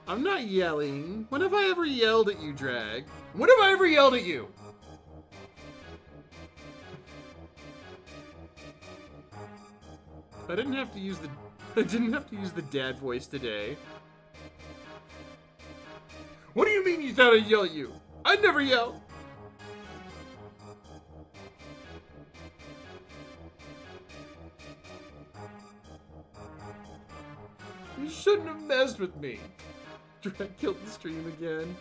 I'm not yelling. When have I ever yelled at you, Drag? When have I ever yelled at you? I didn't have to use the dad voice today. What do you mean you thought I'd yell at you? I'd never yell. You shouldn't have messed with me. Drag killed the stream again.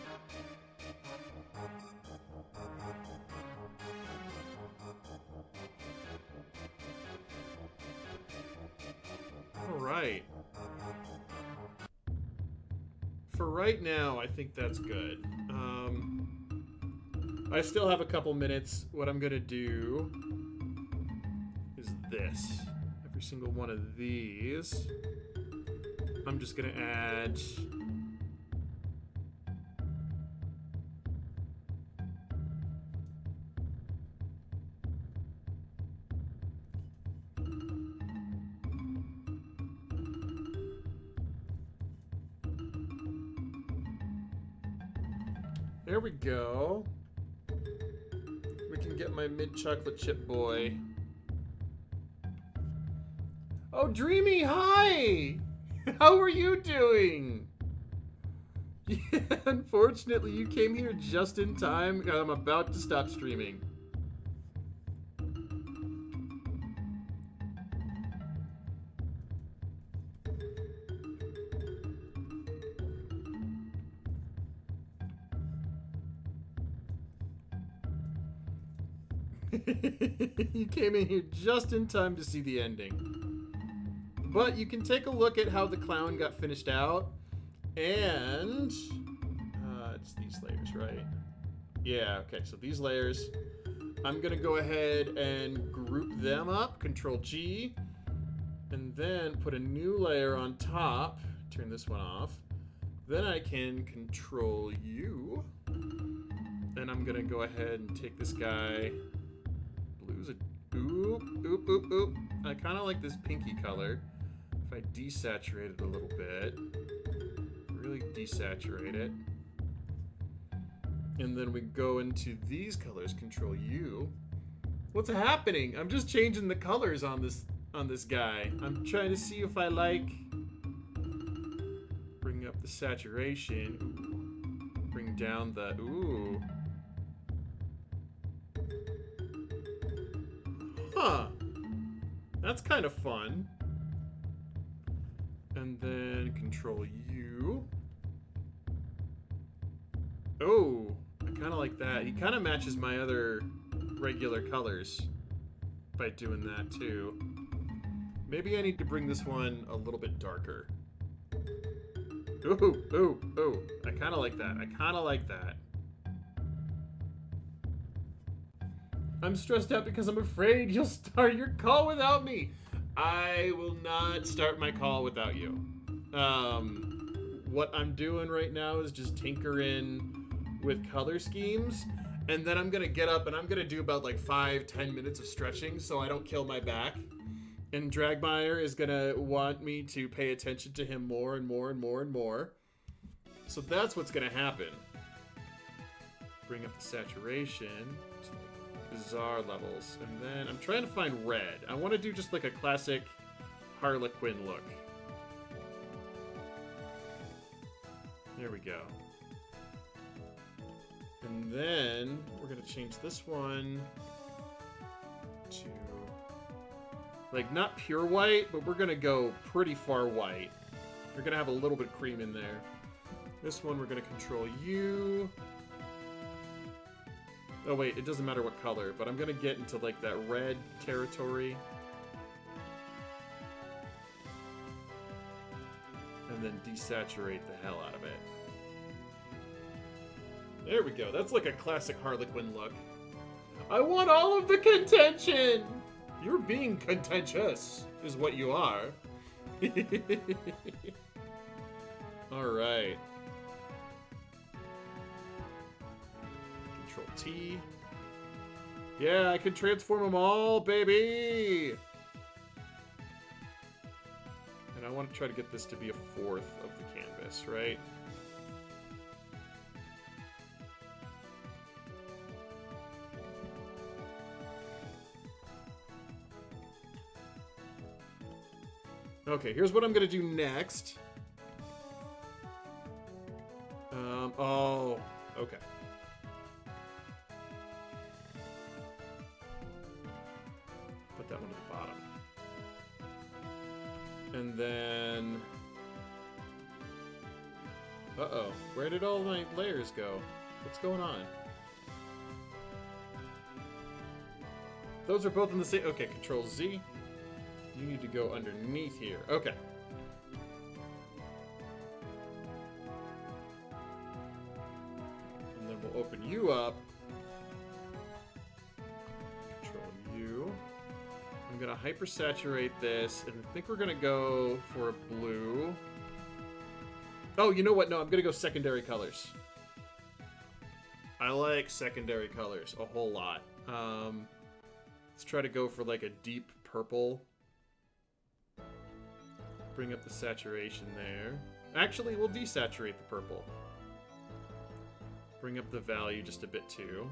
Alright. For right now, I think that's good. I still have a couple minutes. What I'm gonna do is this. Every single one of these, I'm just gonna add... There we go. We can get my mid-chocolate chip boy. Oh, Dreamy, hi! How are you doing? Yeah, unfortunately, you came here just in time. I'm about to stop streaming. You came in here just in time to see the ending. But you can take a look at how the clown got finished out. And... it's these layers, right? Yeah, okay, so these layers. I'm going to go ahead and group them up. Control G. And then put a new layer on top. Turn this one off. Then I can Control U. And I'm going to go ahead and take this guy... Blue's a... Oop, oop, oop, oop. I kind of like this pinky color. If I desaturate it a little bit. Really desaturate it. And then we go into these colors. Control U. What's happening? I'm just changing the colors on this guy. I'm trying to see if I like... Bring up the saturation. Ooh. Bring down the... Ooh. Huh. That's kind of fun. And then Control U. Oh, I kind of like that. He kind of matches my other regular colors by doing that too. Maybe I need to bring this one a little bit darker. Ooh, ooh, ooh. I kind of like that. I kind of like that. I'm stressed out because I'm afraid you'll start your call without me. I will not start my call without you. What I'm doing right now is just tinkering with color schemes. And then I'm going to get up and I'm going to do about like 5-10 minutes of stretching so I don't kill my back. And Dragmire is going to want me to pay attention to him more and more and more and more. So that's what's going to happen. Bring up the saturation to bizarre levels. And then I'm trying to find red. I want to do just like a classic Harlequin look. There we go. And then we're going to change this one to like not pure white, but we're going to go pretty far white. We're going to have a little bit of cream in there. This one we're going to Control U. Oh wait, it doesn't matter what color, but I'm going to get into like that red territory. And then desaturate the hell out of it. There we go. That's like a classic Harlequin look. I want all of the contention! You're being contentious, is what you are. Alright. Control T. Yeah, I can transform them all, baby! And I want to try to get this to be a fourth of the canvas, right? Okay, here's what I'm gonna do next. Oh, okay. Put that one at the bottom. And then... Uh-oh, where did all my layers go? What's going on? Those are both in the same... Okay, Control Z. You need to go underneath here. Okay. And then we'll open you up. Control U. I'm going to hypersaturate this, and I think we're going to go for a blue. Oh, you know what? No, I'm going to go secondary colors. I like secondary colors a whole lot. Let's try to go for like a deep purple. Bring up the saturation there. Actually, we'll desaturate the purple. Bring up the value just a bit too.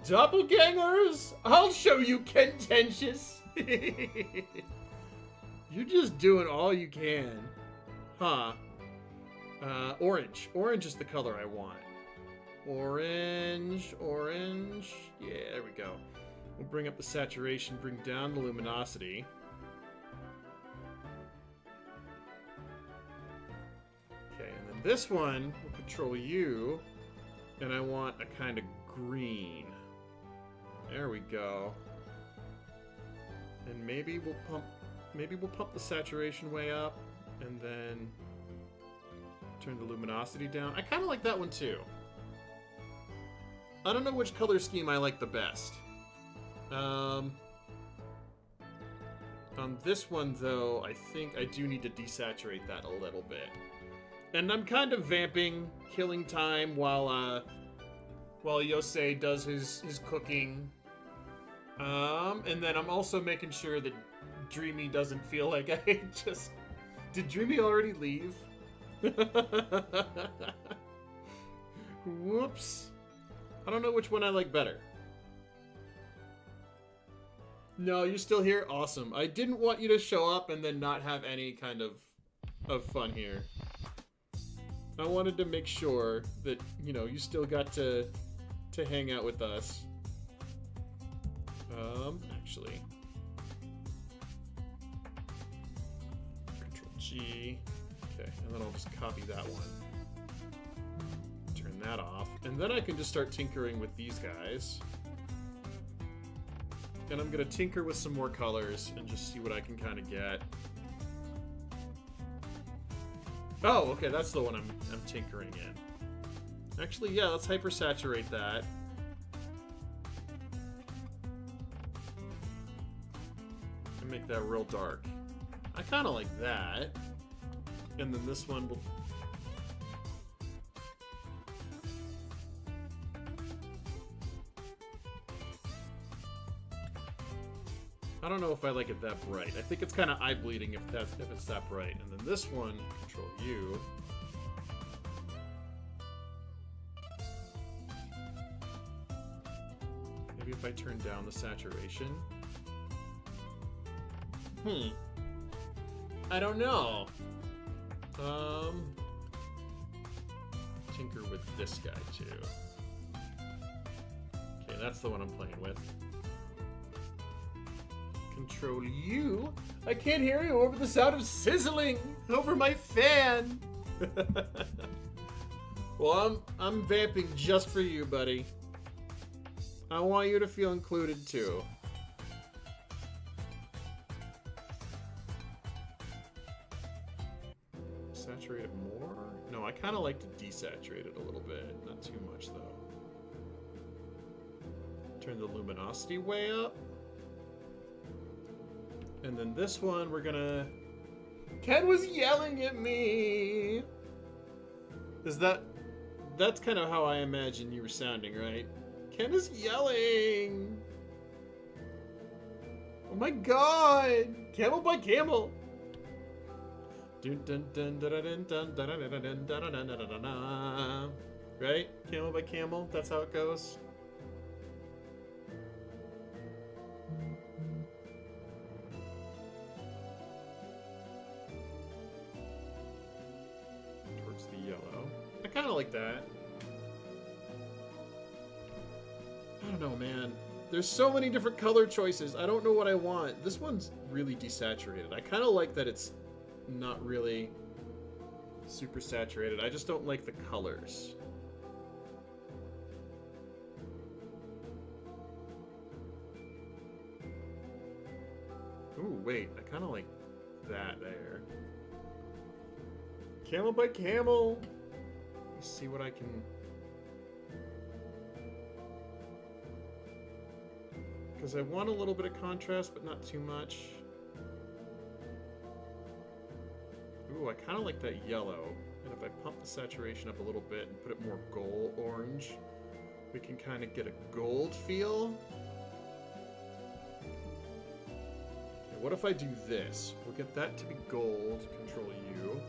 Doppelgangers! I'll show you, contentious! You're just doing all you can. Huh. Orange. Orange is the color I want. Orange, orange. Yeah, there we go. We'll bring up the saturation, bring down the luminosity. Okay, and then this one will control you, and I want a kind of green. There we go. And maybe we'll pump the saturation way up, and then turn the luminosity down. I kind of like that one too. I don't know which color scheme I like the best. On this one, though, I think I do need to desaturate that a little bit. And I'm kind of vamping, killing time while Yosei does his cooking. And then I'm also making sure that Dreamy doesn't feel like I just... Did Dreamy already leave? Whoops. I don't know which one I like better. No, you're still here? Awesome. I didn't want you to show up and then not have any kind of fun here. I wanted to make sure that, you know, you still got to hang out with us. Actually. Control G. Okay, and then I'll just copy that one. Turn that off. And then I can just start tinkering with these guys. And I'm going to tinker with some more colors and just see what I can kind of get. Oh, okay, that's the one I'm tinkering in. Actually, yeah, let's hypersaturate that. And make that real dark. I kind of like that. And then this one will... I don't know if I like it that bright. I think it's kind of eye-bleeding if it's that bright. And then this one, Control U. Maybe if I turn down the saturation. I don't know. Tinker with this guy too. Okay, that's the one I'm playing with. Control U. I can't hear you over the sound of sizzling over my fan. Well, I'm vamping just for you, buddy. I want you to feel included too. Saturate it more? No, I kind of like to desaturate it a little bit. Not too much though. Turn the luminosity way up. And then this one, we're gonna... Ken was yelling at me! That's kind of how I imagine you were sounding, right? Ken is yelling! Oh my god! Camel by camel! Right? Camel by camel, that's how it goes. like that. I don't know, man. There's so many different color choices. I don't know what I want. This one's really desaturated. I kind of like that it's not really super saturated. I just don't like the colors. Ooh, wait. I kind of like that there. Camel by camel. Let's see what I can... Because I want a little bit of contrast, but not too much. Ooh, I kind of like that yellow. And if I pump the saturation up a little bit and put it more gold orange, we can kind of get a gold feel. Okay, what if I do this? We'll get that to be gold, Control U.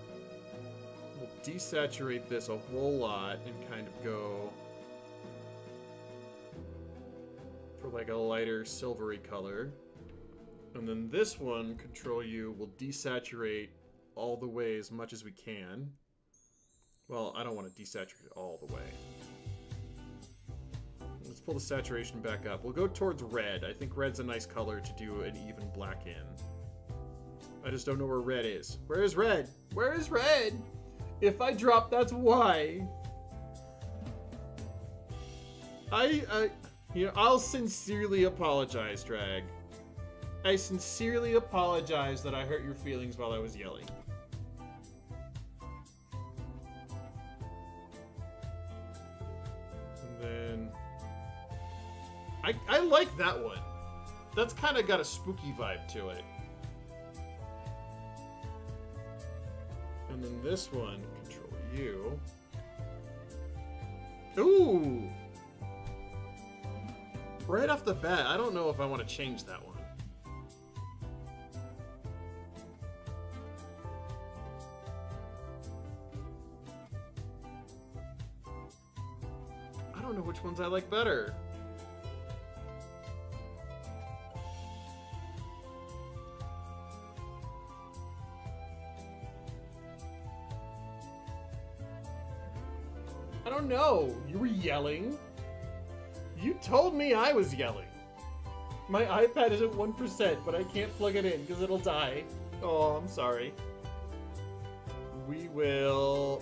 We'll desaturate this a whole lot and kind of go for like a lighter silvery color. And then this one, Control U, will desaturate all the way as much as we can. Well, I don't want to desaturate it all the way. Let's pull the saturation back up. We'll go towards red. I think red's a nice color to do an even black in. I just don't know where red is. Where is red? Where is red? If I drop, that's why. You know, I'll sincerely apologize, Drag. I sincerely apologize that I hurt your feelings while I was yelling. And then... I like that one. That's kind of got a spooky vibe to it. And then this one, Control U. Ooh! Right off the bat, I don't know if I want to change that one. I don't know which ones I like better. I don't know. You were yelling. You told me I was yelling. My iPad is at 1%, but I can't plug it in because it'll die. Oh, I'm sorry. We will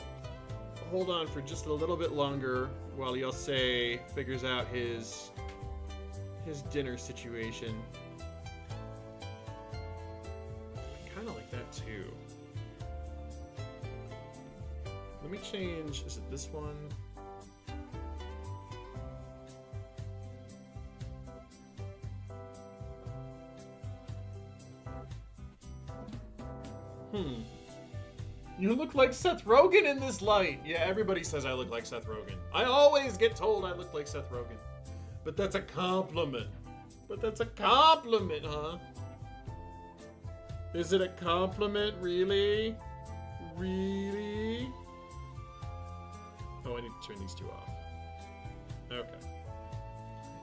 hold on for just a little bit longer while Yosei figures out his dinner situation. I kind of like that too. Let me change. Is it this one? You look like Seth Rogen in this light. Yeah, everybody says I look like Seth Rogen. I always get told I look like Seth Rogen. But that's a compliment. But that's a compliment, huh? Is it a compliment, really? Really? Oh, I need to turn these two off. Okay.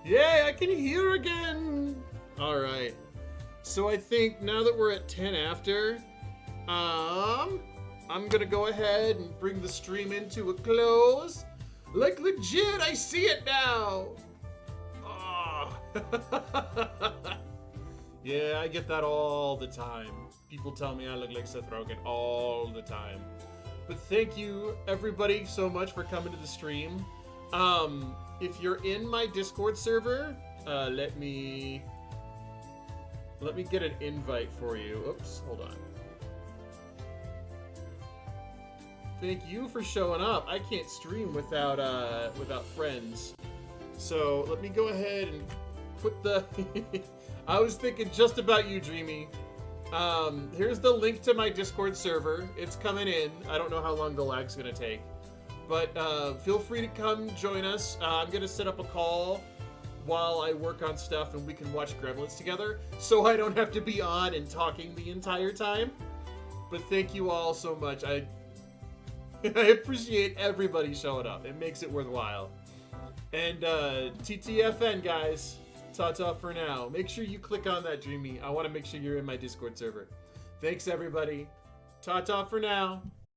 Yay, I can hear again! Alright. So I think now that we're at 10 after... I'm gonna go ahead and bring the stream into a close. Like legit, I see it now. Oh. Yeah, I get that all the time. People tell me I look like Seth Rogen all the time. But thank you everybody so much for coming to the stream. If you're in my Discord server, let me get an invite for you. Oops, hold on. Thank you for showing up. I can't stream without friends. So let me go ahead and put the... I was thinking just about you, Dreamy. Here's the link to my Discord server. It's coming in. I don't know how long the lag's gonna take. But feel free to come join us. I'm gonna set up a call while I work on stuff and we can watch Gremlins together. So I don't have to be on and talking the entire time. But thank you all so much. I appreciate everybody showing up. It makes it worthwhile. And TTFN, guys. Ta-ta for now. Make sure you click on that, Dreamy. I want to make sure you're in my Discord server. Thanks, everybody. Ta-ta for now.